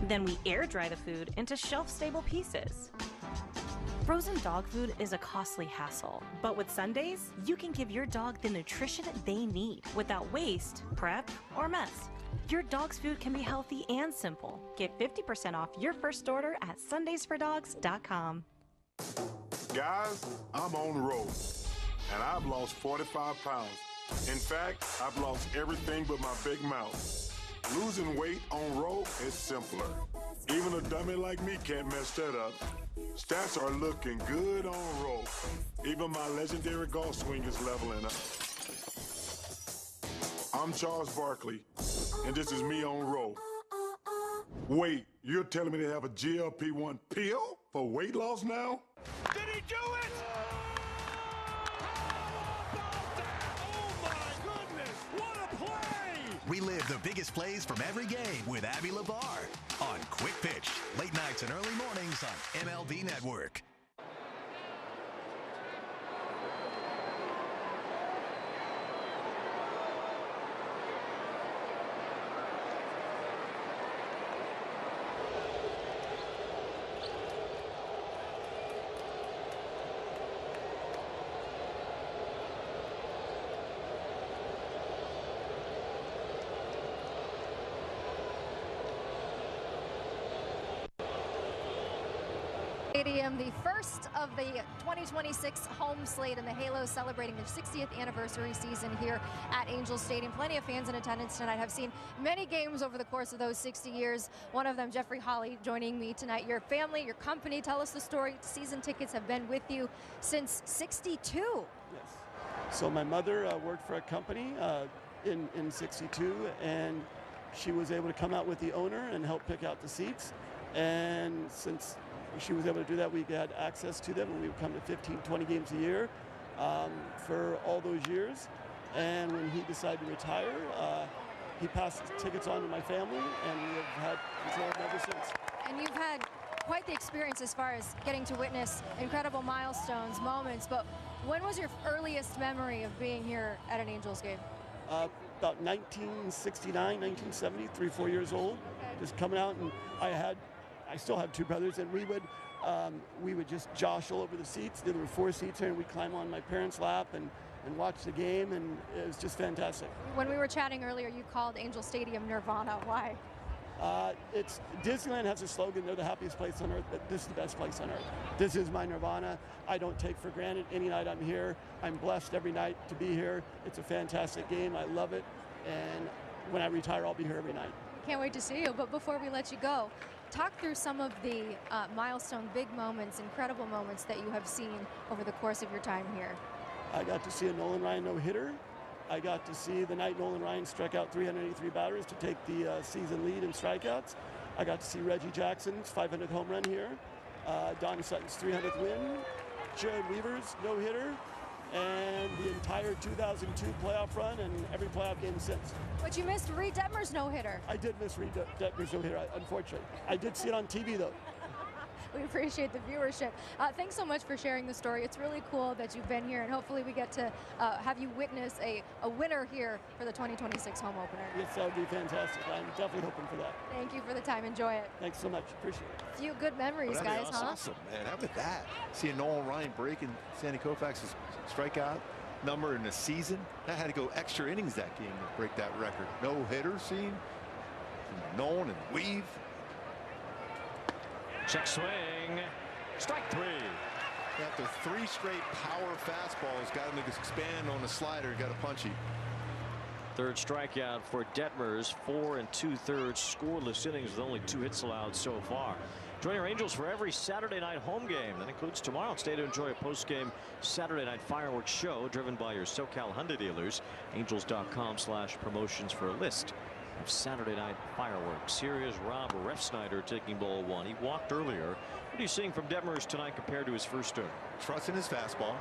Then we air dry the food into shelf-stable pieces. Frozen dog food is a costly hassle, but with Sundays, you can give your dog the nutrition they need without waste, prep, or mess. Your dog's food can be healthy and simple. Get 50% off your first order at sundaysfordogs.com. Guys, I'm on the road, and I've lost 45 pounds. In fact, I've lost everything but my big mouth. Losing weight on road is simpler. Even a dummy like me can't mess that up. Stats are looking good on road. Even my legendary golf swing is leveling up. I'm Charles Barkley, and this is me on road. Wait, you're telling me they have a GLP-1 pill for weight loss now? Did he do it? Relive the biggest plays from every game with Abby LeVar on Quick Pitch. Late nights and early mornings on MLB Network. Stadium, the first of the 2026 home slate, and the Halos celebrating their 60th anniversary season here at Angels Stadium. Plenty of fans in attendance tonight. Have seen many games over the course of those 60 years. One of them, Jeffrey Hawley, joining me tonight. Your family, your company, tell us the story. Season tickets have been with you since '62. Yes. So my mother worked for a company in '62, and she was able to come out with the owner and help pick out the seats. And since she was able to do that, we had access to them, and we would come to 15, 20 games a year for all those years. And when he decided to retire, he passed tickets on to my family, and we have had control of them ever since. And you've had quite the experience as far as getting to witness incredible milestones, moments, but when was your earliest memory of being here at an Angels game? About 1969, 1970, 3, 4 years old, just coming out, and I still have two brothers, and we would just josh all over the seats. There were 4 seats here, and we'd climb on my parents' lap and watch the game, and it was just fantastic. When we were chatting earlier, you called Angel Stadium Nirvana. Why? Disneyland has a slogan, they're the happiest place on earth, but this is the best place on earth. This is my Nirvana. I don't take for granted any night I'm here. I'm blessed every night to be here. It's a fantastic game. I love it. And when I retire, I'll be here every night. Can't wait to see you. But before we let you go, talk through some of the milestone big moments, incredible moments that you have seen over the course of your time here. I got to see a Nolan Ryan no-hitter. I got to see the night Nolan Ryan struck out 383 batters to take the season lead in strikeouts. I got to see Reggie Jackson's 500th home run here, Don Sutton's 300th win, Jared Weaver's no-hitter, and the entire 2002 playoff run and every playoff game since. But you missed Reid Detmers' no-hitter. I did miss Reid Detmers' no-hitter, unfortunately. I did see it on TV, though. We appreciate the viewership. Thanks so much for sharing the story. It's really cool that you've been here, and hopefully we get to have you witness a winner here for the 2026 home opener. Yes, that would be fantastic. I'm definitely hoping for that. Thank you for the time. Enjoy it. Thanks so much. Appreciate it. A few good memories, guys, huh? Awesome, man. How about that? Seeing Nolan Ryan breaking Sandy Koufax's strikeout number in a season. That had to go extra innings that game to break that record. No hitter scene. Nolan and Weave. Check swing. Strike 3. After 3 straight power fastballs, got him to expand on the slider, got a punchy. Third strikeout for Detmers. 4 2/3 scoreless innings with only 2 hits allowed so far. Join your Angels for every Saturday night home game. That includes tomorrow. Stay to enjoy a post-game Saturday night fireworks show driven by your SoCal Honda dealers. Angels.com/promotions for a list of Saturday night fireworks. Here is Rob Refsnyder taking ball 1. He walked earlier. What are you seeing from Detmers tonight compared to his first start? Trusting his fastball,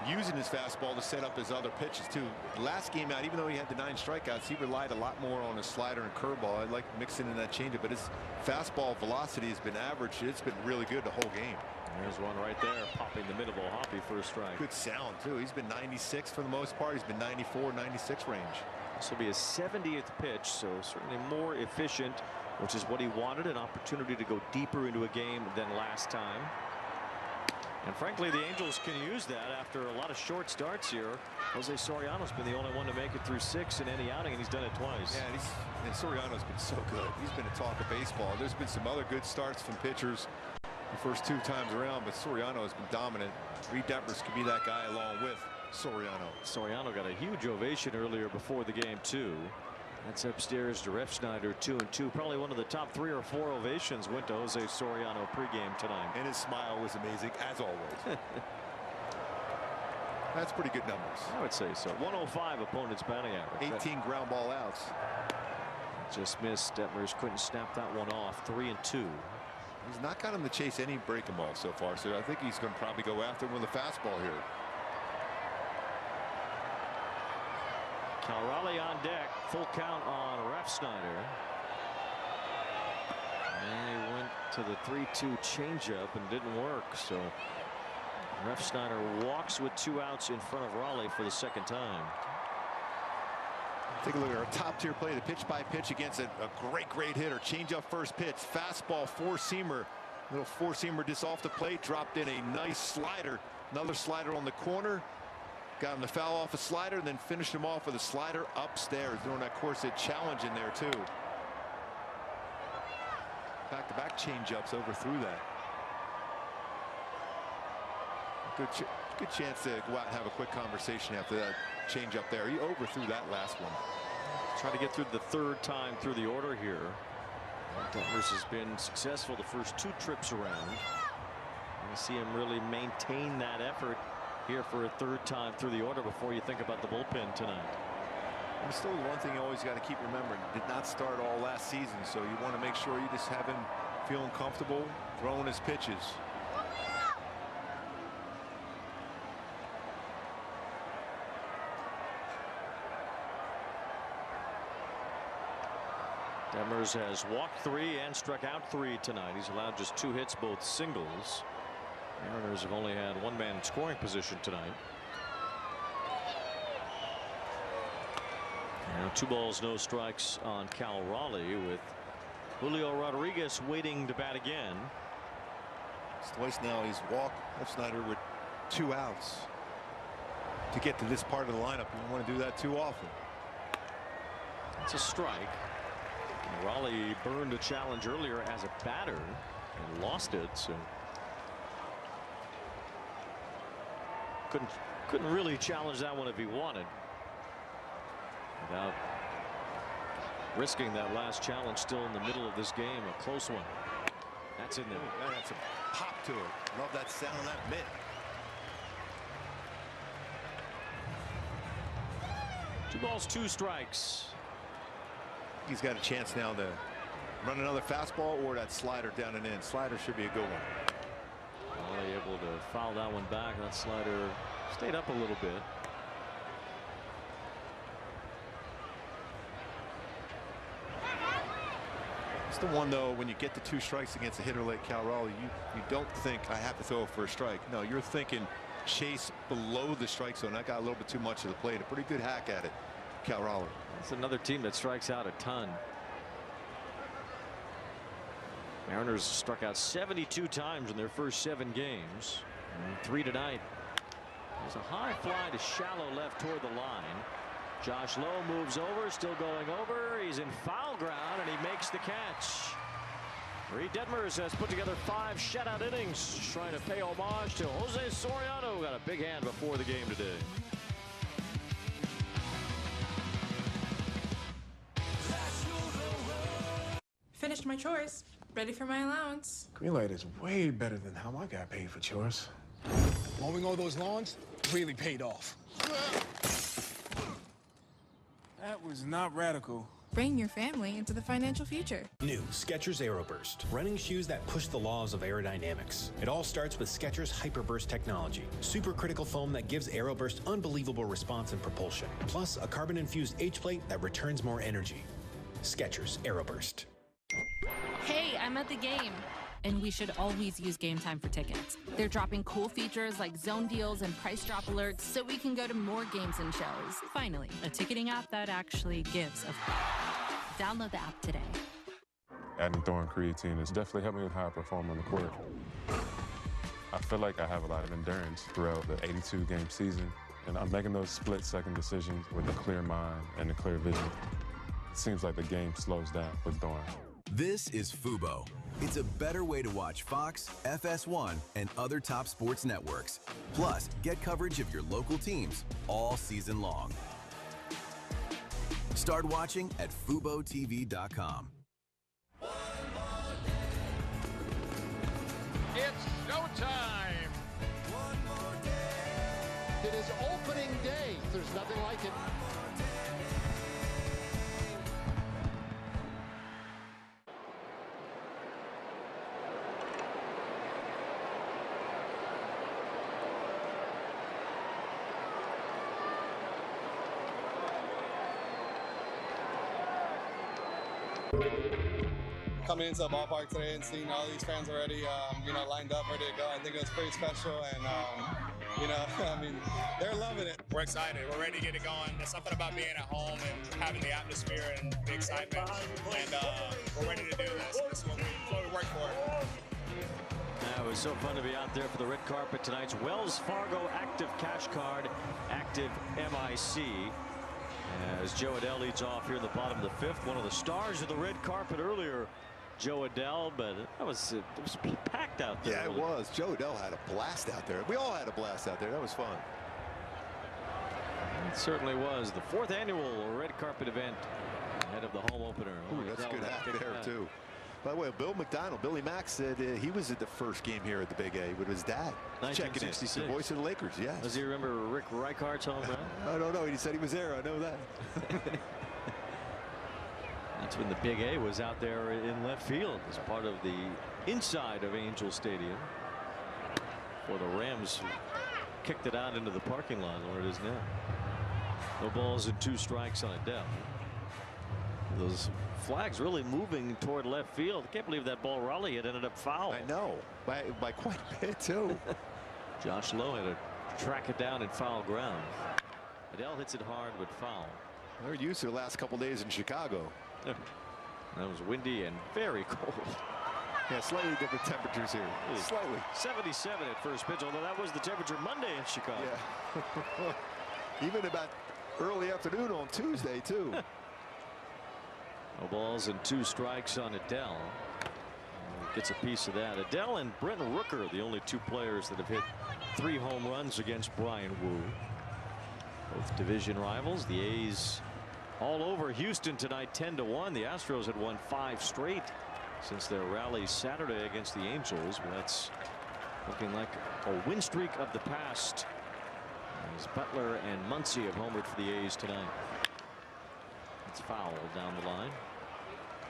using his fastball to set up his other pitches too. Last game out, even though he had the 9 strikeouts, he relied a lot more on his slider and curveball. I like mixing in that changeup, but his fastball velocity has been average. It's been really good the whole game. There's one right there, popping the mid of Ohapi for a strike. Good sound too. He's been 96 for the most part. He's been 94, 96 range. This will be his 70th pitch, so certainly more efficient, which is what he wanted, an opportunity to go deeper into a game than last time. And frankly, the Angels can use that after a lot of short starts here. Jose Soriano's been the only one to make it through 6 in any outing, and he's done it twice. Yeah, and Soriano's been so good. He's been a talk of baseball. There's been some other good starts from pitchers the first 2 times around, but Soriano has been dominant. Reid Detmers could be that guy along with Soriano. Soriano got a huge ovation earlier before the game, too. That's upstairs to Refsnyder, 2-2. Probably one of the top 3 or 4 ovations went to Jose Soriano pregame tonight. And his smile was amazing, as always. That's pretty good numbers. I would say so. 105 opponent's batting average. 18 ground ball outs. Just missed. Detmers couldn't snap that one off. 3-2. He's not got him to chase any breaking ball so far, so I think he's going to probably go after him with a fastball here. Raleigh on deck. Full count on Refsnyder. And he went to the 3-2 changeup and didn't work. So Refsnyder walks with 2 outs in front of Raleigh for the second time. Take a look at our top tier play, the pitch by pitch against a great hitter. Change up first pitch, fastball, 4-seamer. Little 4-seamer just off the plate, dropped in a nice slider. Another slider on the corner. Got him to foul off a slider, and then finished him off with a slider upstairs. Doing that Corset challenge in there, too. Back-to-back change-ups overthrew that. Good chance to go out and have a quick conversation after that change up there. He overthrew that last one. Trying to get through the 3rd time through the order here. Detmers has been successful the first 2 trips around. You see him really maintain that effort here for a 3rd time through the order before you think about the bullpen tonight. And still, one thing you always got to keep remembering, did not start all last season, so you want to make sure you just have him feeling comfortable throwing his pitches. Detmers has walked 3 and struck out 3 tonight. He's allowed just 2 hits, both singles. Mariners have only had 1 man in scoring position tonight. Now 2 balls, no strikes on Cal Raleigh, with Julio Rodriguez waiting to bat again. It's twice now he's walked Refsnyder with 2 outs. To get to this part of the lineup, you don't want to do that too often. It's a strike. And Raleigh burned a challenge earlier as a batter and lost it, so couldn't really challenge that one if he wanted, without risking that last challenge. Still in the middle of this game, a close one. That's in there. That's a pop to it. Love that sound of that mitt. Two balls, 2 strikes. He's got a chance now to run another fastball or that slider down and in. Slider should be a good one. Raleigh able to foul that one back. That slider stayed up a little bit. It's the one, though, when you get the 2 strikes against a hitter like Cal Raleigh, you don't think I have to throw for a strike. No, you're thinking chase below the strike zone. That got a little bit too much of the plate. A pretty good hack at it, Cal Raleigh. It's another team that strikes out a ton. Mariners struck out 72 times in their first 7 games, and 3 tonight. There's a high fly to shallow left toward the line. Josh Lowe moves over, still going over. He's in foul ground, and he makes the catch. Reid Detmers has put together 5 shutout innings, trying to pay homage to Jose Soriano, who got a big hand before the game today. Finished my chores. Ready for my allowance. Greenlight is way better than how I got paid for chores. Mowing all those lawns really paid off. That was not radical. Bring your family into the financial future. New Skechers Aeroburst, running shoes that push the laws of aerodynamics. It all starts with Skechers Hyperburst technology, supercritical foam that gives Aeroburst unbelievable response and propulsion, plus a carbon-infused H-plate that returns more energy. Skechers Aeroburst. Hey, I'm at the game. And we should always use Game Time for tickets. They're dropping cool features like zone deals and price drop alerts so we can go to more games and shows. Finally, a ticketing app that actually gives a Download the app today. Adding throwing creatine has definitely helped me with how I perform on the court. I feel like I have a lot of endurance throughout the 82-game season, and I'm making those split-second decisions with a clear mind and a clear vision. It seems like the game slows down with throwing. This is Fubo. It's a better way to watch Fox, FS1, and other top sports networks. Plus, get coverage of your local teams all season long. Start watching at FuboTV.com. It's showtime. It is opening day. There's nothing like it. coming into the ballpark today and seeing all these fans already, lined up, ready to go, I think it was pretty special. And, I mean, they're loving it. We're excited. We're ready to get it going. There's something about being at home and having the atmosphere and the excitement. And we're ready to do this. This is what we work for. It was so fun to be out there for the red carpet tonight's Wells Fargo Active Cash Card, Active MIC. As Joe Adell leads off here in the bottom of the fifth, one of the stars of the red carpet earlier, Joe Adell, but it was packed out there. Yeah, it was. Joe Adell had a blast out there. We all had a blast out there. That was fun. It certainly was. The 4th annual red carpet event ahead of the home opener. Ooh, that's a good hat there, too. By the way, Bill McDonald, Billy Mack said he was at the first game here at the Big A with his dad. 1966. Checking in. The voice of the Lakers, yes. Does he remember Rick Reichardt's home run? I don't know. He said he was there. I know that. That's when the Big A was out there in left field as part of the inside of Angel Stadium. For the Rams kicked it out into the parking lot where it is now. No balls and 2 strikes on Adell. Those flags really moving toward left field. I can't believe that ball Raleigh had ended up foul. I know, by quite a bit too. Josh Lowe had to track it down in foul ground. Adell hits it hard but foul. They're used to the last couple days in Chicago. That was windy and very cold. Yeah, slightly different temperatures here. Slightly. 77 at first pitch, although that was the temperature Monday in Chicago. Yeah. Even about early afternoon on Tuesday too. No balls and 2 strikes on Adell. Gets a piece of that. Adell and Brenton Rooker, the only 2 players that have hit 3 home runs against Bryan Wu. Both division rivals. The A's all over Houston tonight, 10-1. The Astros had won 5 straight since their rally Saturday against the Angels. But that's looking like a win streak of the past, as Butler and Muncy have homered for the A's tonight. It's foul down the line.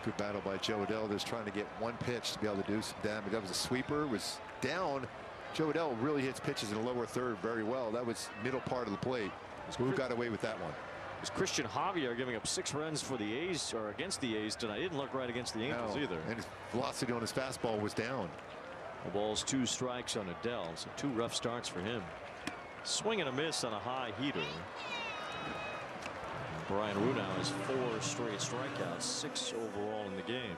Good battle by Joe Adell, just trying to get one pitch to be able to do some damage. That was a sweeper, was down. Joe Adell really hits pitches in the lower third very well. That was middle part of the plate. Who got away with that one? It was Christian Javier giving up 6 runs for the A's, or against the A's tonight. He didn't look right against the Angels either. And his velocity on his fastball was down. The ball's 2 strikes on Adell, so 2 rough starts for him. Swing and a miss on a high heater. Bryan Wu now has 4 straight strikeouts, 6 overall in the game.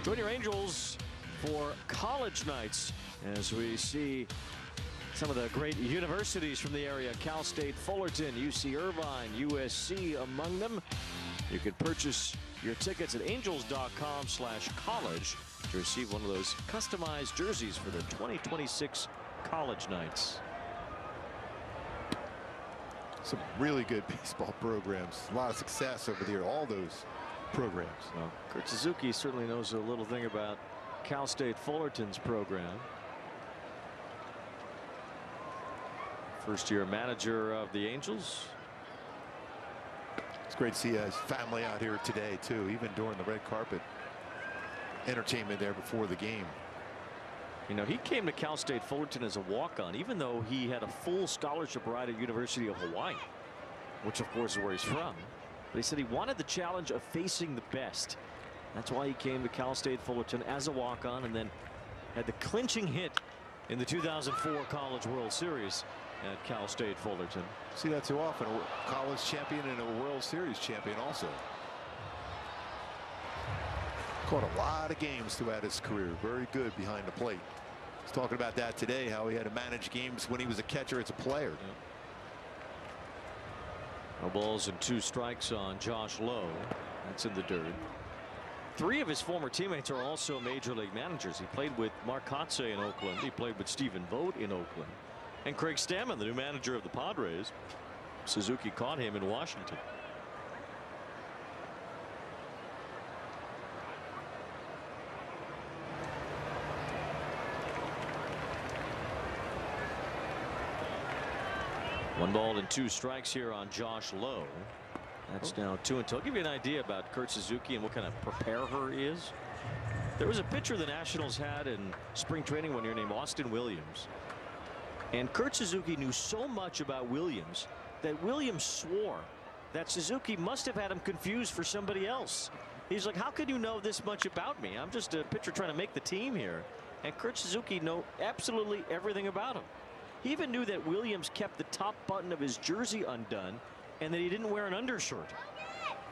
Join your Angels for college nights as we see some of the great universities from the area. Cal State Fullerton, UC Irvine, USC among them. You can purchase your tickets at angels.com/college to receive one of those customized jerseys for the 2026 college nights. Some really good baseball programs. A lot of success over there, all those programs. Well, Kurt Suzuki certainly knows a little thing about Cal State Fullerton's program. First-year manager of the Angels. It's great to see his family out here today, too, even during the red carpet entertainment there before the game. You know, he came to Cal State Fullerton as a walk-on, even though he had a full scholarship ride at University of Hawaii, which of course is where he's from. But he said he wanted the challenge of facing the best. That's why he came to Cal State Fullerton as a walk-on, and then had the clinching hit in the 2004 College World Series at Cal State Fullerton. See that too often. A college champion and a World Series champion also. Caught a lot of games throughout his career. Very good behind the plate. He's talking about that today, how he had to manage games when he was a catcher as a player. Yep. No balls and 2 strikes on Josh Lowe. That's in the dirt. 3 of his former teammates are also major league managers. He played with Mark Kotsay in Oakland. He played with Stephen Vogt in Oakland. And Craig Stammen, the new manager of the Padres. Suzuki caught him in Washington. One ball and 2 strikes here on Josh Lowe. That's now 2-2. I'll give you an idea about Kurt Suzuki and what kind of preparer he is. There was a pitcher the Nationals had in spring training one year named Austin Williams. And Kurt Suzuki knew so much about Williams that Williams swore that Suzuki must have had him confused for somebody else. He's like, how can you know this much about me? I'm just a pitcher trying to make the team here. And Kurt Suzuki know absolutely everything about him. He even knew that Williams kept the top button of his jersey undone and that he didn't wear an undershirt.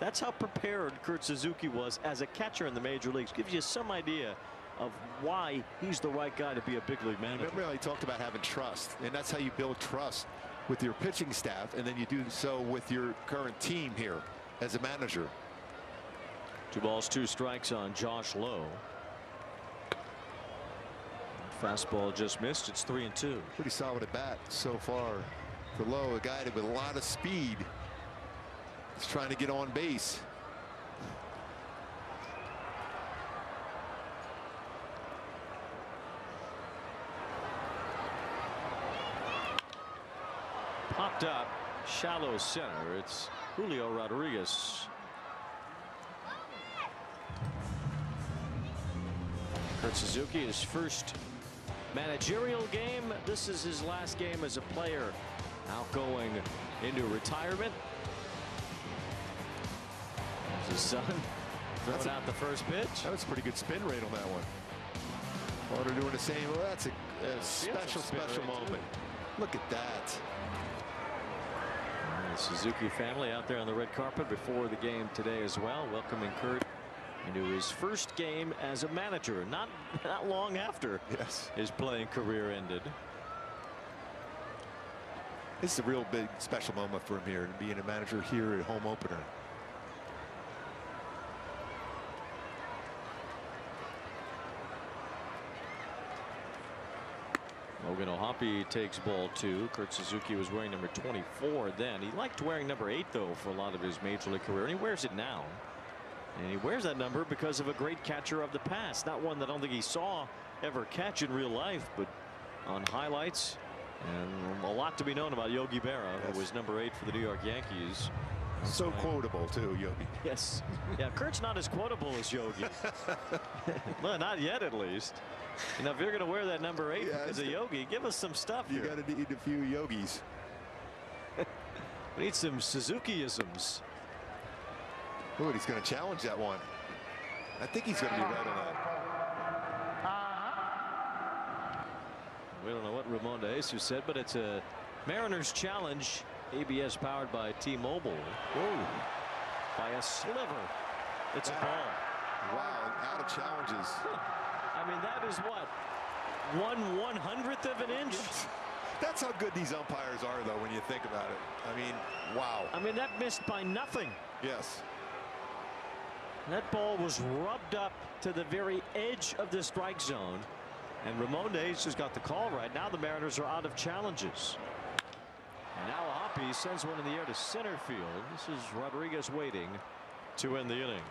That's how prepared Kurt Suzuki was as a catcher in the major leagues. Gives you some idea of why he's the right guy to be a big league manager. Remember how he talked about having trust, and that's how you build trust with your pitching staff, and then you do so with your current team here as a manager. 2 balls, 2 strikes on Josh Lowe. Fastball just missed. It's 3-2. Pretty solid at bat so far for Lowe, a guy with a lot of speed. He's trying to get on base. Popped up, shallow center. It's Julio Rodriguez. Kurt Suzuki, his first managerial game. This is his last game as a player, outgoing into retirement. There's his son throwing out the first pitch. That was a pretty good spin rate on that one. Water doing the same. Well, that's a special moment. Look at that. The Suzuki family out there on the red carpet before the game today as well, welcoming Kurt into his first game as a manager, not long after his playing career ended. This is a real big special moment for him here, being a manager here at home opener. Logan O'Hoppe takes ball 2. Kurt Suzuki was wearing number 24 then. He liked wearing number 8 though for a lot of his major league career, and he wears it now. And he wears that number because of a great catcher of the past. Not one that I don't think he saw ever catch in real life, but on highlights. And a lot to be known about Yogi Berra, who was number 8 for the New York Yankees. So quotable too, Yogi. Yes. Yeah, Kurt's not as quotable as Yogi. Well, not yet at least. You know, if you're going to wear that number 8 because of Yogi, give us some stuff you here. got to need a few Yogis. We need some Suzuki-isms. Oh, he's going to challenge that one. I think he's going to be right on that. We don't know what Ramon De Jesus said, but it's a Mariners challenge. ABS powered by T-Mobile. Whoa. By a sliver. It's a ball. Wow, out of challenges. I mean, that is what? 1/100th of an inch? That's how good these umpires are, though, when you think about it. I mean, wow. I mean, that missed by nothing. Yes. That ball was rubbed up to the very edge of the strike zone. And Ramon De Jesus got the call right. Now the Mariners are out of challenges. And now O'Hoppe sends one in the air to center field. This is Rodriguez waiting to end the inning.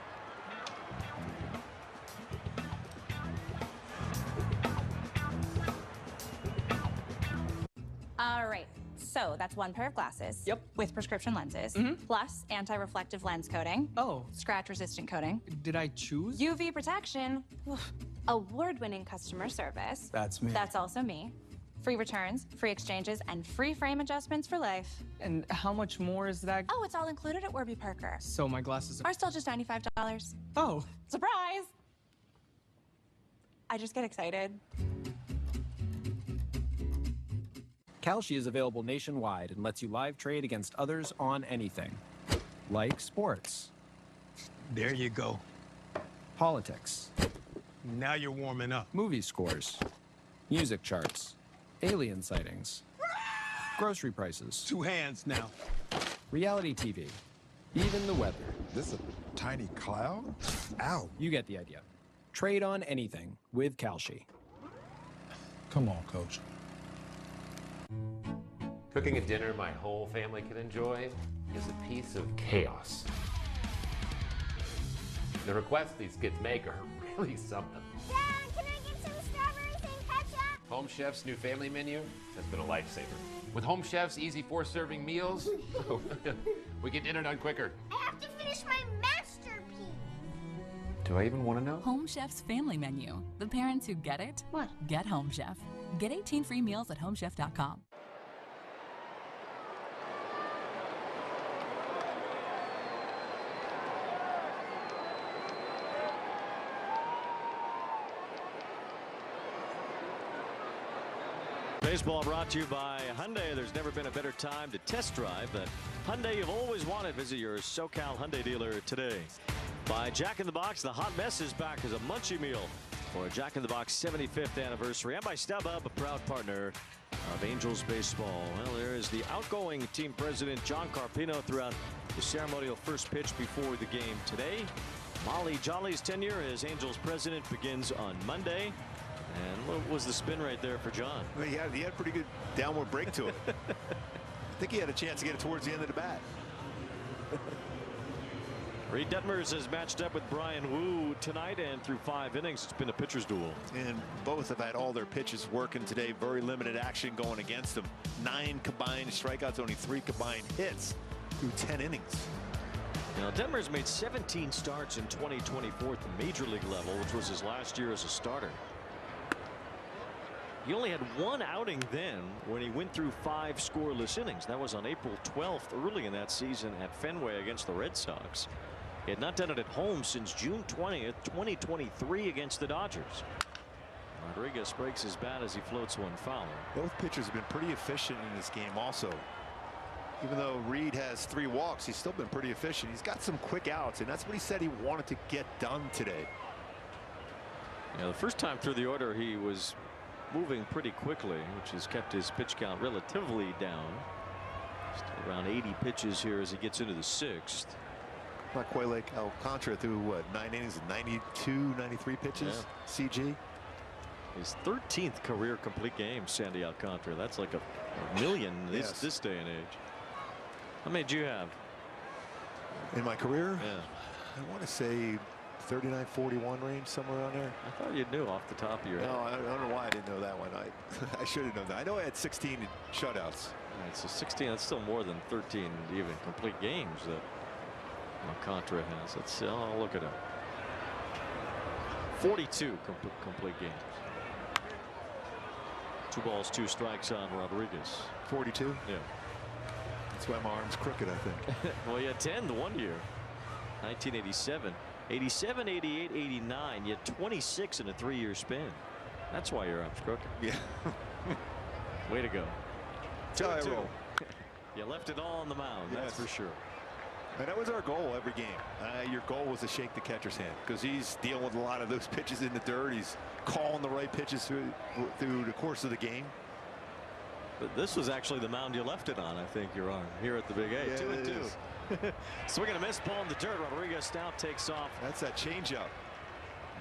All right. So that's one pair of glasses. Yep. With prescription lenses. Plus anti-reflective lens coating. Oh. Scratch-resistant coating. Did I choose? UV protection. Award-winning customer service. That's me. That's also me. Free returns, free exchanges, and free frame adjustments for life. And how much more is that? Oh, it's all included at Warby Parker. So my glasses are still just $95. Oh. Surprise! I just get excited. Kalshi is available nationwide and lets you live trade against others on anything. Like sports. There you go. Politics. Now you're warming up. Movie scores. Music charts. Alien sightings. Grocery prices. 2 hands now. Reality TV. Even the weather. This is a tiny cloud? Ow. You get the idea. Trade on anything with Kalshi. Come on, Coach. Cooking a dinner my whole family can enjoy is a piece of chaos. The requests these kids make are really something. Dad, can I get some strawberries and ketchup? Home Chef's new family menu has been a lifesaver. With Home Chef's easy 4-serving meals, we get dinner done quicker. I have to finish my masterpiece. Do I even want to know? Home Chef's family menu. The parents who get it, get Home Chef. Get 18 free meals at homechef.com. Baseball brought to you by Hyundai. There's never been a better time to test drive the Hyundai you've always wanted. Visit your SoCal Hyundai dealer today. By Jack in the Box, the hot mess is back as a munchie meal for a Jack in the Box 75th anniversary. And by StubHub, a proud partner of Angels baseball. Well, there is the outgoing team president, John Carpino, throughout the ceremonial first pitch before the game today. Molly Jolly's tenure as Angels president begins on Monday. And what was the spin right there for John? Well, he had a pretty good downward break to it. I think he had a chance to get it towards the end of the bat. Reid Detmers has matched up with Bryan Wu tonight, and through 5 innings, it's been a pitcher's duel. And both have had all their pitches working today. Very limited action going against them. 9 combined strikeouts, only 3 combined hits through 10 innings. Now, Detmers made 17 starts in 2024 at the major league level, which was his last year as a starter. He only had 1 outing then when he went through 5 scoreless innings. That was on April 12th, early in that season at Fenway against the Red Sox. He had not done it at home since June 20th, 2023 against the Dodgers. Rodriguez breaks his bat as he floats one foul. Both pitchers have been pretty efficient in this game also. Even though Reid has 3 walks, he's still been pretty efficient. He's got some quick outs, and that's what he said he wanted to get done today. Yeah, the first time through the order, he was moving pretty quickly, which has kept his pitch count relatively down. Still around 80 pitches here as he gets into the 6th. Not quite like Alcantara through what, 9 innings and 92, 93 pitches. Yeah. CG. His 13th career complete game, Sandy Alcantara. That's like a million this day and age. How many do you have in my career? Yeah, I want to say 39, 41 range, somewhere around there. I thought you knew off the top of your head. No, I don't know why I didn't know that one. I should have known that. I know I had 16 shutouts. All right, so 16, that's still more than 13 even complete games that Alcantara has. Let's I'll look it up. 42 complete games. 2 balls, 2 strikes on Rodriguez. 42? Yeah. That's why my arm's crooked, I think. Well, he had 10 the one year. 1987. 87, 88, 89. You had 26 in a 3-year span. That's why your arm's crooked. Yeah. Way to go. 2-2. You left it all on the mound. Yes. That's for sure. And that was our goal every game. Your goal was to shake the catcher's hand because he's dealing with a lot of those pitches in the dirt. He's calling the right pitches through the course of the game. But this was actually the mound you left it on, I think, your arm here at the Big A. Yeah, 2-2. Swinging a miss, ball in the dirt. Rodriguez now takes off. That's that changeup.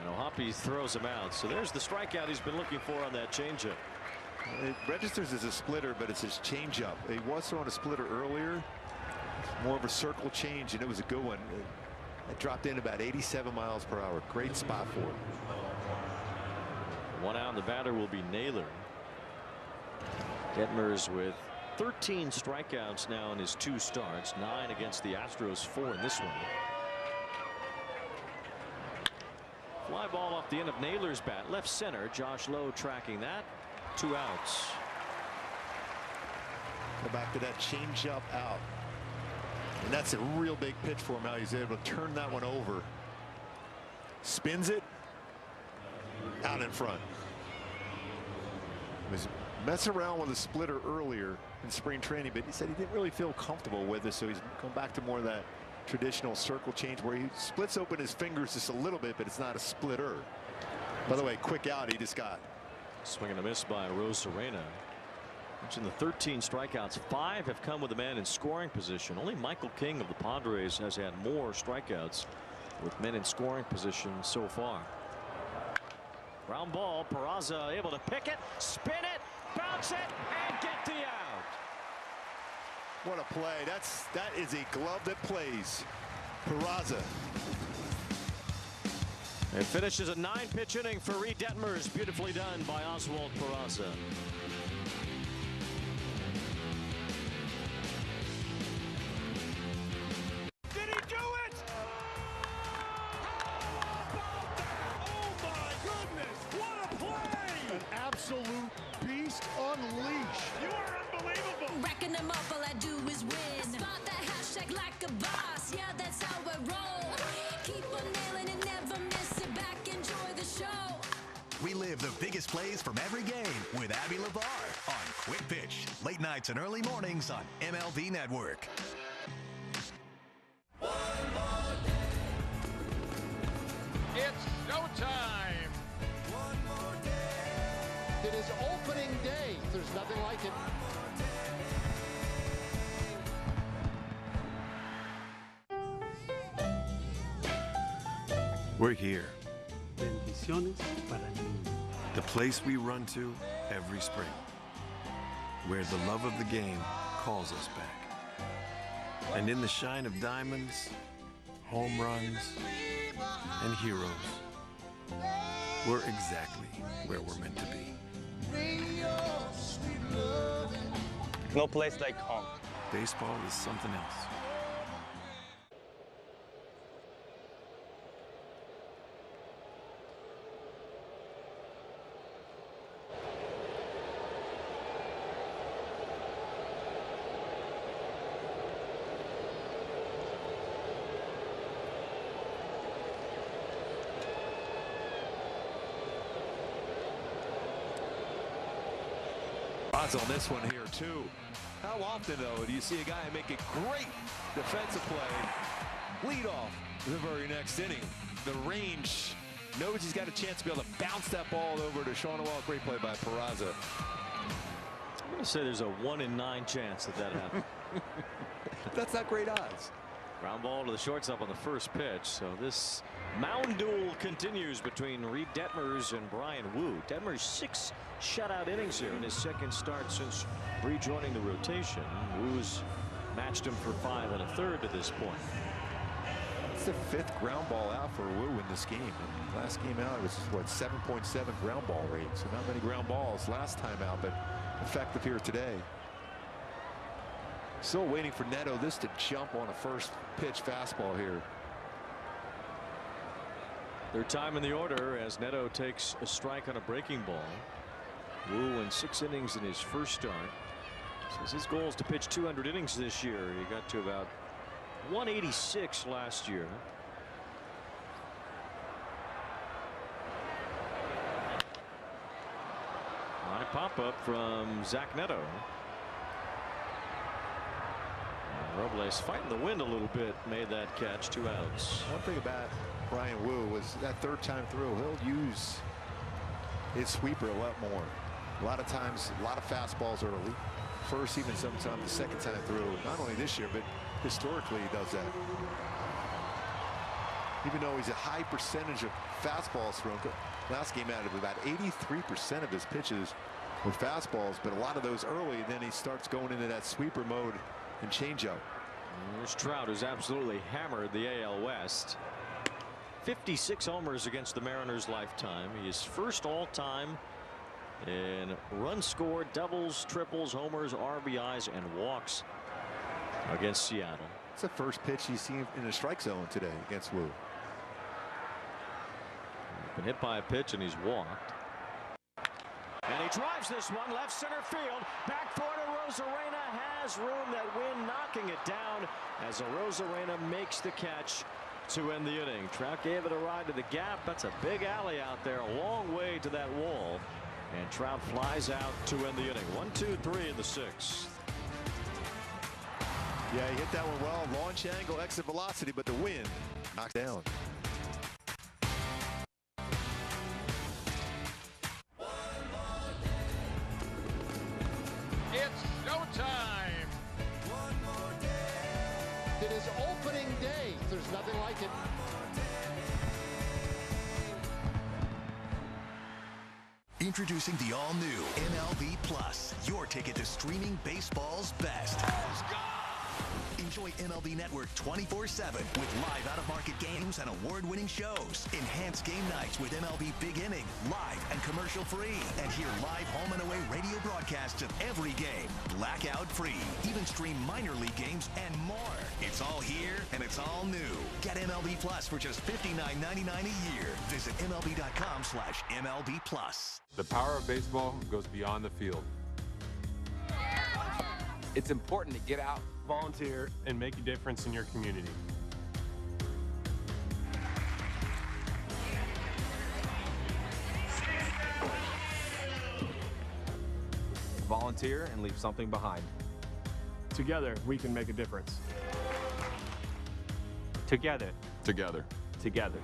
And O'Hoppe throws him out. So there's the strikeout he's been looking for on that changeup. It registers as a splitter, but it's his changeup. He was throwing a splitter earlier. More of a circle change, and it was a good one. It dropped in about 87 miles per hour. Great spot for it. 1 out, and the batter will be Naylor. Detmers with 13 strikeouts now in his 2 starts. 9 against the Astros, 4 in this one. Fly ball off the end of Naylor's bat. Left center. Josh Lowe tracking that. 2 outs. Go back to that changeup out. And that's a real big pitch for him. Now he's able to turn that one over. Spins it. Out in front. He was messing around with a splitter earlier in spring training, but he said he didn't really feel comfortable with it, so he's going back to more of that traditional circle change where he splits open his fingers just a little bit, but it's not a splitter. By the way, quick out he just got. Swing and a miss by Rosarena. Mentioned the 13 strikeouts. 5 have come with a man in scoring position. Only Michael King of the Padres has had more strikeouts with men in scoring position so far. Ground ball. Peraza able to pick it, spin it, bounce it, and get the out. What a play. That is a glove that plays. Peraza. It finishes a 9-pitch inning for Reid Detmers. Beautifully done by Oswald Peraza. Did he do it? Oh my goodness! What a play! An absolute beast unleashed. You are unbelievable. Racking them up, all I do is win. Spot that hashtag like a boss. Yeah, that's how I roll. Keep on nailing it, never miss it back. Enjoy the show. Relive Relive the biggest plays from every game with Abby LeVar on Quick Pitch. Late nights and early mornings on MLB Network. It's showtime. It is opening day. There's nothing like it. We're here. The place we run to every spring, where the love of the game calls us back. And in the shine of diamonds, home runs, and heroes, we're exactly where we're meant to be. No place like home. Baseball is something else. Odds on this one here too. How often though do you see a guy make a great defensive play, lead off the very next inning? The range, knows he's got a chance to be able to bounce that ball over to Sean Wall. Great play by Peraza. I'm going to say there's a 1 in 9 chance that happens. That's not great odds. Ground ball to the shortstop on the first pitch. So this mound duel continues between Reid Detmers and Bryan Woo. Detmers 6 shutout innings here in his second start since rejoining the rotation. Woo's matched him for 5 1/3 to this point. It's the 5th ground ball out for Woo in this game. And last game out, it was what, 7.7 ground ball rate. So not many ground balls last time out, but effective here today. Still waiting for Neto this to jump on a first pitch fastball here. Third time in the order as Neto takes a strike on a breaking ball. Woo in 6 innings in his first start. Says his goal is to pitch 200 innings this year. He got to about 186 last year. High pop-up from Zach Neto. Robles fighting the wind a little bit, made that catch, 2 outs. One thing about Bryan Woo was that third time through, he'll use his sweeper a lot more. A lot of times, a lot of fastballs early. First, even sometimes the second time through. Not only this year, but historically he does that. Even though he's a high percentage of fastballs thrown, last game out of about 83% of his pitches were fastballs, but a lot of those early, then he starts going into that sweeper mode and changeup. There's Trout, who's absolutely hammered the AL West. 56 homers against the Mariners' lifetime. He is first all-time in runs scored, doubles, triples, homers, RBIs, and walks against Seattle. It's the first pitch he's seen in the strike zone today against Woo. Been hit by a pitch and he's walked. And he drives this one left center field. Back for to Rosarena. Has room. That wind knocking it down as Rosarena makes the catch to end the inning. Trout gave it a ride to the gap. That's a big alley out there. A long way to that wall. And Trout flies out to end the inning. 1, 2, 3 in the 6th. Yeah, he hit that one well. Launch angle, exit velocity, but the wind knocked down. It's showtime. It is opening day. There's nothing like it. Introducing the all-new MLB Plus, your ticket to streaming baseball's best. Enjoy MLB Network 24/7 with live out-of-market games and award-winning shows. Enhanced game nights with MLB Big Inning, live and commercial-free. And hear live home and away radio broadcasts of every game, blackout-free. Even stream minor league games and more. It's all here and it's all new. Get MLB Plus for just $59.99 a year. Visit MLB.com/MLB Plus. The power of baseball goes beyond the field. It's important to get out, volunteer, and make a difference in your community. volunteer and leave something behind. Together, we can make a difference. Together. Together. Together.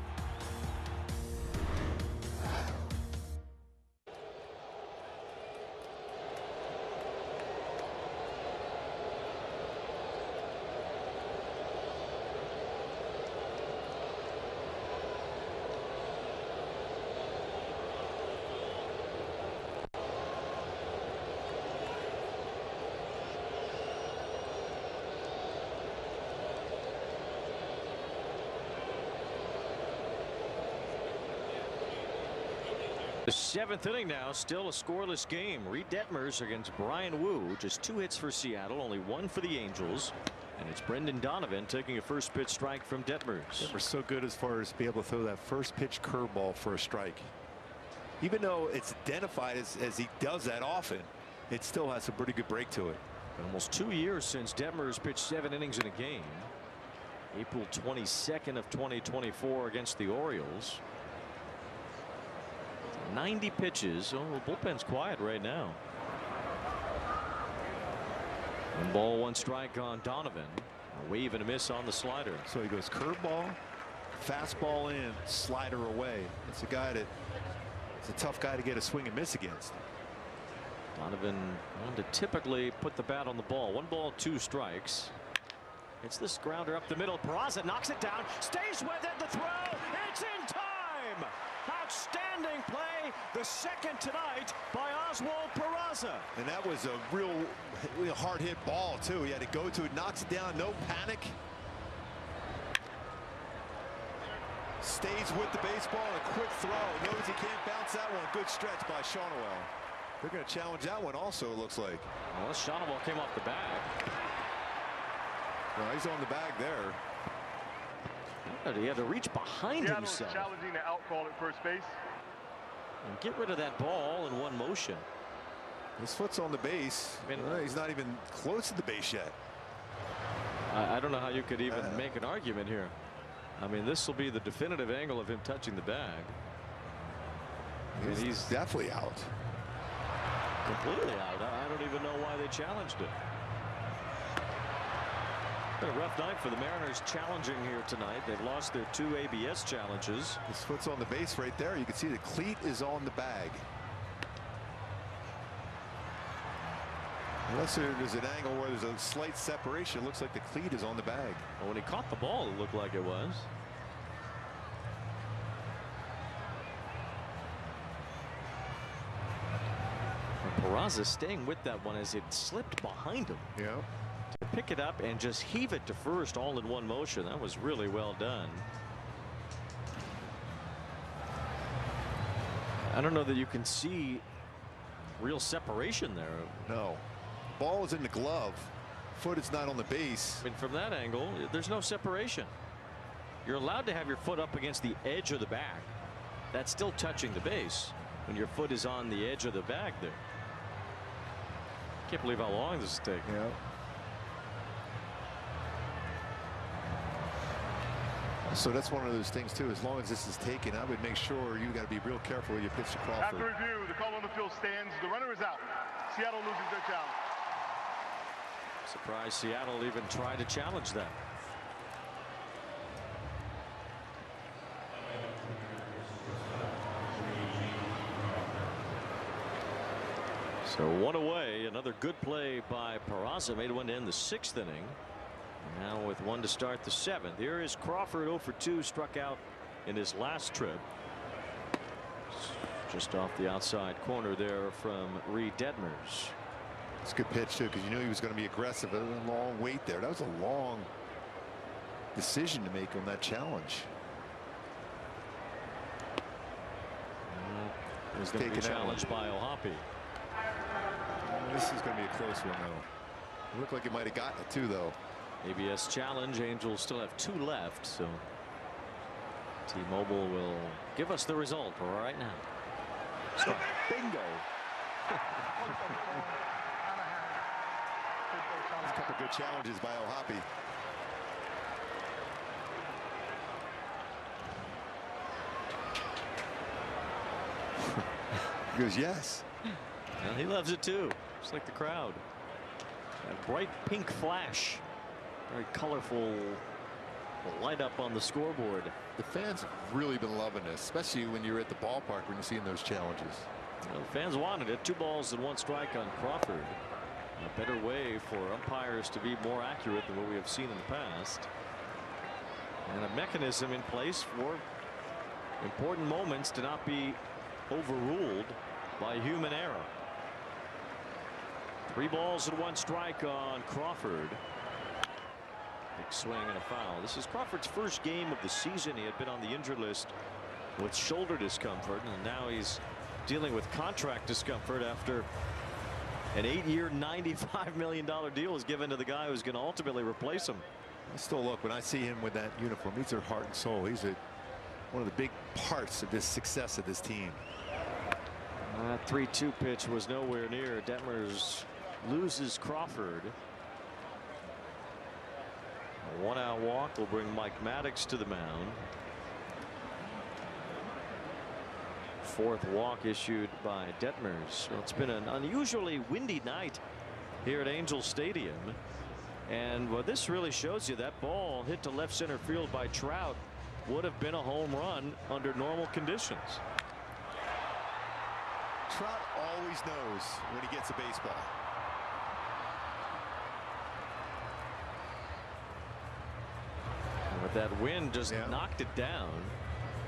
The 7th inning now, still a scoreless game. Reid Detmers against Bryan Wu. Just 2 hits for Seattle, only 1 for the Angels. And it's Brendan Donovan taking a first pitch strike from Detmers. Detmers so good as far as be able to throw that first pitch curveball for a strike. Even though it's identified as he does that often, it still has a pretty good break to it. Almost 2 years since Detmers pitched 7 innings in a game. April 22nd of 2024 against the Orioles. 90 pitches. Oh, the bullpen's quiet right now. 1 ball, 1 strike on Donovan. A wave and a miss on the slider. So he goes curveball, fastball in, slider away. It's a guy that it's a tough guy to get a swing and miss against. Donovan wanted to typically put the bat on the ball. 1 ball, 2 strikes. It's this grounder up the middle. Peraza knocks it down, stays with it. The throw, it's in time. Outstanding play, the 2nd tonight by Oswald Peraza. And that was a real hard hit ball too. He had to go to it, knocks it down, no panic. Stays with the baseball, a quick throw. Knows he can't bounce that one. Good stretch by Shonowell. They're going to challenge that one also, it looks like. Well, Shonowell came off the bag. No, he's on the bag there. He had to reach behind himself. Challenging the out call at first base. And get rid of that ball in one motion. His foot's on the base. I mean, he's not even close to the base yet. I don't know how you could even make an argument here. I mean, this will be the definitive angle of him touching the bag. He's definitely out. Completely out. I don't even know why they challenged it. Been a rough night for the Mariners challenging here tonight. They've lost their 2 ABS challenges. His foot's on the base right there. You can see the cleat is on the bag. Unless there's an angle where there's a slight separation, it looks like the cleat is on the bag. Well, when he caught the ball, it looked like it was. And Peraza staying with that one as it slipped behind him. Yeah. To pick it up and just heave it to first all in one motion. That was really well done. I don't know that you can see real separation there. No. Ball is in the glove. Foot is not on the base. I mean, from that angle, there's no separation. You're allowed to have your foot up against the edge of the bag. That's still touching the base when your foot is on the edge of the bag there. Can't believe how long this is taking. Yeah. So that's one of those things too. As long as this is taken, I would make sure you got to be real careful when you pitch to Crawford. After review, the call on the field stands. The runner is out. Seattle loses their challenge. Surprised Seattle even tried to challenge that. So 1 away. Another good play by Peraza. Made one to end the 6th inning. Now with 1 to start the 7th. Here is Crawford 0 for 2, struck out in his last trip. Just off the outside corner there from Reid Detmers. It's a good pitch too, because you knew he was going to be aggressive. A long wait there. That was a long decision to make on that challenge. He's going to be challenged by O'Hoppe. This is going to be a close one though. It looked like it might have gotten it too though. ABS challenge. Angels still have 2 left, so T-Mobile will give us the result right now. So, bingo. A couple good challenges by O'Hoppe. He goes, yes. Well, he loves it too. Just like the crowd. That bright pink flash. Very colorful light up on the scoreboard. The fans have really been loving this, especially when you're at the ballpark when you're seeing those challenges. Well, the fans wanted it. 2 balls and 1 strike on Crawford. A better way for umpires to be more accurate than what we have seen in the past. And a mechanism in place for important moments to not be overruled by human error. 3 balls and 1 strike on Crawford. Big swing and a foul. This is Crawford's first game of the season. He had been on the injured list with shoulder discomfort, and now he's dealing with contract discomfort after an 8-year, $95 million deal was given to the guy who's going to ultimately replace him. I still look when I see him with that uniform. He's their heart and soul. He's one of the big parts of this success of this team. That 3-2 pitch was nowhere near. Detmers loses Crawford. A 1-out walk will bring Mike Maddox to the mound. 4th walk issued by Detmers. Well, it's been an unusually windy night here at Angel Stadium. And what this really shows you, that ball hit to left center field by Trout would have been a home run under normal conditions. Trout always knows when he gets a baseball. And with that wind just knocked it down.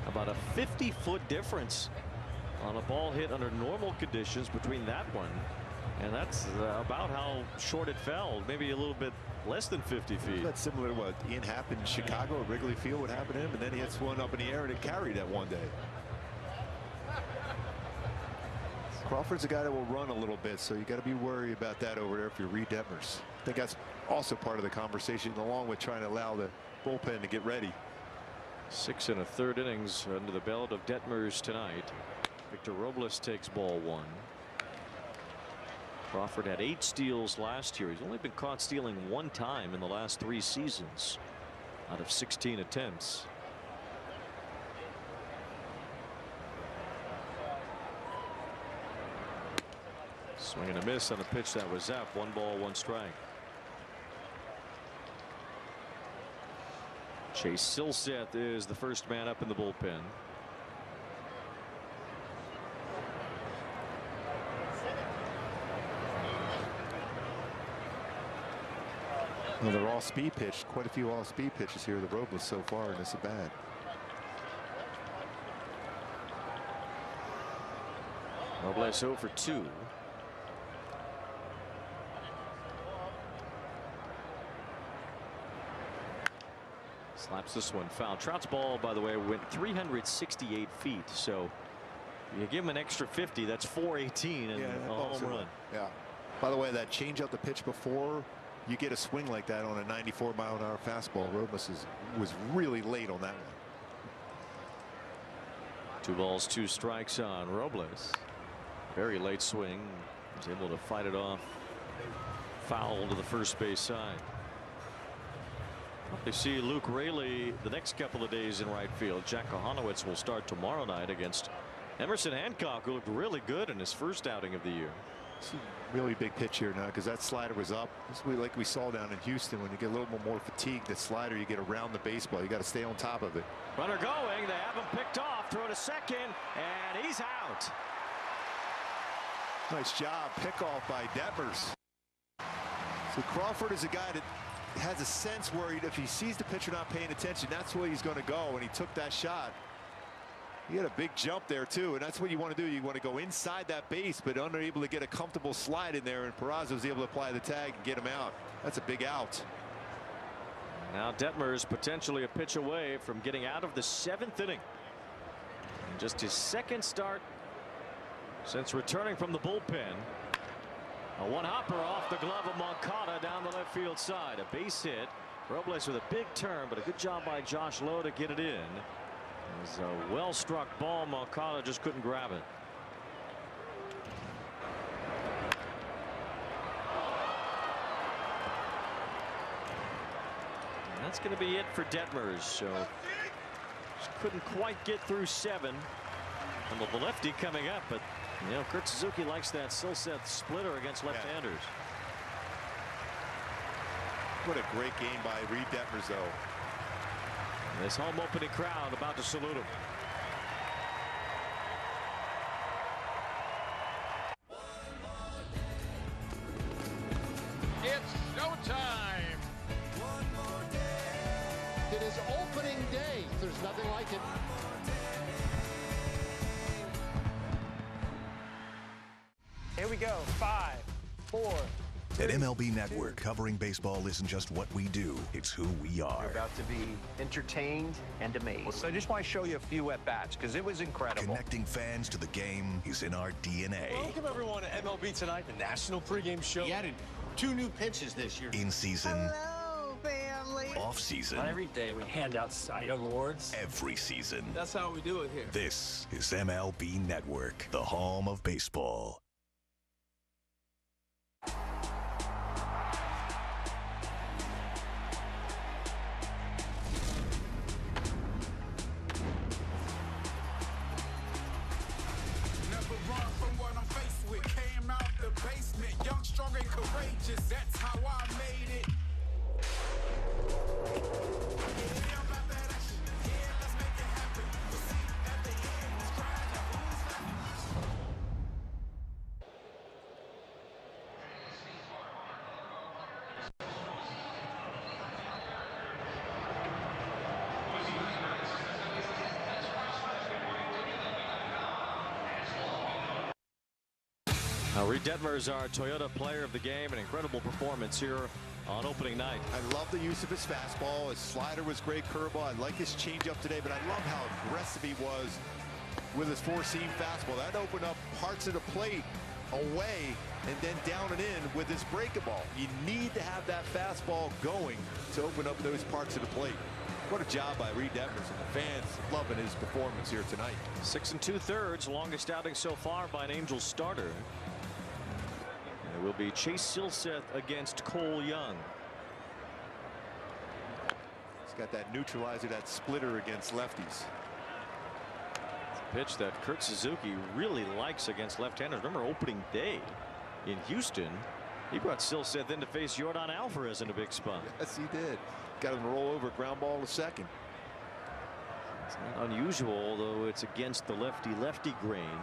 About a 50-foot difference on a ball hit under normal conditions between that one, and that's about how short it fell. Maybe a little bit less than 50 feet. That's similar to what Ian happened in Chicago at Wrigley Field. What happened to him, and then he hits one up in the air and it carried that one day. Crawford's a guy that will run a little bit, so you got to be worried about that over there if you're Reid Detmers. I think that's also part of the conversation, along with trying to allow the bullpen to get ready. 6 1/3 innings under the belt of Detmers tonight. Victor Robles takes ball 1. Crawford had 8 steals last year. He's only been caught stealing 1 time in the last 3 seasons out of 16 attempts. Swing and a miss on a pitch that was up. 1 ball, 1 strike. Chase Silseth is the first man up in the bullpen. Well, they're all speed pitch. Quite a few all speed pitches here, the Robles so far in this at bat. Robles 0 for 2. Slaps this one foul. Trout's ball, by the way, went 368 feet. So you give him an extra 50. That's 418 and a home run. Yeah. By the way, that change up the pitch before you get a swing like that on a 94-mile-an-hour fastball. Robles was really late on that one. 2 balls, 2 strikes on Robles. Very late swing. Was able to fight it off. Foul to the first base side. They see Luke Raley the next couple of days in right field. Jack Kohanowitz will start tomorrow night against Emerson Hancock, who looked really good in his first outing of the year. It's a really big pitch here now because that slider was up. It's like we saw down in Houston. When you get a little more fatigue, the slider, you get around the baseball. You got to stay on top of it. Runner going. They have him picked off. Throw to second, and he's out. Nice job. Pickoff by Detmers. So Crawford is a guy that has a sense where if he sees the pitcher not paying attention, that's where he's going to go. And he took that shot. He had a big jump there too, and that's what you want to do. You want to go inside that base, but unable to get a comfortable slide in there, and Peraza was able to apply the tag and get him out. That's a big out. Now Detmers potentially a pitch away from getting out of the 7th inning. And just his 2nd start since returning from the bullpen. A one-hopper off the glove of Moncada down the left field side. A base hit. Robles with a big turn, but a good job by Josh Lowe to get it in. It was a well-struck ball. Moncada just couldn't grab it. And that's going to be it for Detmers. So just couldn't quite get through 7. And the lefty coming up, but You know, Kurt Suzuki likes that Silseth splitter against left-handers. What a great game by Reid Detmers, though. This home opening crowd about to salute him. It's showtime. It is opening day. There's nothing like it. Here we go. 5, 4. At MLB Network, covering baseball isn't just what we do, it's who we are. You're about to be entertained and amazed. So I just want to show you a few at-bats because it was incredible. Connecting fans to the game is in our DNA. Welcome everyone to MLB Tonight, the national pregame show. He added 2 new pitches this year. In season. Hello, family. Off season. Not every day we hand out Cy Young awards. Every season. That's how we do it here. This is MLB Network, the home of baseball. Young, strong, and courageous, that's how I made it. Reid Detmers, our Toyota player of the game, an incredible performance here on opening night. I love the use of his fastball. His slider was great, curveball. I like his changeup today, but I love how aggressive he was with his four-seam fastball. That opened up parts of the plate away and then down and in with his breaking ball. You need to have that fastball going to open up those parts of the plate. What a job by Reid Detmers, and the fans loving his performance here tonight. 6 2/3, longest outing so far by an Angels starter. It will be Chase Silseth against Cole Young. He's got that neutralizer, that splitter against lefties. It's a pitch that Kurt Suzuki really likes against left-handers. Remember opening day in Houston, he brought Silseth in to face Yordan Alvarez in a big spot. Yes, he did. Got him to roll over, ground ball to second. It's not unusual, though it's against the lefty-lefty grain,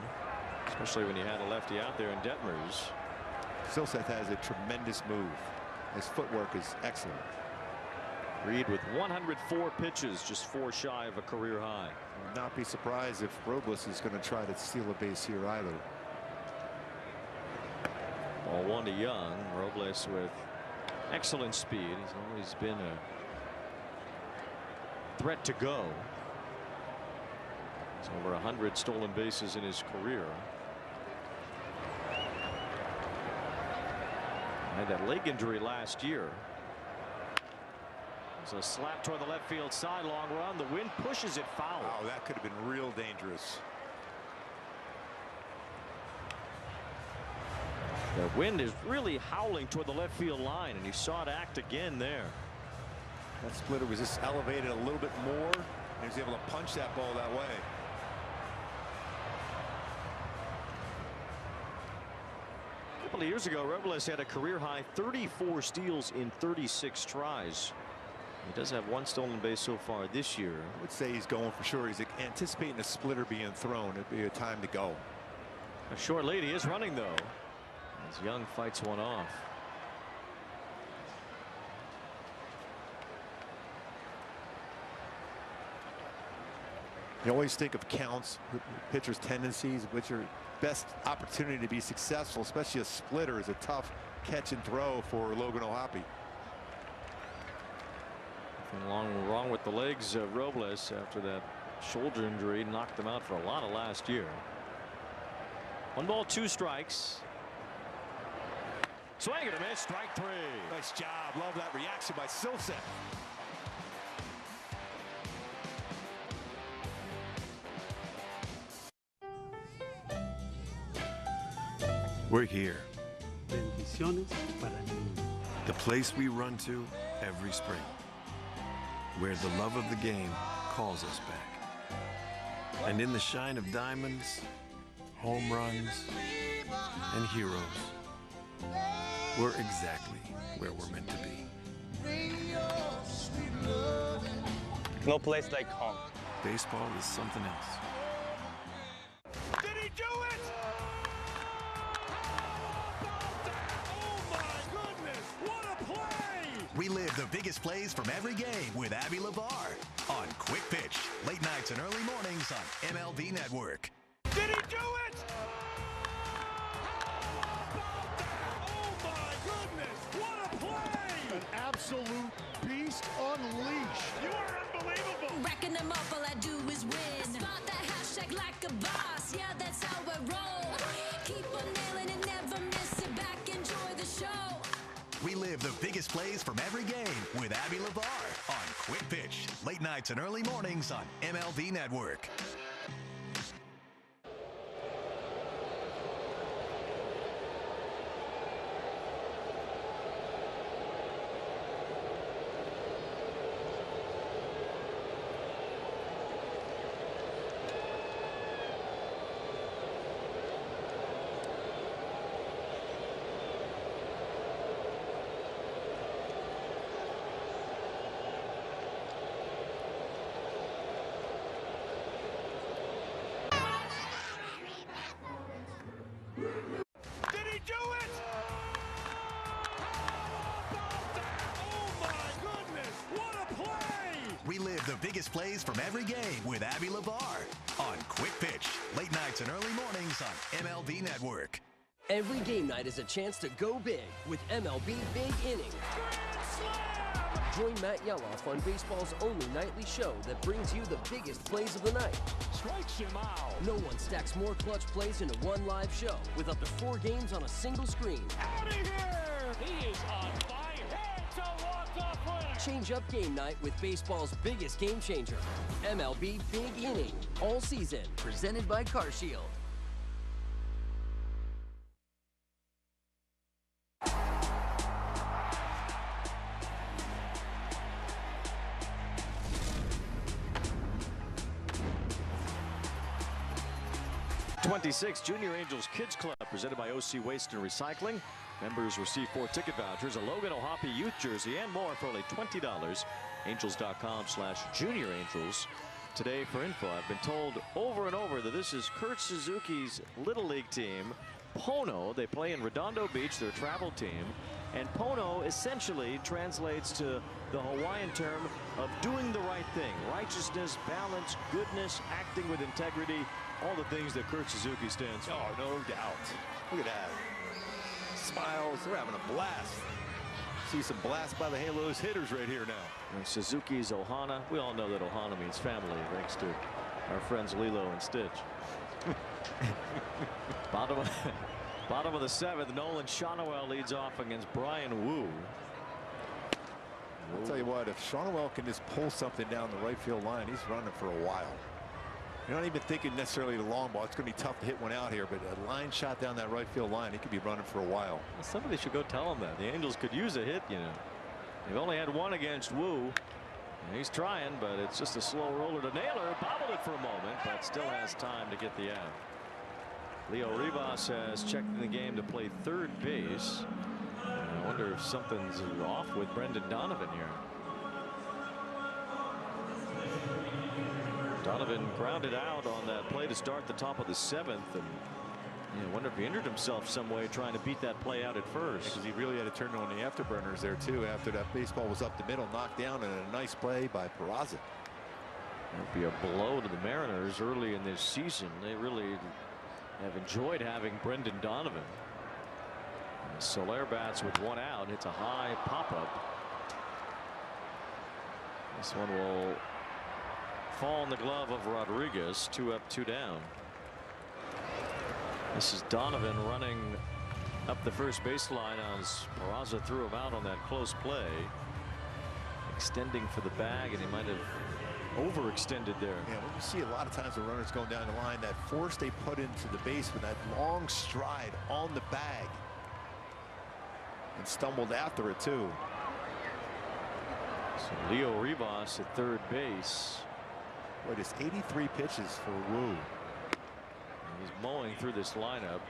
especially when you had a lefty out there in Detmers. Silseth has a tremendous move. His footwork is excellent. Reid with 104 pitches, just 4 shy of a career high. I would not be surprised if Robles is going to try to steal a base here either. Ball 1 to Young. Robles with excellent speed. He's always been a threat to go. He's over 100 stolen bases in his career. Had that leg injury last year. It's a slap toward the left field side, long run. The wind pushes it foul. Oh, that could have been real dangerous. The wind is really howling toward the left field line, and you saw it act again there. That splitter was just elevated a little bit more, and he was able to punch that ball that way. A couple of years ago, Robles had a career high 34 steals in 36 tries. He does have 1 stolen base so far this year. I would say he's going for sure. He's anticipating a splitter being thrown. It'd be a time to go. A short lead. He is running, though, as Young fights one off. You always think of counts, pitchers' tendencies, which are best opportunity to be successful, especially a splitter is a tough catch and throw for Logan O'Hoppe. Nothing wrong with the legs of Robles after that shoulder injury knocked him out for a lot of last year. 1 ball, 2 strikes. Swing and a miss, strike 3. Nice job. Love that reaction by Silseth. We're here. The place we run to every spring. Where the love of the game calls us back. And in the shine of diamonds, home runs, and heroes, we're exactly where we're meant to be. No place like home. Baseball is something else. Did he do it? Oh my goodness, what a play! Relive the biggest plays from every game with Abby LeVar on Quick Pitch, late nights and early mornings on MLB Network. Did he do it? Oh my goodness, what a play! An absolute beast unleashed. You are unbelievable. Racking them up, all I do is win. Spot that hashtag like a boss. Yeah, that's how I roll. Keep on nailing it, never miss it. Back, enjoy the show. Relive the biggest plays from every game with Abby LeVar on Quick Pitch, late nights and early mornings on MLB Network. Did he do it? Oh my goodness, what a play! Relive the biggest plays from every game with Abby LeVar on Quick Pitch, late nights and early mornings on MLB Network. Every game night is a chance to go big with MLB Big Inning. Join Matt Yeloff on baseball's only nightly show that brings you the biggest plays of the night. Strikes him out. No one stacks more clutch plays into one live show with up to 4 games on a single screen. Out of here! He is on fire. It's a walk-off winner. Change up game night with baseball's biggest game changer. MLB Big Inning. All season. Presented by CarShield. '26 Junior Angels Kids Club presented by OC Waste and Recycling. Members receive 4 ticket vouchers, a Logan O'Hoppe youth jersey, and more for only $20. Angels.com/Junior Angels. Today for info, I've been told over and over that this is Kurt Suzuki's Little League team, Pono. They play in Redondo Beach, their travel team. And Pono essentially translates to the Hawaiian term of doing the right thing. Righteousness, balance, goodness, acting with integrity. All the things that Kurt Suzuki stands for. Oh, no doubt. Look at that. Smiles. They're having a blast. See some blast by the Halos hitters right here now. And Suzuki's Ohana. We all know that Ohana means family, thanks to our friends Lilo and Stitch. Bottom of the 7th, Nolan Shawnoel leads off against Bryan Wu. I'll tell you what, if Shawnoel can just pull something down the right field line, he's running for a while. You're not even thinking necessarily the long ball. It's going to be tough to hit one out here, but a line shot down that right field line, he could be running for a while. Well, somebody should go tell him that. The Angels could use a hit, you know. They've only had one against Wu. He's trying, but it's just a slow roller to Naylor. Bobbled it for a moment, but still has time to get the out. Leo Rivas has checked in the game to play third base. I wonder if something's off with Brendan Donovan here. Donovan grounded out on that play to start the top of the 7th, and I wonder if he injured himself some way trying to beat that play out at first. Because he really had to turn on the afterburners there too after that baseball was up the middle, knocked down, and a nice play by Peraza. That'd be a blow to the Mariners early in this season. They really have enjoyed having Brendan Donovan. Soler bats with 1 out, hits a high pop-up. This one will fall in the glove of Rodriguez. 2 up, 2 down. This is Donovan running up the first baseline as Peraza threw him out on that close play. Extending for the bag, and he might have overextended there. Yeah, we see a lot of times the runners going down the line, that force they put into the base with that long stride on the bag, and stumbled after it too. So Leo Rivas at third base. Boy, just 83 pitches for Wu. He's mowing through this lineup.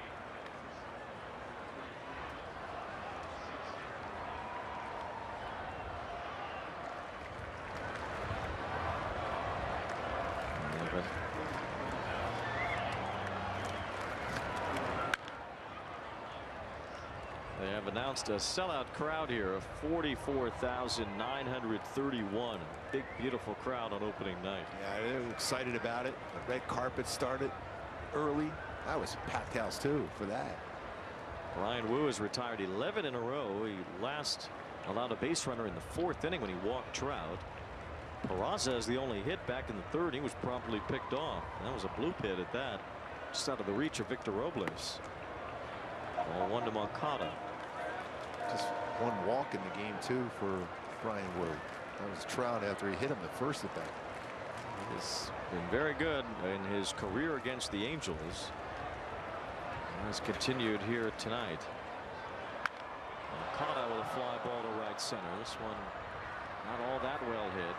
They have announced a sellout crowd here of 44,931. Big, beautiful crowd on opening night. Yeah, they're excited about it. The red carpet started early. That was a packed house, too, for that. Bryan Wu has retired 11 in a row. He last allowed a base runner in the 4th inning when he walked Trout. Peraza is the only hit back in the 3rd. He was promptly picked off. That was a bloop hit at that. Just out of the reach of Victor Robles. Ball 1 to Moncada. Just one walk in the game, too, for Bryan Wu. That was Trout after he hit him the first at bat. He's been very good in his career against the Angels. And has continued here tonight. Moncada with a fly ball to right center. This one not all that well hit.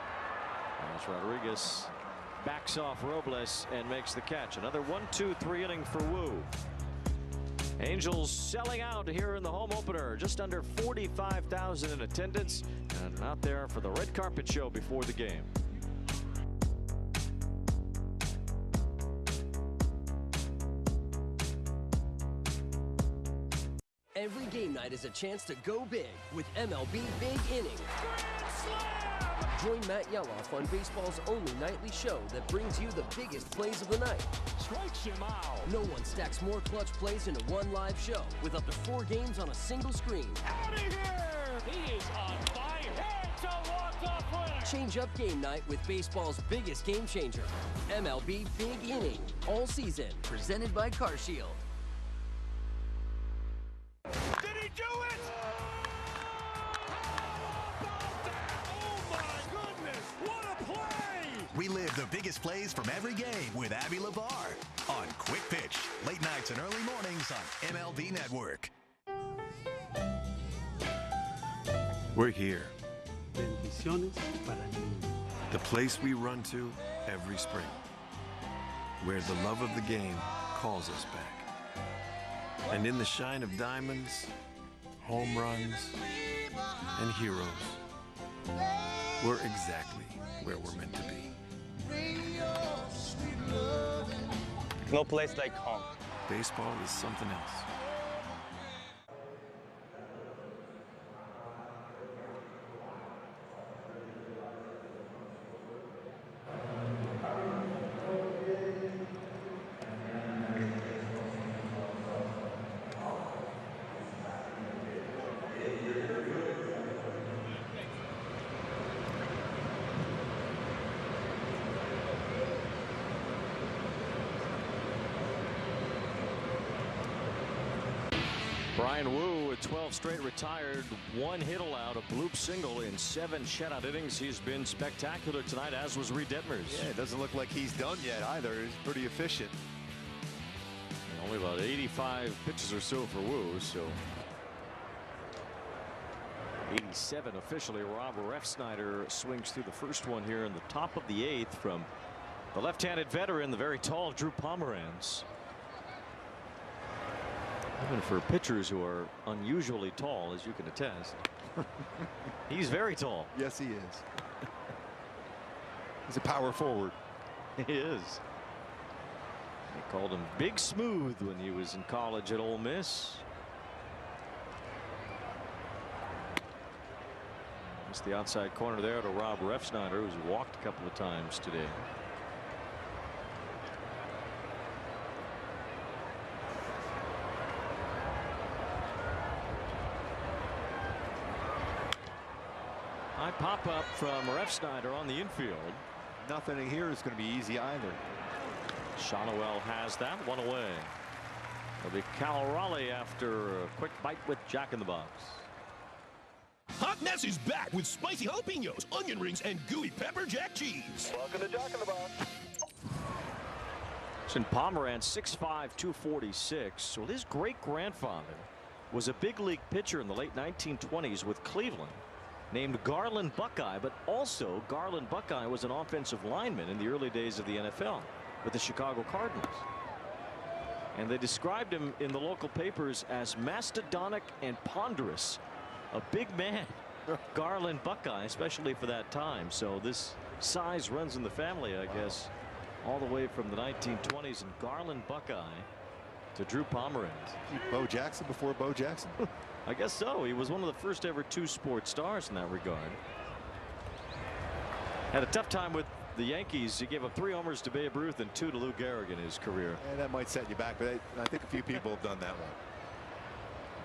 As Rodriguez backs off Robles and makes the catch. Another 1-2-3 inning for Wu. Angels selling out here in the home opener. Just under 45,000 in attendance and out there for the red carpet show before the game. Every game night is a chance to go big with MLB Big Inning. Join Matt Yeloff on baseball's only nightly show that brings you the biggest plays of the night. Strikes him out. No one stacks more clutch plays into one live show with up to 4 games on a single screen. Out of here! He is on fire. It's a walk-off winner. Change up game night with baseball's biggest game changer. MLB Big Inning. All season. Presented by CarShield. Did he do it? Relive the biggest plays from every game with Abby LeVar on Quick Pitch, late nights and early mornings on MLB Network. We're here. The place we run to every spring, where the love of the game calls us back. And in the shine of diamonds, home runs, and heroes, we're exactly where we're meant to be. No place like home. Baseball is something else. Bryan Wu at 12 straight retired, 1 hit allowed, a bloop single in 7 shutout innings. He's been spectacular tonight, as was Reid Detmers. Yeah, it doesn't look like he's done yet either. He's pretty efficient. And only about 85 pitches or so for Wu, so 87 officially. Rob Refsnyder swings through the first one here in the top of the 8th from the left-handed veteran, the very tall Drew Pomeranz. Even for pitchers who are unusually tall, as you can attest. He's very tall. Yes, he is. He's a power forward. He is. They called him Big Smooth when he was in college at Ole Miss. It's the outside corner there to Rob Refsnyder, who's walked a couple of times today. High pop-up from Refsnyder on the infield. Nothing here is going to be easy either. Shonowell has that one away. It'll be Cal Raleigh after a quick bite with Jack in the Box. Hot Mess is back with spicy jalapenos, onion rings, and gooey pepper jack cheese. Welcome to Jack in the Box. And Pomeranz, 6'5", 246. Well, his great-grandfather was a big league pitcher in the late 1920s with Cleveland, named Garland Buckeye, but also Garland Buckeye was an offensive lineman in the early days of the NFL with the Chicago Cardinals. And they described him in the local papers as mastodonic and ponderous. A big man. Garland Buckeye, especially for that time. So this size runs in the family, I guess, all the way from the 1920s. And Garland Buckeye to Drew Pomeranz. Bo Jackson before Bo Jackson. I guess so. He was one of the first ever two-sport stars in that regard. Had a tough time with the Yankees. He gave up 3 homers to Babe Ruth and 2 to Lou Gehrig in his career. And that might set you back, but I think a few people have done that one.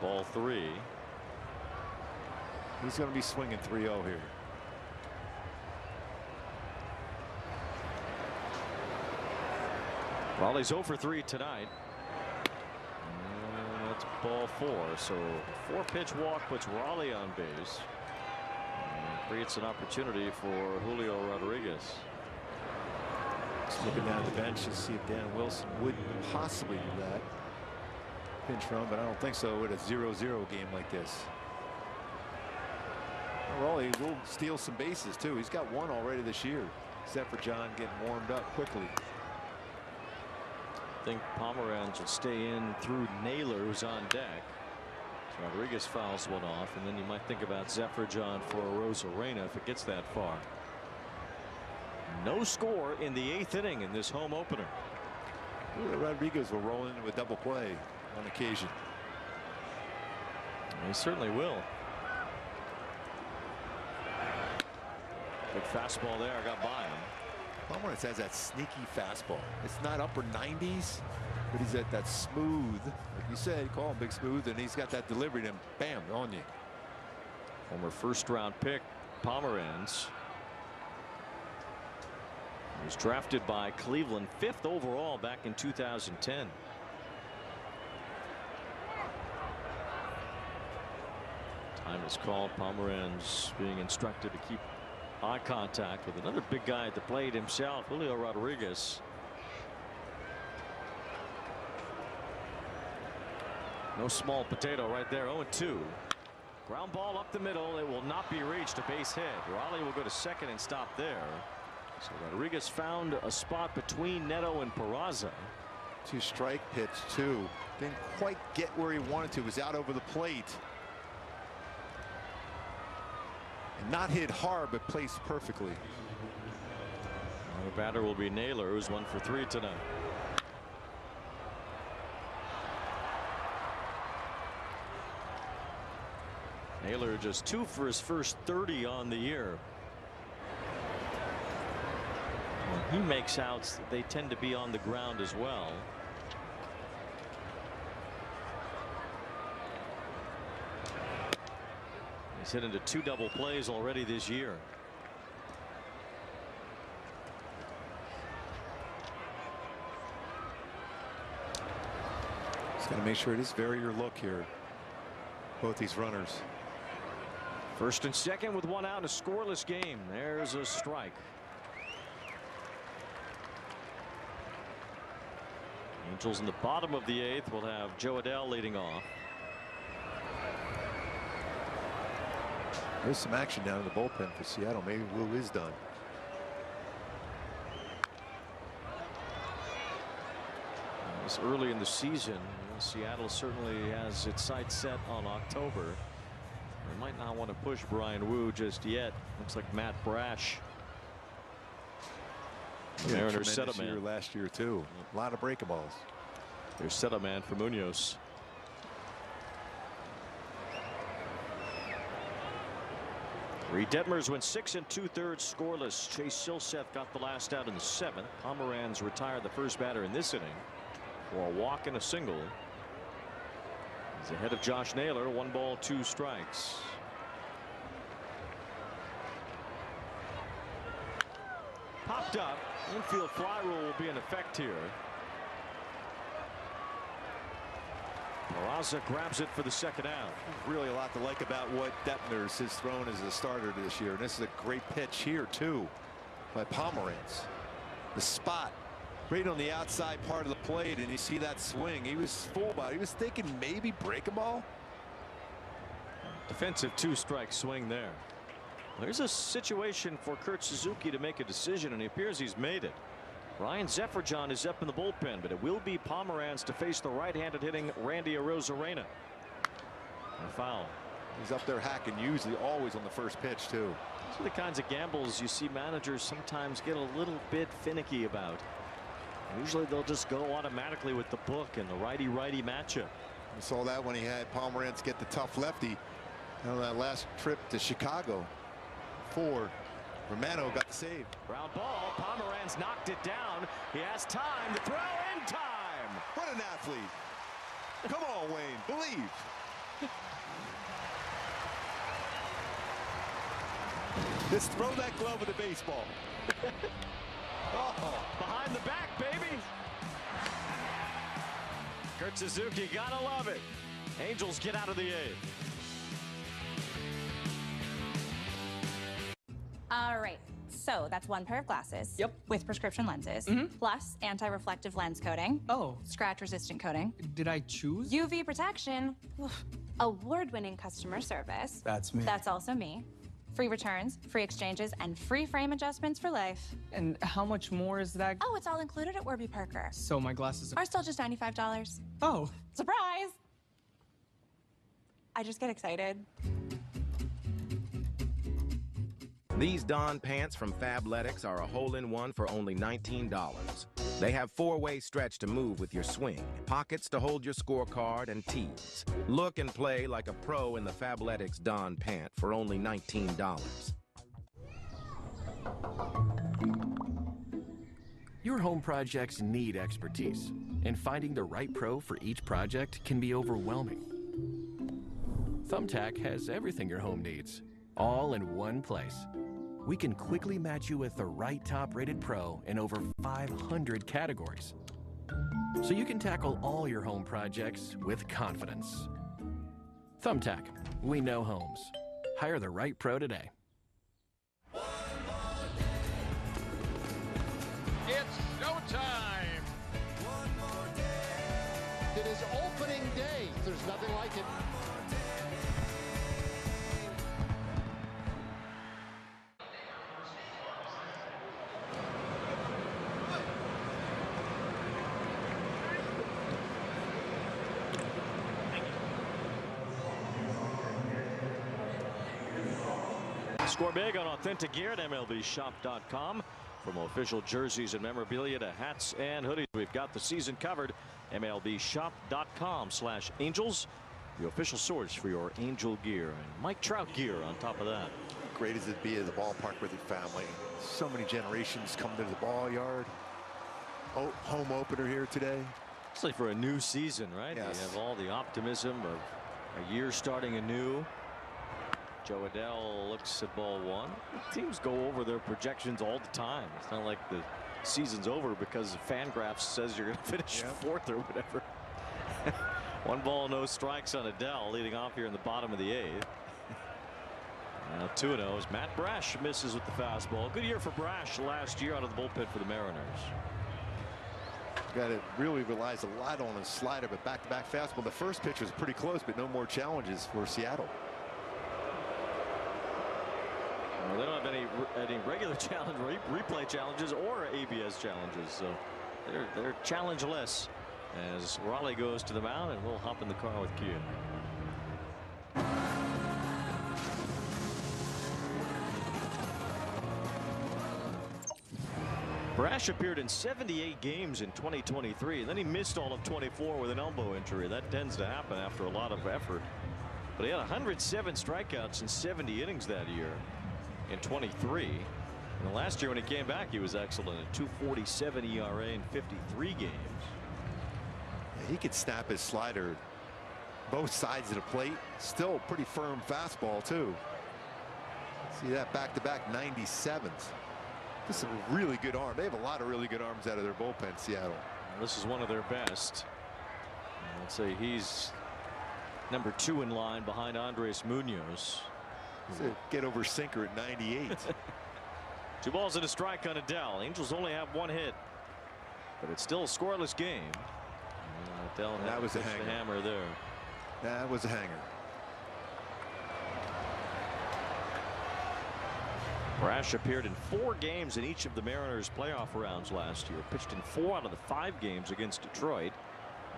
Ball 3. He's going to be swinging 3-0 here. Raleigh's 0 for 3 tonight. And that's ball 4. So 4-pitch walk puts Raleigh on base. And creates an opportunity for Julio Rodriguez. Just looking down at the bench to see if Dan Wilson would possibly do that. Pinch run, but I don't think so with a 0-0 game like this. Raleigh will steal some bases too. He's got 1 already this year, except for John getting warmed up quickly. I think Pomeranz will stay in through Naylor, who's on deck. So Rodriguez fouls one off, and then you might think about Zephyr John for Arozarena if it gets that far. No score in the 8th inning in this home opener. Rodriguez will roll into a double play on occasion. He certainly will. Good fastball there, got by him. Pomeranz has that sneaky fastball. It's not upper 90s, but he's at that smooth, like you said, call him big smooth, and he's got that delivery to him, bam, on you. Former first-round pick Pomeranz. He was drafted by Cleveland 5th overall back in 2010. Time is called. Pomeranz being instructed to keep eye contact with another big guy at the plate himself, Julio Rodriguez. No small potato right there. 0-2. Ground ball up the middle. It will not be reached. A base hit. Raleigh will go to second and stop there. So Rodriguez found a spot between Neto and Peraza. 2-strike pitch too. Didn't quite get where he wanted to. Was out over the plate. And not hit hard, but placed perfectly. The batter will be Naylor, who's 1 for 3 tonight. Naylor just 2 for his first 30 on the year. When he makes outs, they tend to be on the ground as well. He's hit into 2 double plays already this year. He's going to make sure it is very your look here. Both these runners. First and second with 1 out, a scoreless game. There's a strike. Angels in the bottom of the 8th will have Joe Adell leading off. There's some action down in the bullpen for Seattle. Maybe Wu is done. It's early in the season. Seattle certainly has its sights set on October. They might not want to push Bryan Wu just yet. Looks like Matt Brash. The Mariners set a man last year too. A lot of breaking balls. They're set a man for Munoz. Reid Detmers went 6 2/3 scoreless. Chase Silseth got the last out in the 7th. Pomeranz retired the first batter in this inning for a walk and a single. He's ahead of Josh Naylor. 1 ball, 2 strikes. Popped up. Infield fly rule will be in effect here. Peraza grabs it for the 2nd out. Really a lot to like about what Detmers has thrown as a starter this year. And this is a great pitch here too by Pomeranz. The spot right on the outside part of the plate, and you see that swing. He was full body. He was thinking maybe breaking ball. Defensive 2-strike swing there. There's a situation for Kurt Suzuki to make a decision, and it appears he's made it. Ryan Zefferjon is up in the bullpen, but it will be Pomeranz to face the right-handed hitting Randy Arozarena. A foul. He's up there hacking, usually always on the first pitch, too. These are the kinds of gambles you see managers sometimes get a little bit finicky about. Usually they'll just go automatically with the book and the righty-righty matchup. We saw that when he had Pomeranz get the tough lefty on that last trip to Chicago. Romano got the save. Ground ball. Pomeranz knocked it down. He has time to throw in time. What an athlete. Come on, Wayne. Believe. Just throw that glove at the baseball. Oh, behind the back, baby. Kurt Suzuki, gotta love it. Angels get out of the eighth. All right, so that's one pair of glasses. Yep. With prescription lenses, plus anti-reflective lens coating. Oh. Scratch-resistant coating. Did I choose? UV protection. Award-winning customer service. That's me. That's also me. Free returns, free exchanges, and free frame adjustments for life. And how much more is that? Oh, it's all included at Warby Parker. So my glasses are still just $95. Oh. Surprise! I just get excited. These Don pants from Fabletics are a hole-in-one for only $19. They have four-way stretch to move with your swing, pockets to hold your scorecard, and tees. Look and play like a pro in the Fabletics Don pant for only $19. Your home projects need expertise, and finding the right pro for each project can be overwhelming. Thumbtack has everything your home needs, all in one place. We can quickly match you with the right top-rated pro in over 500 categories, so you can tackle all your home projects with confidence. Thumbtack, we know homes. Hire the right pro today. It's showtime. It is opening day. There's nothing like it. Score big on authentic gear at MLBshop.com. From official jerseys and memorabilia to hats and hoodies, we've got the season covered. MLBshop.com/Angels, the official source for your Angel gear. And Mike Trout gear on top of that. Great as it be at the ballpark with your family. So many generations coming to the ball yard. Oh, home opener here today. Especially for a new season, right? Yes. You have all the optimism of a year starting anew. Joe Adell looks at ball one. Teams go over their projections all the time. It's not like the season's over because Fangraphs says you're going to finish fourth or whatever. 1 ball, no strikes on Adell, leading off here in the bottom of the eighth. Now 2-0 as Matt Brash misses with the fastball. Good year for Brash last year out of the bullpen for the Mariners. Got it. Really relies a lot on his slider, but back-to-back fastball. The first pitch was pretty close, but no more challenges for Seattle. Well, they don't have any regular challenge, replay challenges, or ABS challenges, so they're challenge-less as Raleigh goes to the mound, and we'll hop in the car with Q. Brash appeared in 78 games in 2023, and then he missed all of 24 with an elbow injury. That tends to happen after a lot of effort. But he had 107 strikeouts in 70 innings that year in 23. And last year when he came back, he was excellent at 2.47 ERA in 53 games. He could snap his slider both sides of the plate. Still pretty firm fastball too. See that back-to-back 97s. This is a really good arm. They have a lot of really good arms out of their bullpen, Seattle. This is one of their best. Let's say he's number 2 in line behind Andres Munoz. Get over sinker at 98. 2 balls and a strike on Adell. Angels only have 1 hit, but it's still a scoreless game. Adell had that was a hanger. The hammer there. That was a hanger. Brash appeared in 4 games in each of the Mariners playoff rounds last year. Pitched in 4 out of the 5 games against Detroit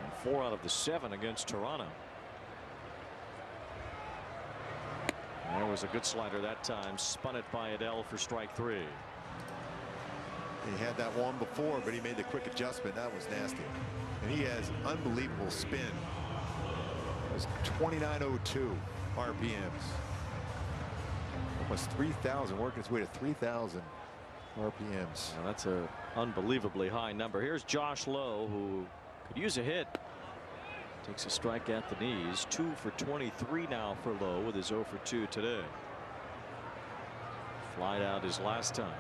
and 4 out of the 7 against Toronto. There was a good slider that time. Spun it by Adele for strike 3. He had that one before, but he made the quick adjustment. That was nasty. And he has unbelievable spin. It was 2902 RPMs. Almost 3,000, working its way to 3,000 RPMs. Now that's an unbelievably high number. Here's Josh Lowe, who could use a hit. Takes a strike at the knees. 2 for 23 now for Lowe with his 0 for 2 today. Flied out his last time.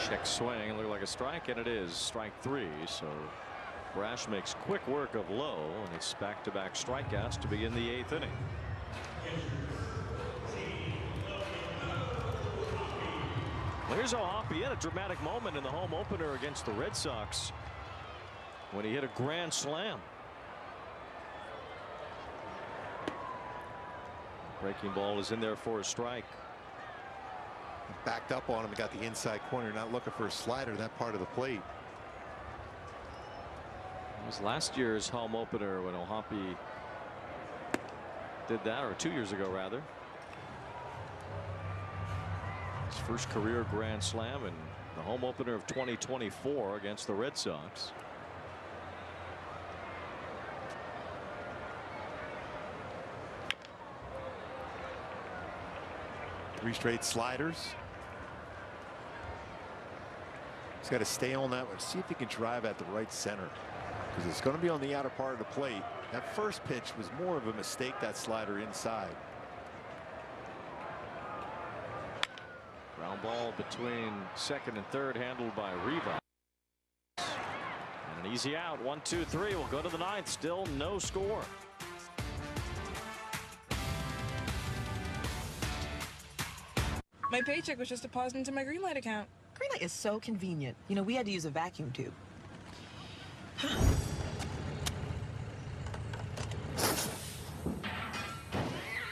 Check swing and look like a strike, and it is strike 3. So Brash makes quick work of Lowe, and it's back-to-back strikeouts to begin the 8th inning. Well, here's O'Hoppe. He had a dramatic moment in the home opener against the Red Sox when he hit a grand slam. Breaking ball is in there for a strike. Backed up on him and got the inside corner, not looking for a slider that part of the plate. It was last year's home opener when O'Hoppe did that, or 2 years ago rather. His first career grand slam and the home opener of 2024 against the Red Sox. Three straight sliders. He's got to stay on that one. See if he can drive at the right center, because it's going to be on the outer part of the plate. That first pitch was more of a mistake, that slider inside. Ground ball between second and third, handled by Reid. And an easy out. 1, 2, 3. We'll go to the 9th. Still no score. My paycheck was just deposited into my Greenlight account. Greenlight is so convenient. You know, we had to use a vacuum tube.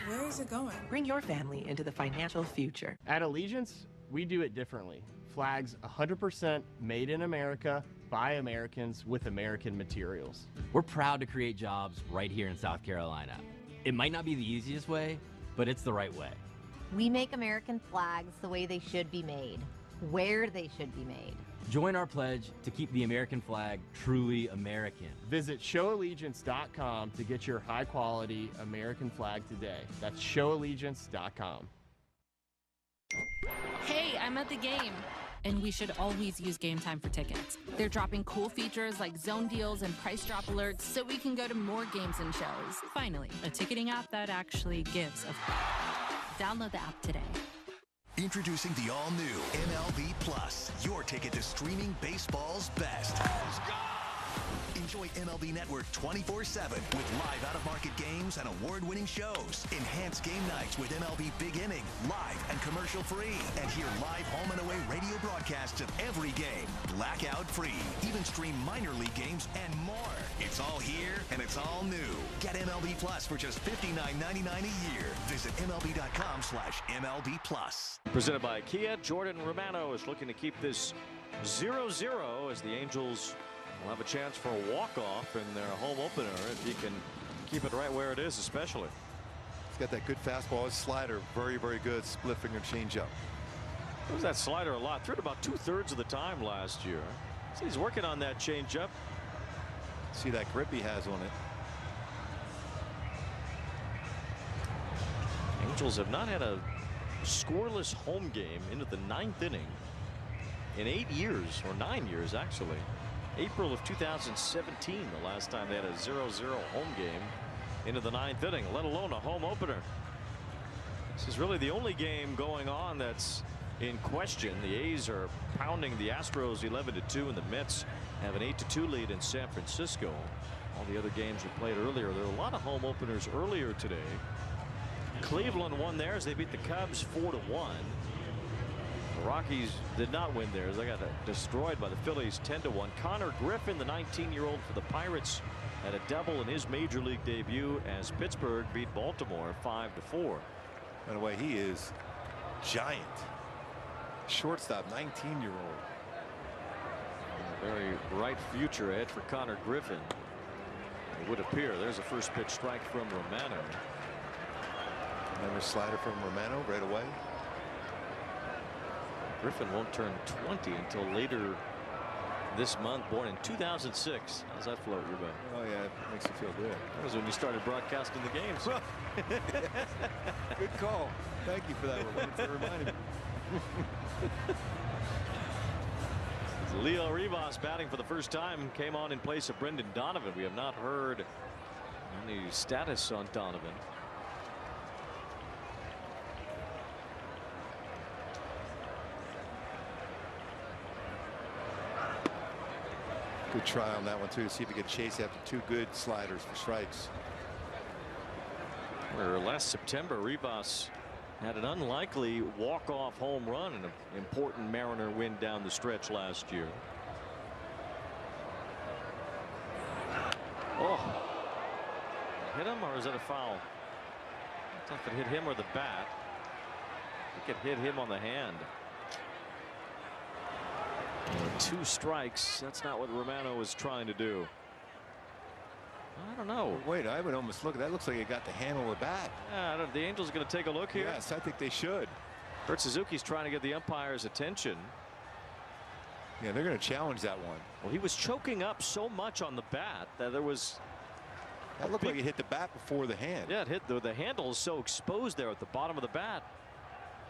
Where is it going? Bring your family into the financial future. At Allegiance, we do it differently. Flags 100% made in America by Americans with American materials. We're proud to create jobs right here in South Carolina. It might not be the easiest way, but it's the right way. We make American flags the way they should be made, where they should be made. Join our pledge to keep the American flag truly American. Visit showallegiance.com to get your high-quality American flag today. That's showallegiance.com. Hey, I'm at the game. And we should always use Game Time for tickets. They're dropping cool features like zone deals and price drop alerts so we can go to more games and shows. Finally, a ticketing app that actually gives a Download the app today. Introducing the all-new MLB Plus, your ticket to streaming baseball's best. Enjoy MLB Network 24/7 with live out-of-market games and award-winning shows. Enhance game nights with MLB Big Inning, live and commercial-free. And hear live home and away radio broadcasts of every game, blackout-free. Even stream minor league games and more. It's all here and it's all new. Get MLB Plus for just $59.99 a year. Visit MLB.com/MLB Plus. Presented by Kia. Jordan Romano is looking to keep this 0-0 as the Angels will have a chance for a walk-off in their home opener if he can keep it right where it is, especially. He's got that good fastball. His slider, very, very good. Split finger changeup. Throws that slider a lot. Threw it about 2/3 of the time last year. So he's working on that changeup. See that grip he has on it. Angels have not had a scoreless home game into the 9th inning in 8 years, or 9 years actually. April of 2017, the last time they had a 0-0 home game into the 9th inning, let alone a home opener. This is really the only game going on that's in question. The A's are pounding the Astros 11-2, and the Mets have an 8-2 lead in San Francisco. All the other games were played earlier. There were a lot of home openers earlier today. Cleveland won theirs. They beat the Cubs 4-1. The Rockies did not win theirs. They got destroyed by the Phillies 10-1. Connor Griffin, the 19-year-old for the Pirates, had a double in his major league debut as Pittsburgh beat Baltimore 5-4. By the way, he is giant. Shortstop, 19-year-old. A very bright future ahead for Connor Griffin. It would appear. There's a first pitch strike from Romano. Another slider from Romano right away. Griffin won't turn 20 until later this month, born in 2006. How's that float your boat? Oh yeah, it makes you feel good. That was when you started broadcasting the games. Good call. Thank you for that for reminding me. Leo Rivas batting for the first time, came on in place of Brendan Donovan. We have not heard any status on Donovan. Good try on that one too, to see if he could chase after two good sliders for strikes. Where last September, Rivas had an unlikely walk-off home run in an important Mariner win down the stretch last year. Oh, hit him, or is that a foul? I don't know if it hit him or the bat. I think it hit him on the hand. 2 strikes. That's not what Romano was trying to do. I don't know. Wait, I would almost look at that. Looks like it got the handle of the bat. Yeah, the Angels are going to take a look here. Yes, I think they should. Kurt Suzuki's trying to get the umpire's attention. Yeah, they're going to challenge that one. Well, he was choking up so much on the bat that there was. That looked like it hit the bat before the hand. Yeah, it hit the handle is so exposed there at the bottom of the bat.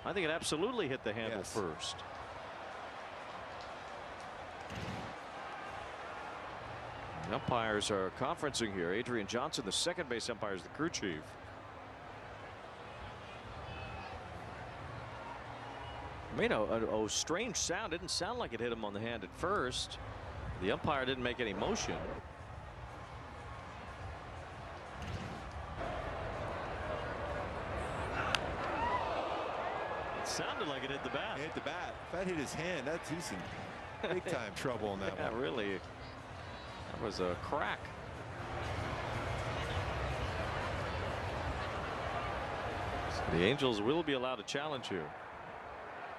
I think it absolutely hit the handle first. The umpires are conferencing here. Adrian Johnson, the second base umpire, is the crew chief. Made a strange sound. Didn't sound like it hit him on the hand at first. The umpire didn't make any motion. It sounded like it hit the bat. It hit the bat. If that hit his hand, he's in big time trouble on that one. Yeah, really. That was a crack. So the Angels will be allowed to challenge here.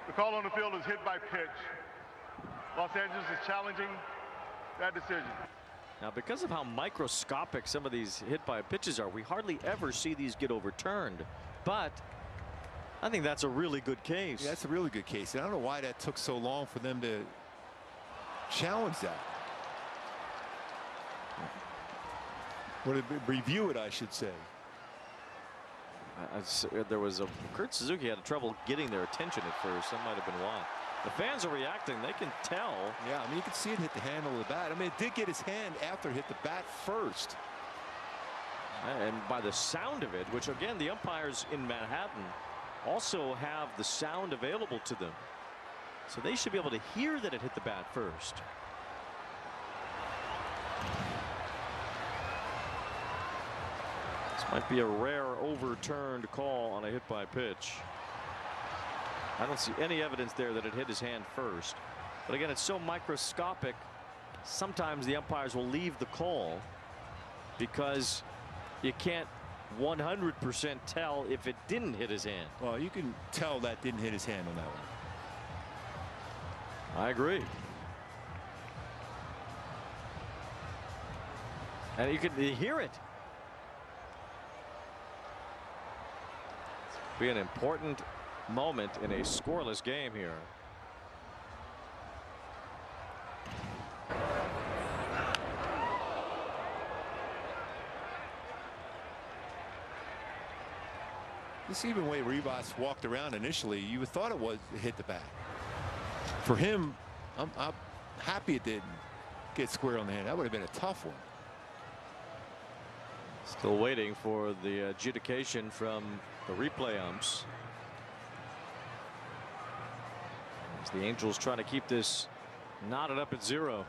The call on the field is hit by pitch. Los Angeles is challenging that decision. Now, because of how microscopic some of these hit by pitches are, we hardly ever see these get overturned. But I think that's a really good case. Yeah, that's a really good case. And I don't know why that took so long for them to challenge that. Or to review it, I should say. There was Kurt Suzuki had trouble getting their attention at first. That might have been why. The fans are reacting. They can tell. Yeah, I mean, you can see it hit the handle of the bat. I mean, it did get his hand after it hit the bat first. And by the sound of it, which again, the umpires in Manhattan also have the sound available to them. So they should be able to hear that it hit the bat first. This might be a rare overturned call on a hit by pitch. I don't see any evidence there that it hit his hand first. But again, it's so microscopic. Sometimes the umpires will leave the call because you can't 100% tell if it didn't hit his hand. Well, you can tell that didn't hit his hand on that one. I agree. And you can hear it. Be an important moment in a scoreless game here. This even way Rivas walked around initially, you would thought it was hit the bat. For him, I'm happy it didn't get square on the hand. That would have been a tough one. Still waiting for the adjudication from the replay umps. The Angels trying to keep this knotted up at 0.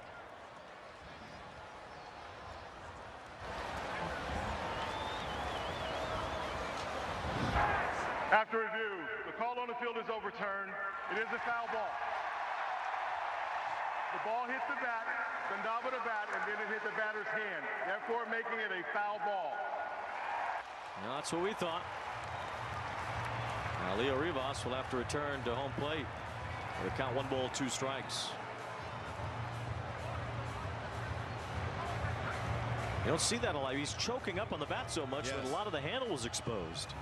After review, the call on the field is overturned. It is a foul ball. The ball hit the bat, the knob of the bat, and then it hit the batter's hand, therefore making it a foul ball. Now, that's what we thought. Now Leo Rivas will have to return to home plate. They count 1 ball, 2 strikes. You don't see that a lot. He's choking up on the bat so much that a lot of the handle was exposed.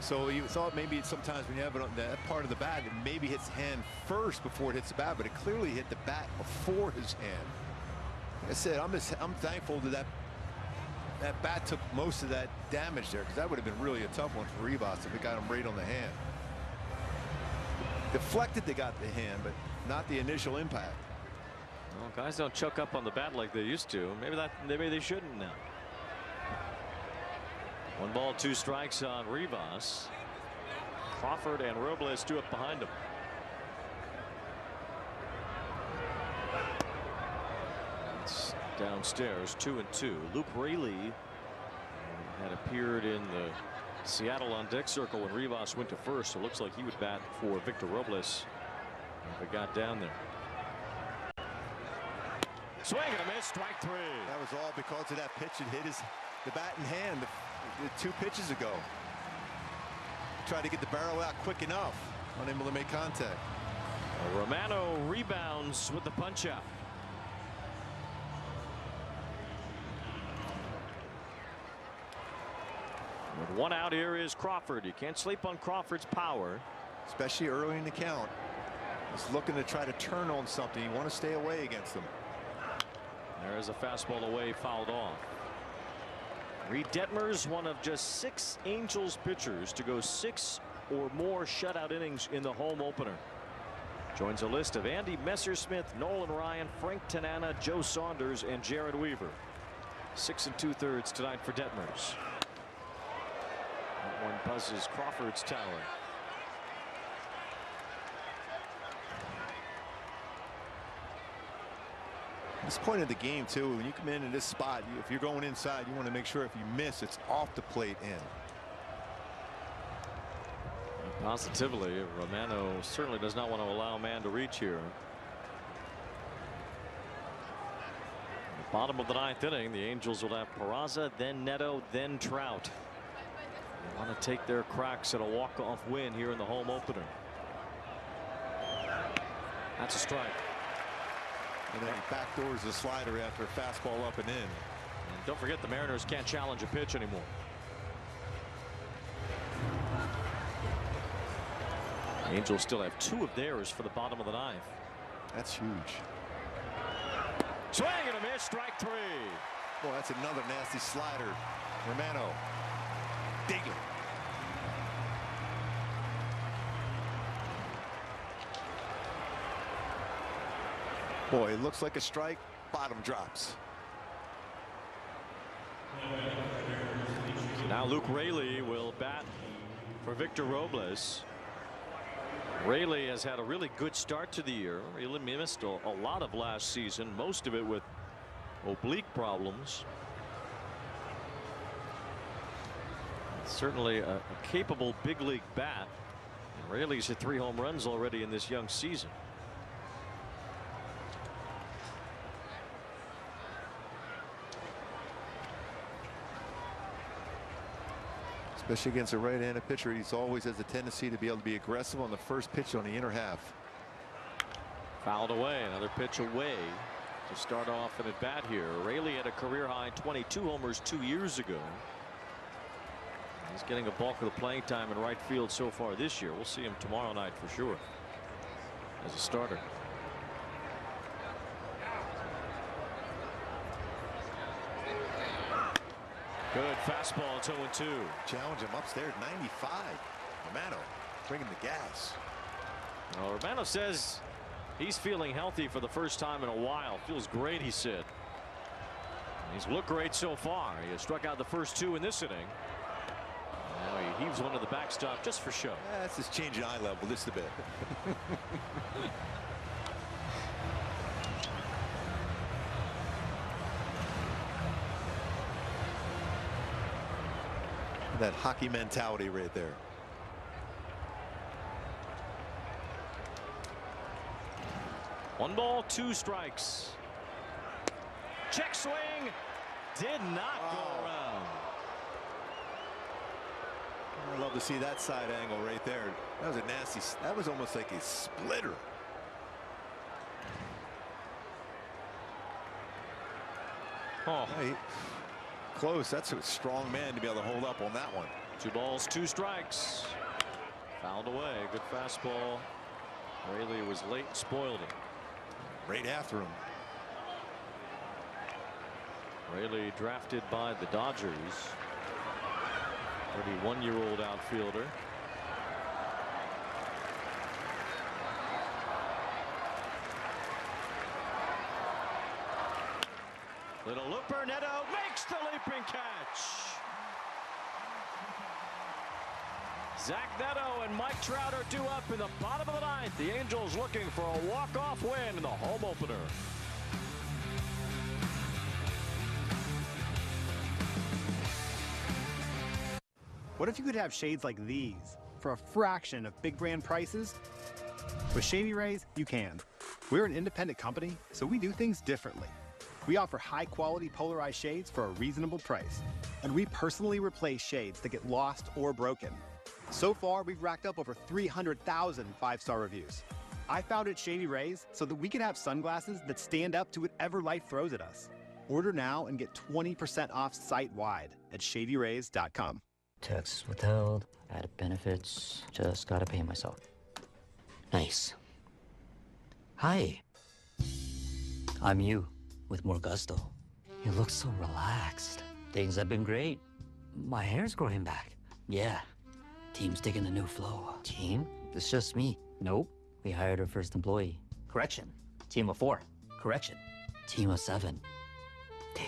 So you thought maybe sometimes when you have it on that part of the bat, it maybe hits hand first before it hits the bat, but it clearly hit the bat before his hand. Like I said, I'm thankful that that bat took most of that damage there, because that would have been really a tough one for Rivas if it got him right on the hand. Deflected, they got the hand, but not the initial impact. Well, guys don't choke up on the bat like they used to. Maybe they shouldn't now. 1 ball, 2 strikes on Rivas. Crawford and Robles 2 up behind him. It's downstairs, 2-2. Luke Raley had appeared in the Seattle on deck circle when Rivas went to first, so it looks like he would bat for Victor Robles if it got down there. Swing and a miss, strike 3. That was all because of that pitch that hit the bat in hand the 2 pitches ago. Tried to get the barrel out quick enough, unable to make contact. Romano rebounds with the punch out. With 1 out, here is Crawford. You can't sleep on Crawford's power, especially early in the count. He's looking to try to turn on something. You want to stay away against them. There is a fastball away, fouled off. Reid Detmers, one of just 6 Angels pitchers to go 6 or more shutout innings in the home opener. Joins a list of Andy Messersmith, Nolan Ryan, Frank Tanana, Joe Saunders, and Jared Weaver. 6 2/3 tonight for Detmers. That one buzzes Crawford's tower. This point of the game too, when you come in this spot, if you're going inside, you want to make sure if you miss, it's off the plate in. Positively, Romano certainly does not want to allow a man to reach here. Bottom of the 9th inning, the Angels will have Peraza, then Neto, then Trout. They want to take their cracks at a walk-off win here in the home opener. That's a strike. And then he backdoors the slider after a fastball up and in. And don't forget, the Mariners can't challenge a pitch anymore. The Angels still have 2 of theirs for the bottom of the 9th. That's huge. Swing and a miss, strike 3. Boy, that's another nasty slider. Romano digging. Boy, it looks like a strike. Bottom drops. So now Luke Raley will bat for Victor Robles. Raley has had a really good start to the year. He missed a lot of last season, most of it with oblique problems. Certainly a capable big league bat. And Raley's hit 3 home runs already in this young season. Especially against a right-handed pitcher, he's always has a tendency to be able to be aggressive on the first pitch on the inner half. Fouled away, another pitch away to start off an at bat here. Raley had a career high 22 homers 2 years ago. He's getting a bulk of the playing time in right field so far this year. We'll see him tomorrow night for sure as a starter. Good fastball. It's 0-2. Challenge him upstairs. 95. Romano bringing the gas. Well, Romano says he's feeling healthy for the first time in a while. Feels great, he said. He's looked great so far. He has struck out the first 2 in this inning. Now he heaves one to the backstop just for show. That's just changing eye level just a bit. That hockey mentality right there. One ball, 2 strikes. Check swing. Did not go around. I'd love to see that side angle right there. That was a nasty. That was almost like a splitter. Oh, hey, close. That's a strong man to be able to hold up on that one. 2 balls, 2 strikes. Fouled away. Good fastball. Rayleigh was late and spoiled it. Right after him. Rayleigh drafted by the Dodgers. 31-year-old outfielder. Little looper. Neto makes the leaping catch. Zach Neto and Mike Trout are due up in the bottom of the 9th. The Angels looking for a walk-off win in the home opener. What if you could have shades like these for a fraction of big brand prices? With Shady Rays, you can. We're an independent company, so we do things differently. We offer high-quality polarized shades for a reasonable price. And we personally replace shades that get lost or broken. So far, we've racked up over 300,000 5-star reviews. I founded Shady Rays so that we can have sunglasses that stand up to whatever life throws at us. Order now and get 20% off site-wide at shadyrays.com. Taxes withheld, added benefits, just gotta pay myself. Nice. Hi. I'm you, with more gusto. You look so relaxed. Things have been great. My hair's growing back. Yeah. Team's digging the new flow. Team? It's just me. Nope. We hired our first employee. Correction. Team of 4. Correction. Team of 7. Dang.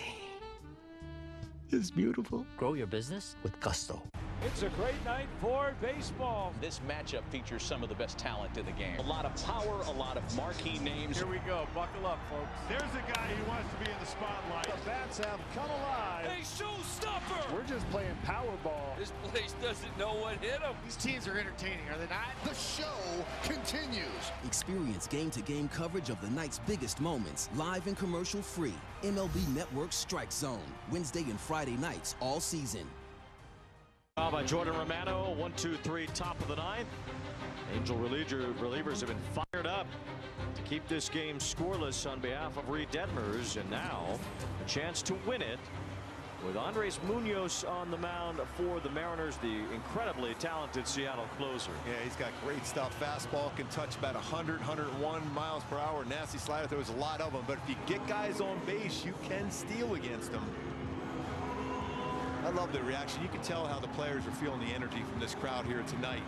It's beautiful. Grow your business with gusto. It's a great night for baseball. This matchup features some of the best talent in the game. A lot of power, a lot of marquee names. Here we go. Buckle up, folks. There's a guy who wants to be in the spotlight. The bats have come alive. Hey, showstopper! We're just playing Powerball. This place doesn't know what hit them. These teams are entertaining, are they not? The show continues. Experience game-to-game coverage of the night's biggest moments, live and commercial-free. MLB Network Strike Zone, Wednesday and Friday nights all season. By Jordan Romano, 1-2-3, top of the 9th. Angel relievers have been fired up to keep this game scoreless on behalf of Reid Detmers, and now a chance to win it with Andres Munoz on the mound for the Mariners, the incredibly talented Seattle closer. Yeah, he's got great stuff. Fastball can touch about 100, 101 miles per hour. Nasty slider. There's a lot of them, but if you get guys on base, you can steal against them. I love the reaction. You can tell how the players are feeling the energy from this crowd here tonight.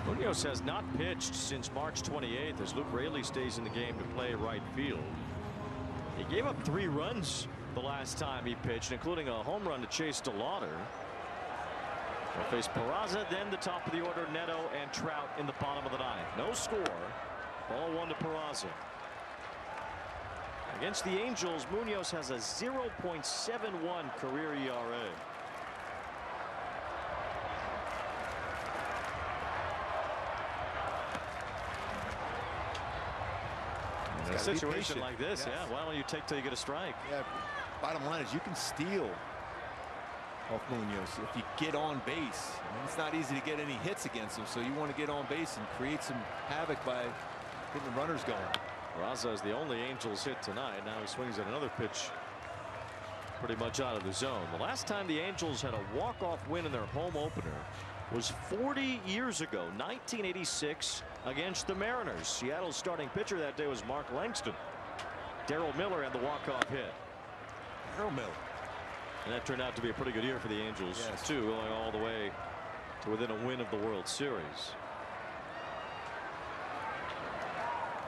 Munoz has not pitched since March 28th as Luke Rayleigh stays in the game to play right field. He gave up 3 runs the last time he pitched, including a home run to Chase DeLauder. They'll face Peraza, then the top of the order, Neto and Trout in the bottom of the 9th. No score. Ball 1 to Peraza. Against the Angels, Munoz has a 0.71 career ERA. In a situation like this, yes. Yeah, why don't you take till you get a strike? Yeah, bottom line is you can steal off Munoz if you get on base. I mean, it's not easy to get any hits against him, so you want to get on base and create some havoc by getting the runners going. Raza is the only Angels hit tonight. Now he swings at another pitch pretty much out of the zone. The last time the Angels had a walk-off win in their home opener was 40 years ago, 1986, against the Mariners. Seattle's starting pitcher that day was Mark Langston. Darryl Miller had the walk-off hit. Darryl Miller. And that turned out to be a pretty good year for the Angels, too, going all the way to within a win of the World Series.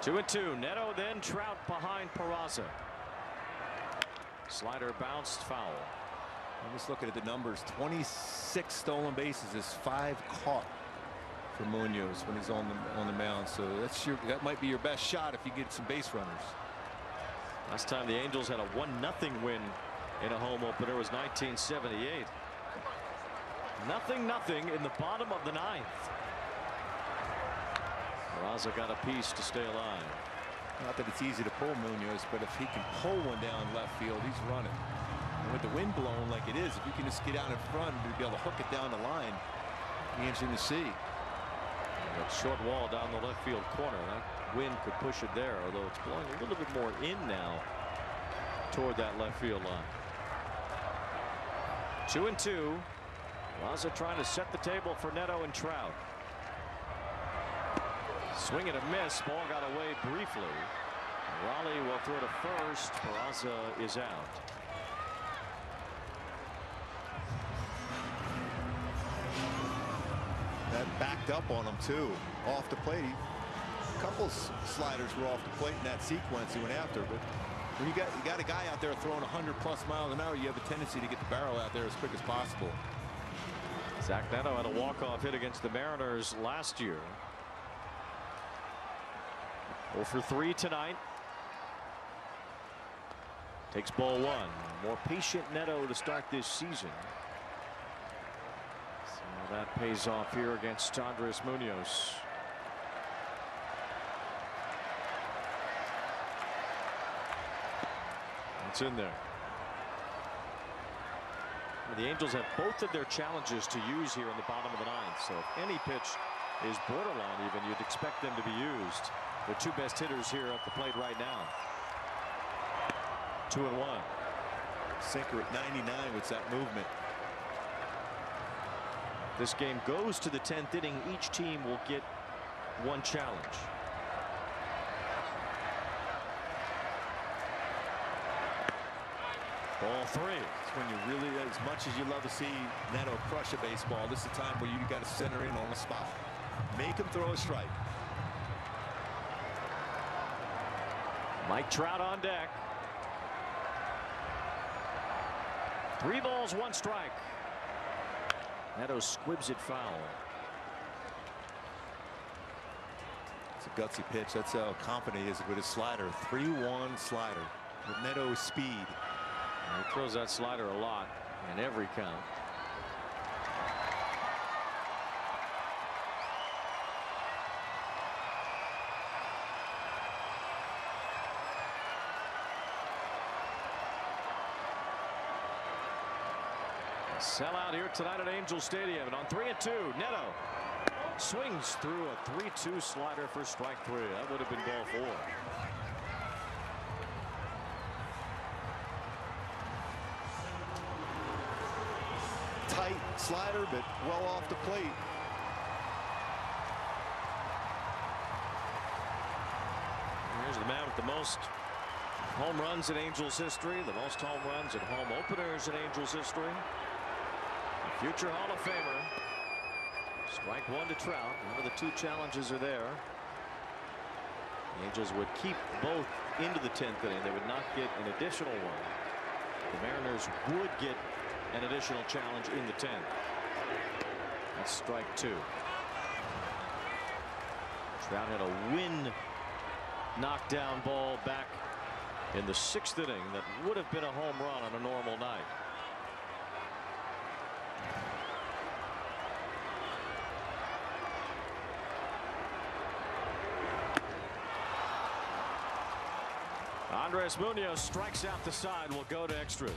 2-2. Neto, then Trout behind Peraza. Slider bounced foul. I'm just looking at the numbers. 26 stolen bases is 5 caught for Munoz when he's on the mound. So that might be your best shot if you get some base runners. Last time the Angels had a 1-0 win in a home opener was 1978. 0-0 in the bottom of the 9th. Peraza got a piece to stay alive. Not that it's easy to pull Munoz, but if he can pull one down left field, he's running. And with the wind blowing like it is, if you can just get out in front and be able to hook it down the line, it'll be interesting to see. That short wall down the left field corner. That wind could push it there, although it's blowing a little bit more in now toward that left field line. 2-2. Peraza trying to set the table for Neto and Trout. Swing and a miss. Ball got away briefly. Raleigh will throw to first. Peraza is out. That backed up on him too. Off the plate. A couple sliders were off the plate in that sequence he went after. But when you got a guy out there throwing 100+ miles an hour, you have a tendency to get the barrel out there as quick as possible. Zach Neto had a walk-off hit against the Mariners last year. 0 for 3 tonight. Takes ball 1. More patient Neto to start this season. So that pays off here against Andres Munoz. It's in there. The Angels have both of their challenges to use here in the bottom of the 9th. So if any pitch is borderline even, you'd expect them to be used. The 2 best hitters here at the plate right now. 2-1. Sinker at 99 with that movement. This game goes to the 10th inning. Each team will get 1 challenge. Ball 3. It's when you really, as much as you love to see Neto crush a baseball, this is the time where you got to center in on the spot. Make him throw a strike. Mike Trout on deck. 3 balls, 1 strike. Neto squibs it foul. It's a gutsy pitch. That's how confident he is with his slider. 3-1 slider with Neto's speed. He throws that slider a lot in every count. Sellout here tonight at Angel Stadium, and on 3-2, Neto swings through a 3-2 slider for strike 3. That would have been ball 4. Tight slider, but well off the plate. Here's the man with the most home runs in Angels history, the most home runs and home openers in Angels history. Future Hall of Famer. Strike 1 to Trout. None of the 2 challenges are there. The Angels would keep both into the 10th inning. They would not get an additional 1. The Mariners would get an additional challenge in the 10th. That's strike 2. Trout had a wind knockdown ball back in the 6th inning that would have been a home run on a normal night. Andres Munoz strikes out the side. Will go to extras.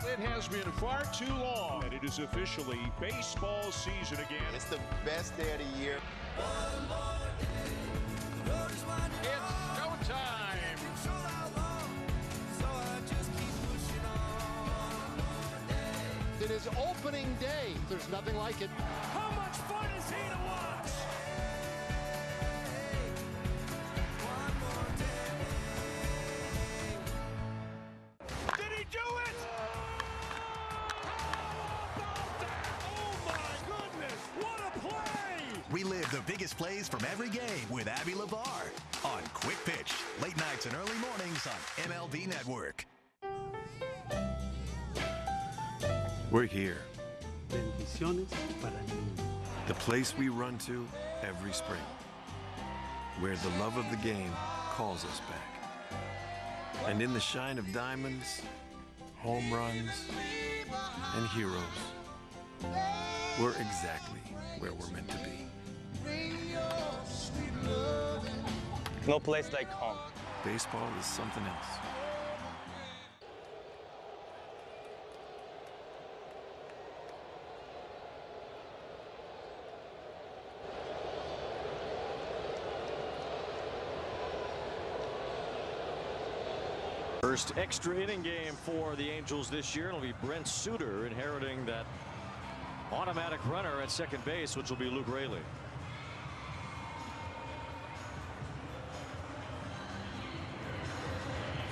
It has been far too long, and it is officially baseball season again. It's the best day of the year. It's showtime. It is opening day. There's nothing like it. How much fun is he to watch? Did he do it? How about that? Oh my goodness, what a play! Relive the biggest plays from every game with Abby LeVar on Quick Pitch. Late nights and early mornings on MLB Network. We're here. The place we run to every spring, where the love of the game calls us back. And in the shine of diamonds, home runs, and heroes, we're exactly where we're meant to be. No place like home. Baseball is something else. First extra inning game for the Angels this year. It'll be Brent Suter inheriting that automatic runner at second base, which will be Luke Raley.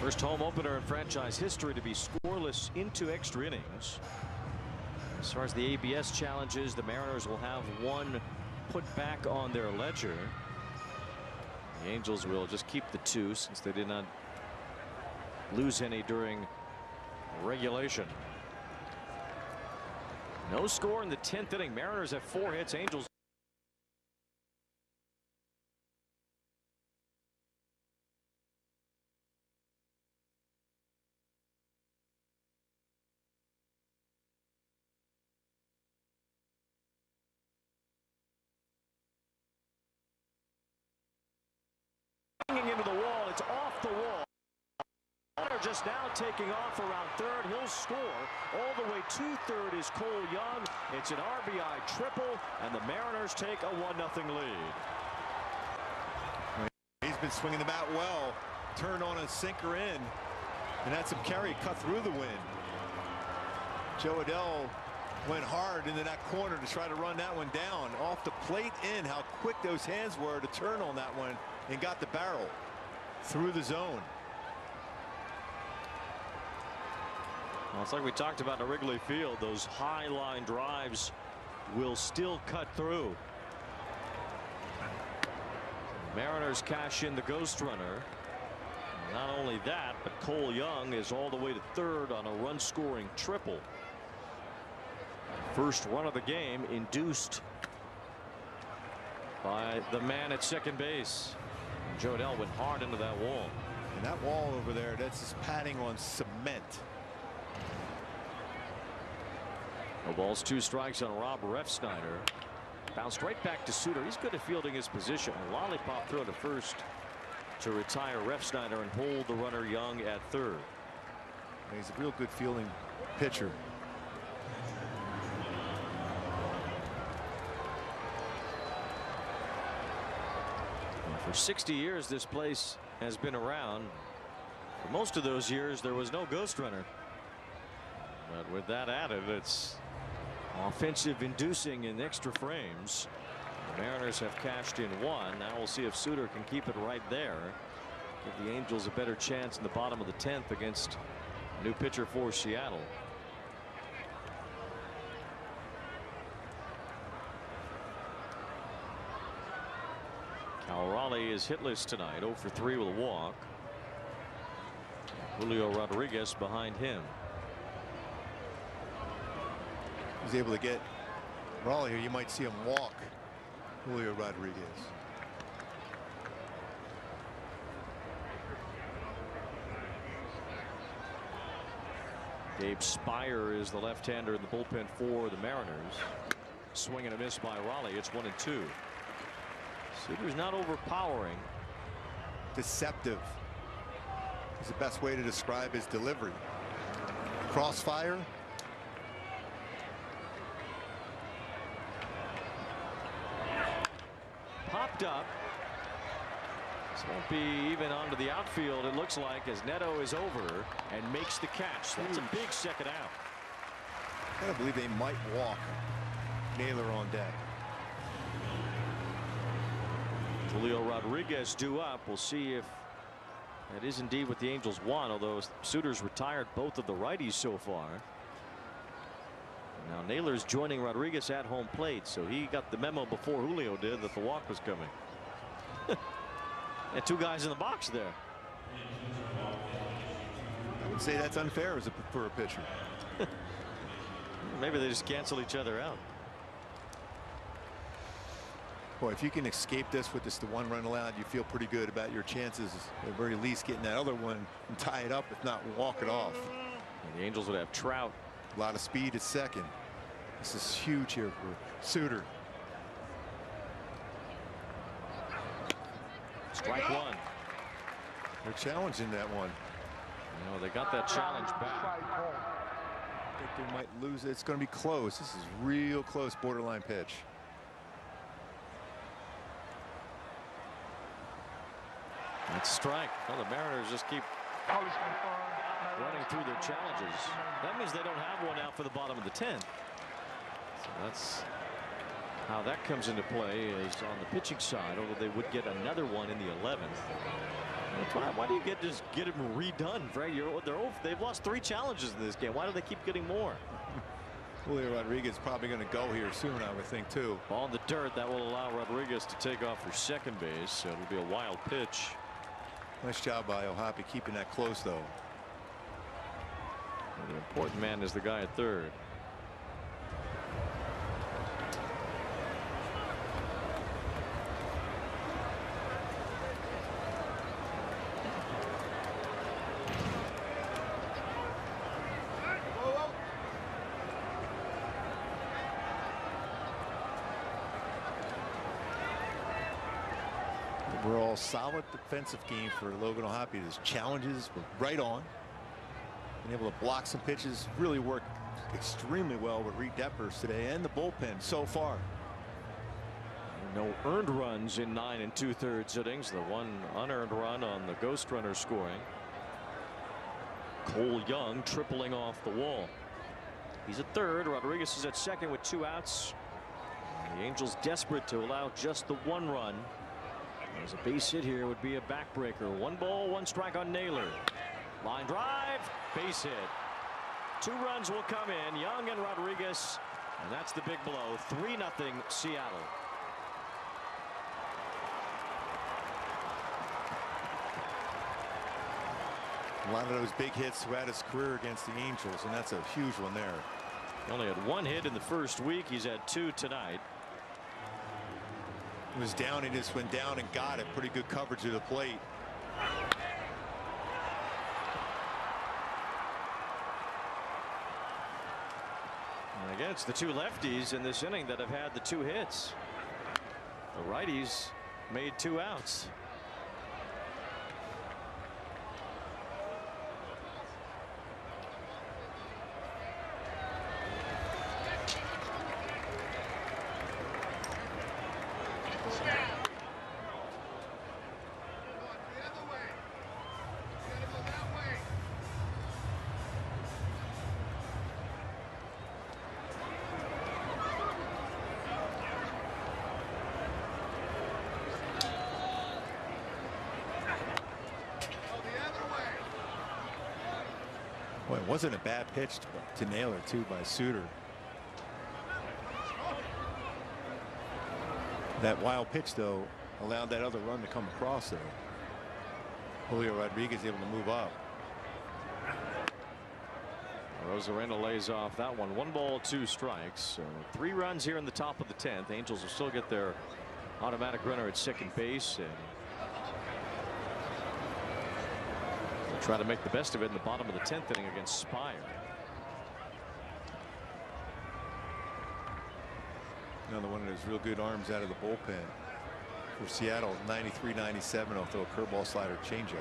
First home opener in franchise history to be scoreless into extra innings. As far as the ABS challenges, the Mariners will have one put back on their ledger. The Angels will just keep the 2 since they did not lose any during regulation. No score in the 10th inning. Mariners have 4 hits. Angels into the wall. It's off the wall. Just now taking off around third. He'll score. All the way to third is Cole Young. It's an RBI triple, and the Mariners take a 1-0 lead. He's been swinging the bat well. Turned on a sinker in, and had some carry cut through the wind. Joe Adell went hard into that corner to try to run that one down. Off the plate in, how quick those hands were to turn on that one, and got the barrel through the zone. Well, it's like we talked about in Wrigley Field. Those high line drives will still cut through. Mariners cash in the ghost runner. Not only that, but Cole Young is all the way to third on a run scoring triple. First run of the game induced by the man at second base. Joe Adell went hard into that wall. And that wall over there, that's just padding on cement. No balls, 2 strikes on Rob Refsnyder. Bounced right back to Suter. He's good at fielding his position. A lollipop throw to first to retire Refsnyder and hold the runner Young at third. He's a real good fielding pitcher. For 60 years this place has been around. For most of those years there was no ghost runner. But with that added, it's offensive inducing in extra frames. The Mariners have cashed in 1. Now we'll see if Suter can keep it right there. Give the Angels a better chance in the bottom of the 10th against a new pitcher for Seattle. Cal Raleigh is hitless tonight, 0 for 3 with a walk. Julio Rodriguez behind him. He's able to get Raleigh here. You might see him walk Julio Rodriguez. Gabe Spire is the left-hander in the bullpen for the Mariners. Swing and a miss by Raleigh. It's 1-2. Suter's not overpowering. Deceptive is the best way to describe his delivery. Crossfire. Popped up. This won't be even onto the outfield, it looks like, as Neto is over and makes the catch. That's a big second out. I gotta believe they might walk Naylor on deck. Julio Rodriguez due up. We'll see if that is indeed what the Angels want, although Suter's retired both of the righties so far. Now Naylor's joining Rodriguez at home plate, so he got the memo before Julio did that the walk was coming. And 2 guys in the box there. I would say that's unfair for a pitcher. Maybe they just cancel each other out. Boy, if you can escape this with just the 1 run allowed, you feel pretty good about your chances, at the very least, getting that other one and tie it up, if not walk it off. And the Angels would have Trout. A lot of speed at second. This is huge here for Suter. Strike 1. They're challenging that one. No, they got that challenge back. I think they might lose it. It's going to be close. This is real close, borderline pitch. That's strike. Well, the Mariners just keep running through their challenges. That means they don't have one out for the bottom of the 10th. So that's how that comes into play, is on the pitching side, although they would get another one in the 11th. Why do you just get them redone, Frank? They've lost 3 challenges in this game. Why do they keep getting more? Julio Rodriguez is probably going to go here soon, I would think, too. Ball in the dirt. That will allow Rodriguez to take off for second base. So it'll be a wild pitch. Nice job by O'Hoppe keeping that close, though. And the important man is the guy at third. Overall solid defensive game for Logan O'Hoppe. His challenges were right on. Been able to block some pitches. Really worked extremely well with Reid Detmers today, and the bullpen so far. No earned runs in 9 2/3 innings. The 1 unearned run on the ghost runner scoring. Cole Young tripling off the wall. He's at third. Rodriguez is at second with 2 outs. The Angels desperate to allow just the 1 run. There's a base hit here, would be a backbreaker. 1 ball, 1 strike on Naylor. Line drive, base hit. 2 runs will come in, Young and Rodriguez, and that's the big blow. 3-0 Seattle. A lot of those big hits throughout his career against the Angels, and that's a huge one there. He only had 1 hit in the first week. He's had 2 tonight. He was down, he just went down and got it. Pretty good coverage of the plate. And again, it's the 2 lefties in this inning that have had the 2 hits. The righties made 2 outs. Boy, it wasn't a bad pitch to Naylor, too, by Suter. That wild pitch, though, allowed that other run to come across there. Julio Rodriguez able to move up. Rosarena lays off that one. 1 ball, 2 strikes. So 3 runs here in the top of the 10th. Angels will still get their automatic runner at second base, and they'll try to make the best of it in the bottom of the 10th inning against Spire. Another one of those real good arms out of the bullpen for Seattle. 93-97. I'll throw a curveball, slider, changeup.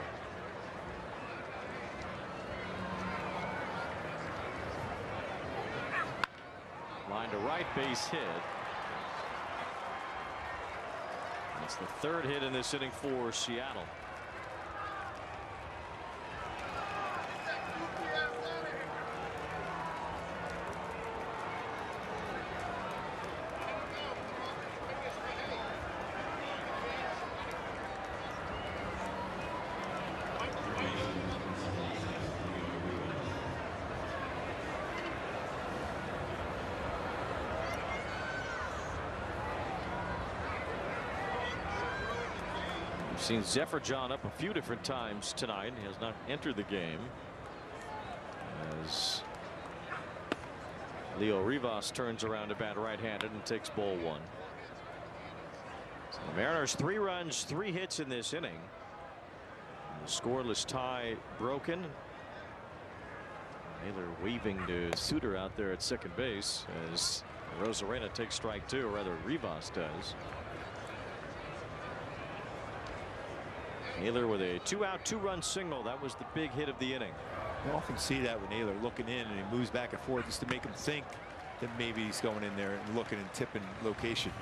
Line to right, base hit. That's the 3rd hit in this inning for Seattle. Seen Zephyr John up a few different times tonight. He has not entered the game as Leo Rivas turns around to bat right-handed and takes ball one. So the Mariners 3 runs, 3 hits in this inning. The scoreless tie broken. Naylor waving to Suter out there at second base as Rosarena takes strike 2, or rather Rivas does. Naylor with a 2-out, 2-run single. That was the big hit of the inning. You often see that with Naylor looking in and he moves back and forth just to make him think that maybe he's going in there and looking and tipping location.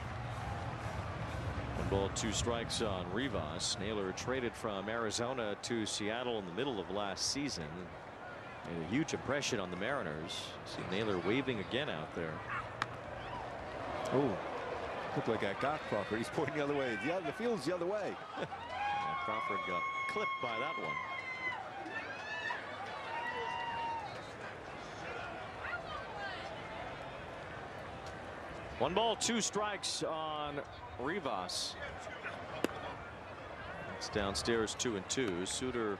1 ball, 2 strikes on Rivas. Naylor traded from Arizona to Seattle in the middle of last season. Made a huge impression on the Mariners. See Naylor waving again out there. Oh, looked like I got Crawford. He's pointing the other way. The field's the other way. Crawford got clipped by that one. One ball, 2 strikes on Rivas. It's downstairs 2-2. Suter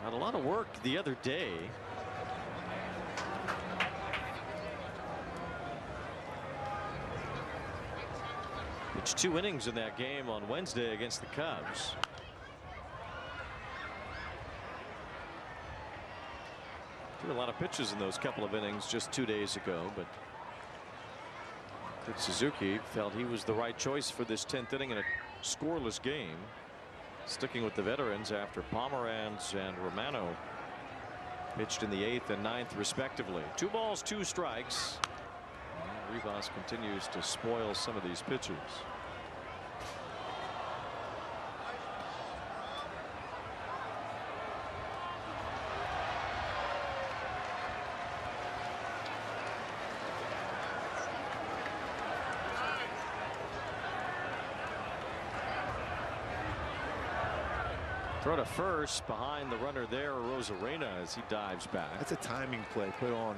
had a lot of work the other day. Pitched 2 innings in that game on Wednesday against the Cubs. Threw a lot of pitches in those couple of innings just 2 days ago, but Kurt Suzuki felt he was the right choice for this 10th inning in a scoreless game, sticking with the veterans after Pomeranz and Romano pitched in the 8th and 9th respectively. 2 balls, 2 strikes. Rivas continues to spoil some of these pitchers. Throw to first behind the runner there, Rosarena, as he dives back. That's a timing play put on.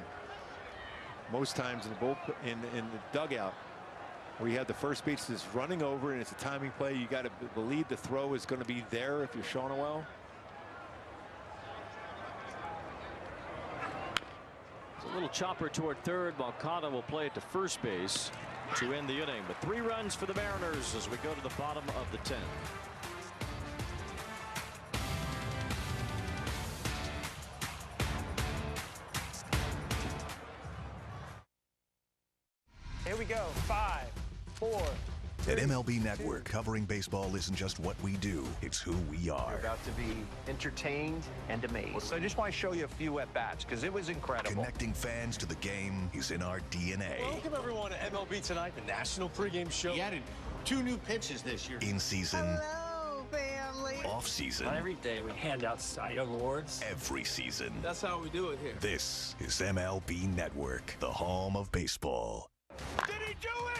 Most times in the bullpen, in the dugout, where you have the first baseman running over and it's a timing play, you got to believe the throw is going to be there if you're Shonowell. It's a little chopper toward third. Moncada will play it to first base to end the inning. But 3 runs for the Mariners as we go to the bottom of the 10th. Here we go. 5, 4. At MLB Network, covering baseball isn't just what we do, it's who we are. You're about to be entertained and amazed. So I just want to show you a few at-bats because it was incredible. Connecting fans to the game is in our DNA. Welcome everyone to MLB Tonight, the national pregame show. He added 2 new pitches this year. In season. Hello, family. Off season. Not every day we hand out Cy Young awards. Every season. That's how we do it here. This is MLB Network, the home of baseball. Did he do it?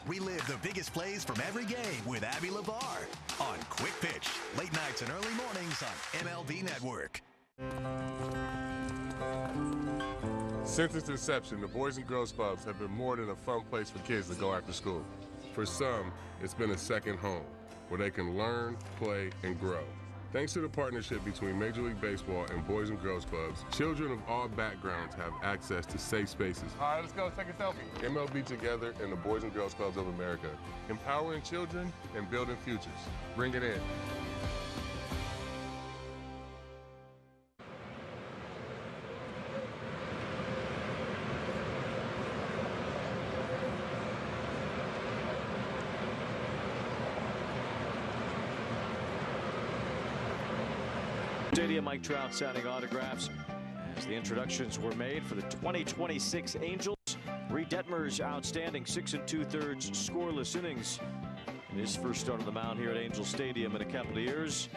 Relive the biggest plays from every game with Abby LeVar on Quick Pitch, late nights and early mornings on MLB Network. Since its inception, the Boys and Girls Clubs have been more than a fun place for kids to go after school. For some, it's been a second home where they can learn, play, and grow. Thanks to the partnership between Major League Baseball and Boys and Girls Clubs, children of all backgrounds have access to safe spaces. All right, let's go take a selfie. MLB Together and the Boys and Girls Clubs of America, empowering children and building futures. Bring it in. Stadium, Mike Trout signing autographs as the introductions were made for the 2026 Angels. Reid Detmers, outstanding 6 2/3 scoreless innings in his first start on the mound here at Angel Stadium in a couple of years.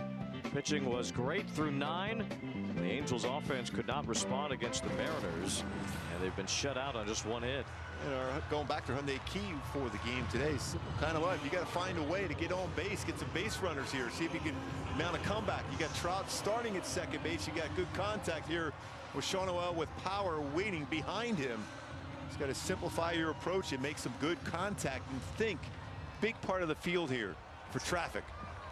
Pitching was great through 9. The Angels offense could not respond against the Mariners, and they've been shut out on just 1 hit. Going back to Hyundai Key for the game today, simple kind of life. You got to find a way to get on base, get some base runners here, see if you can mount a comeback. You got Trout starting at second base. You got good contact here with Shonowell with power waiting behind him. Just got to simplify your approach and make some good contact and think. Big part of the field here for traffic.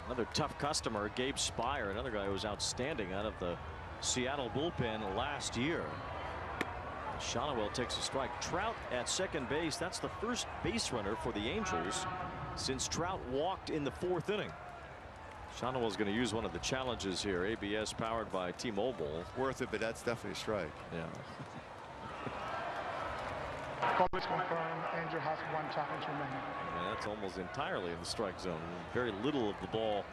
Another tough customer, Gabe Spire, another guy who was outstanding out of the Seattle bullpen last year. Shonowell takes a strike. Trout at second base. That's the first base runner for the Angels since Trout walked in the 4th inning. Shonowell's going to use one of the challenges here. ABS powered by T-Mobile. Worth it, but that's definitely a strike. Yeah. Comments confirm. Angel has 1 challenge remaining. And that's almost entirely in the strike zone. Very little of the ball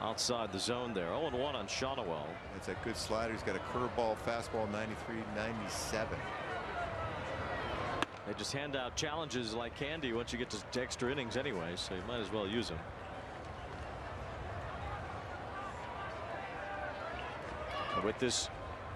outside the zone there. 0-1 on Shonowell. It's a good slider. He's got a curveball, fastball, 93, 97. They just hand out challenges like candy once you get to extra innings anyway, so you might as well use them. With this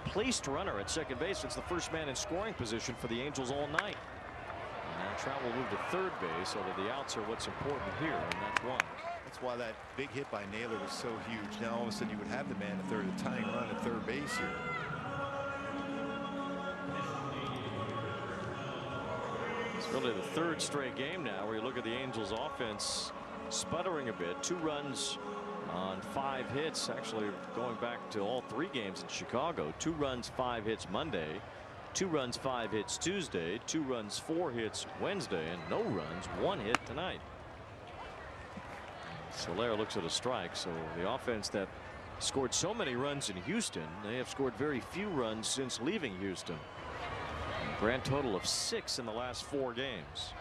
placed runner at second base, it's the first man in scoring position for the Angels all night. And now Trout will move to third base, although the outs are what's important here, and that's 1. That's why that big hit by Naylor was so huge. Now all of a sudden you would have the man at third, a tying run at third base here. It's really the 3rd straight game now where you look at the Angels offense sputtering a bit. 2 runs on 5 hits, actually going back to all 3 games in Chicago. 2 runs, 5 hits Monday, 2 runs, 5 hits Tuesday, 2 runs, 4 hits Wednesday, and no runs, 1 hit tonight. Soler looks at a strike. So the offense that scored so many runs in Houston, they have scored very few runs since leaving Houston. A grand total of 6 in the last 4 games.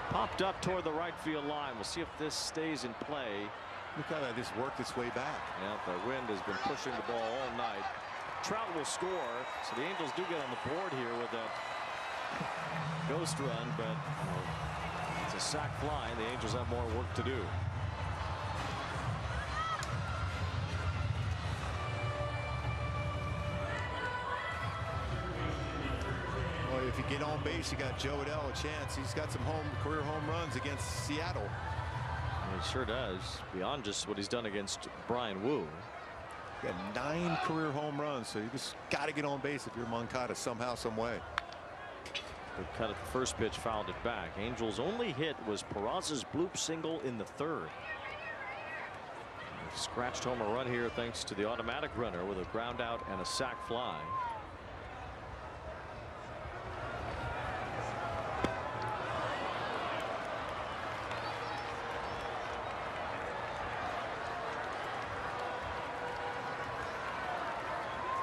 Popped up toward the right field line. We'll see if this stays in play. Look how that just worked its way back. Yeah, the wind has been pushing the ball all night. Trout will score, so the Angels do get on the board here with that ghost run, but it's a sac fly, and the Angels have more work to do. Well, if you get on base, you got Joe Adell a chance. He's got some career home runs against Seattle. He sure does, beyond just what he's done against Bryan Wu. Got 9 career home runs, so you just got to get on base if you're Moncada somehow, some way. They cut at the first pitch, fouled it back. Angels' only hit was Peraza's bloop single in the 3rd. They've scratched home a run here thanks to the automatic runner with a ground out and a sac fly.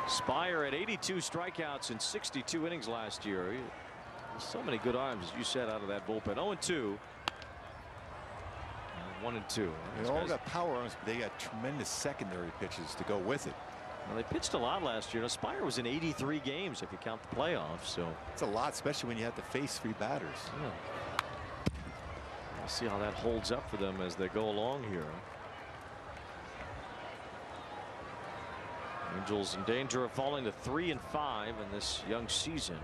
Spire at 82 strikeouts in 62 innings last year. So many good arms, as you said, out of that bullpen. 0-2. 1-2. They all got power arms, but they got tremendous secondary pitches to go with it. Well, they pitched a lot last year. Now, Spire was in 83 games if you count the playoffs. So it's a lot, especially when you have to face 3 batters. Yeah. We'll see how that holds up for them as they go along here. Angels in danger of falling to 3-5 in this young season.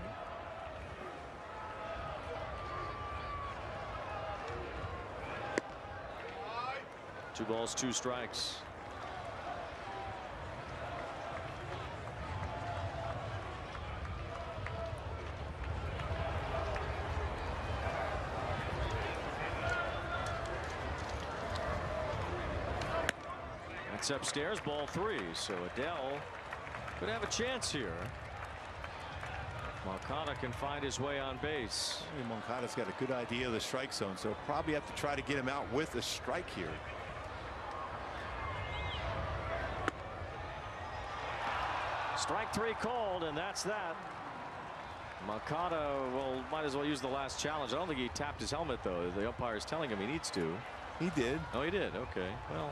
Two balls, 2 strikes. That's upstairs, ball 3. So Adell could have a chance here. Moncada can find his way on base. Moncada's got a good idea of the strike zone, so probably have to try to get him out with a strike here. Strike 3 called, and that's that. Moncada, well, might as well use the last challenge. I don't think he tapped his helmet, though. The umpire is telling him he needs to. He did. Oh, he did. Okay. Well,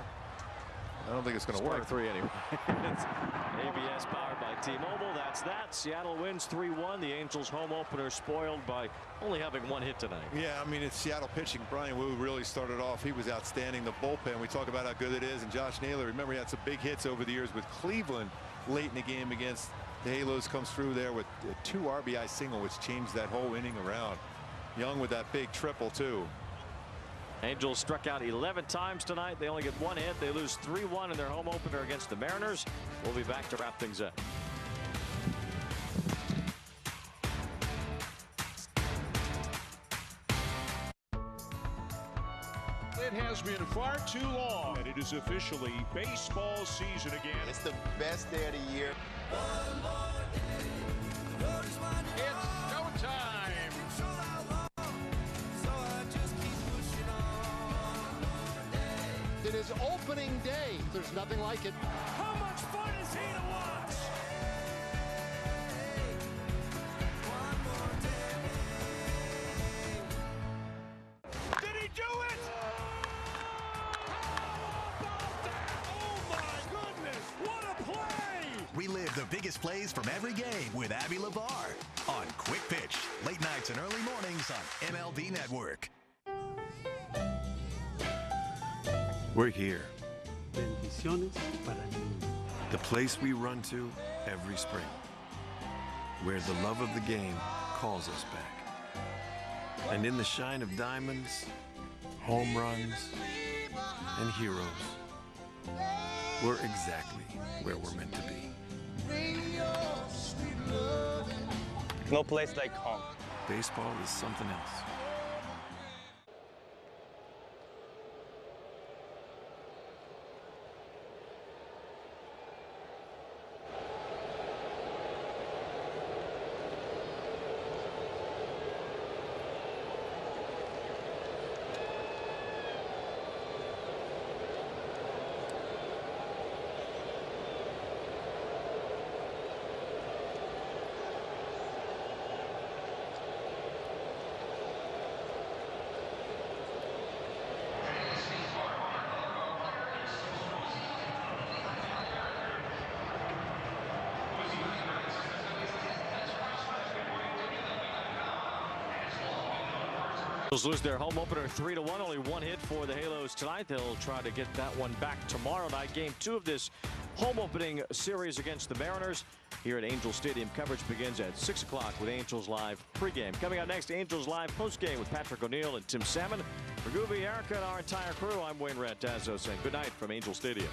I don't think it's going to work. Strike 3 anyway. It's ABS powered by T-Mobile. That's that. Seattle wins 3-1. The Angels home opener spoiled by only having 1 hit tonight. Yeah, I mean, it's Seattle pitching. Bryan Wu really started off. He was outstanding. The bullpen, we talk about how good it is. And Josh Naylor, remember, he had some big hits over the years with Cleveland late in the game against the Halos. Comes through there with a 2 RBI single, which changed that whole inning around. Young with that big triple, too. Angels struck out 11 times tonight. They only get 1 hit. They lose 3-1 in their home opener against the Mariners. We'll be back to wrap things up. It has been far too long, and it is officially baseball season again. It's the best day of the year. It's showtime. It is opening day. There's nothing like it. How much fun is he to watch? Did he do it? Oh my goodness, what a play! Relive the biggest plays from every game with Abby LeVar on Quick Pitch, late nights and early mornings on MLB Network. We're here. The place we run to every spring, where the love of the game calls us back. And in the shine of diamonds, home runs, and heroes, we're exactly where we're meant to be. No place like home. Baseball is something else. Lose their home opener 3-1. Only one hit for the Halos tonight. They'll try to get that one back tomorrow night. Game 2 of this home opening series against the Mariners here at Angels Stadium. Coverage begins at 6 o'clock with Angels Live pregame. Coming up next, Angels Live postgame with Patrick O'Neill and Tim Salmon. For Goovy, Erica, and our entire crew, I'm Wayne Randazzo saying good night from Angel Stadium.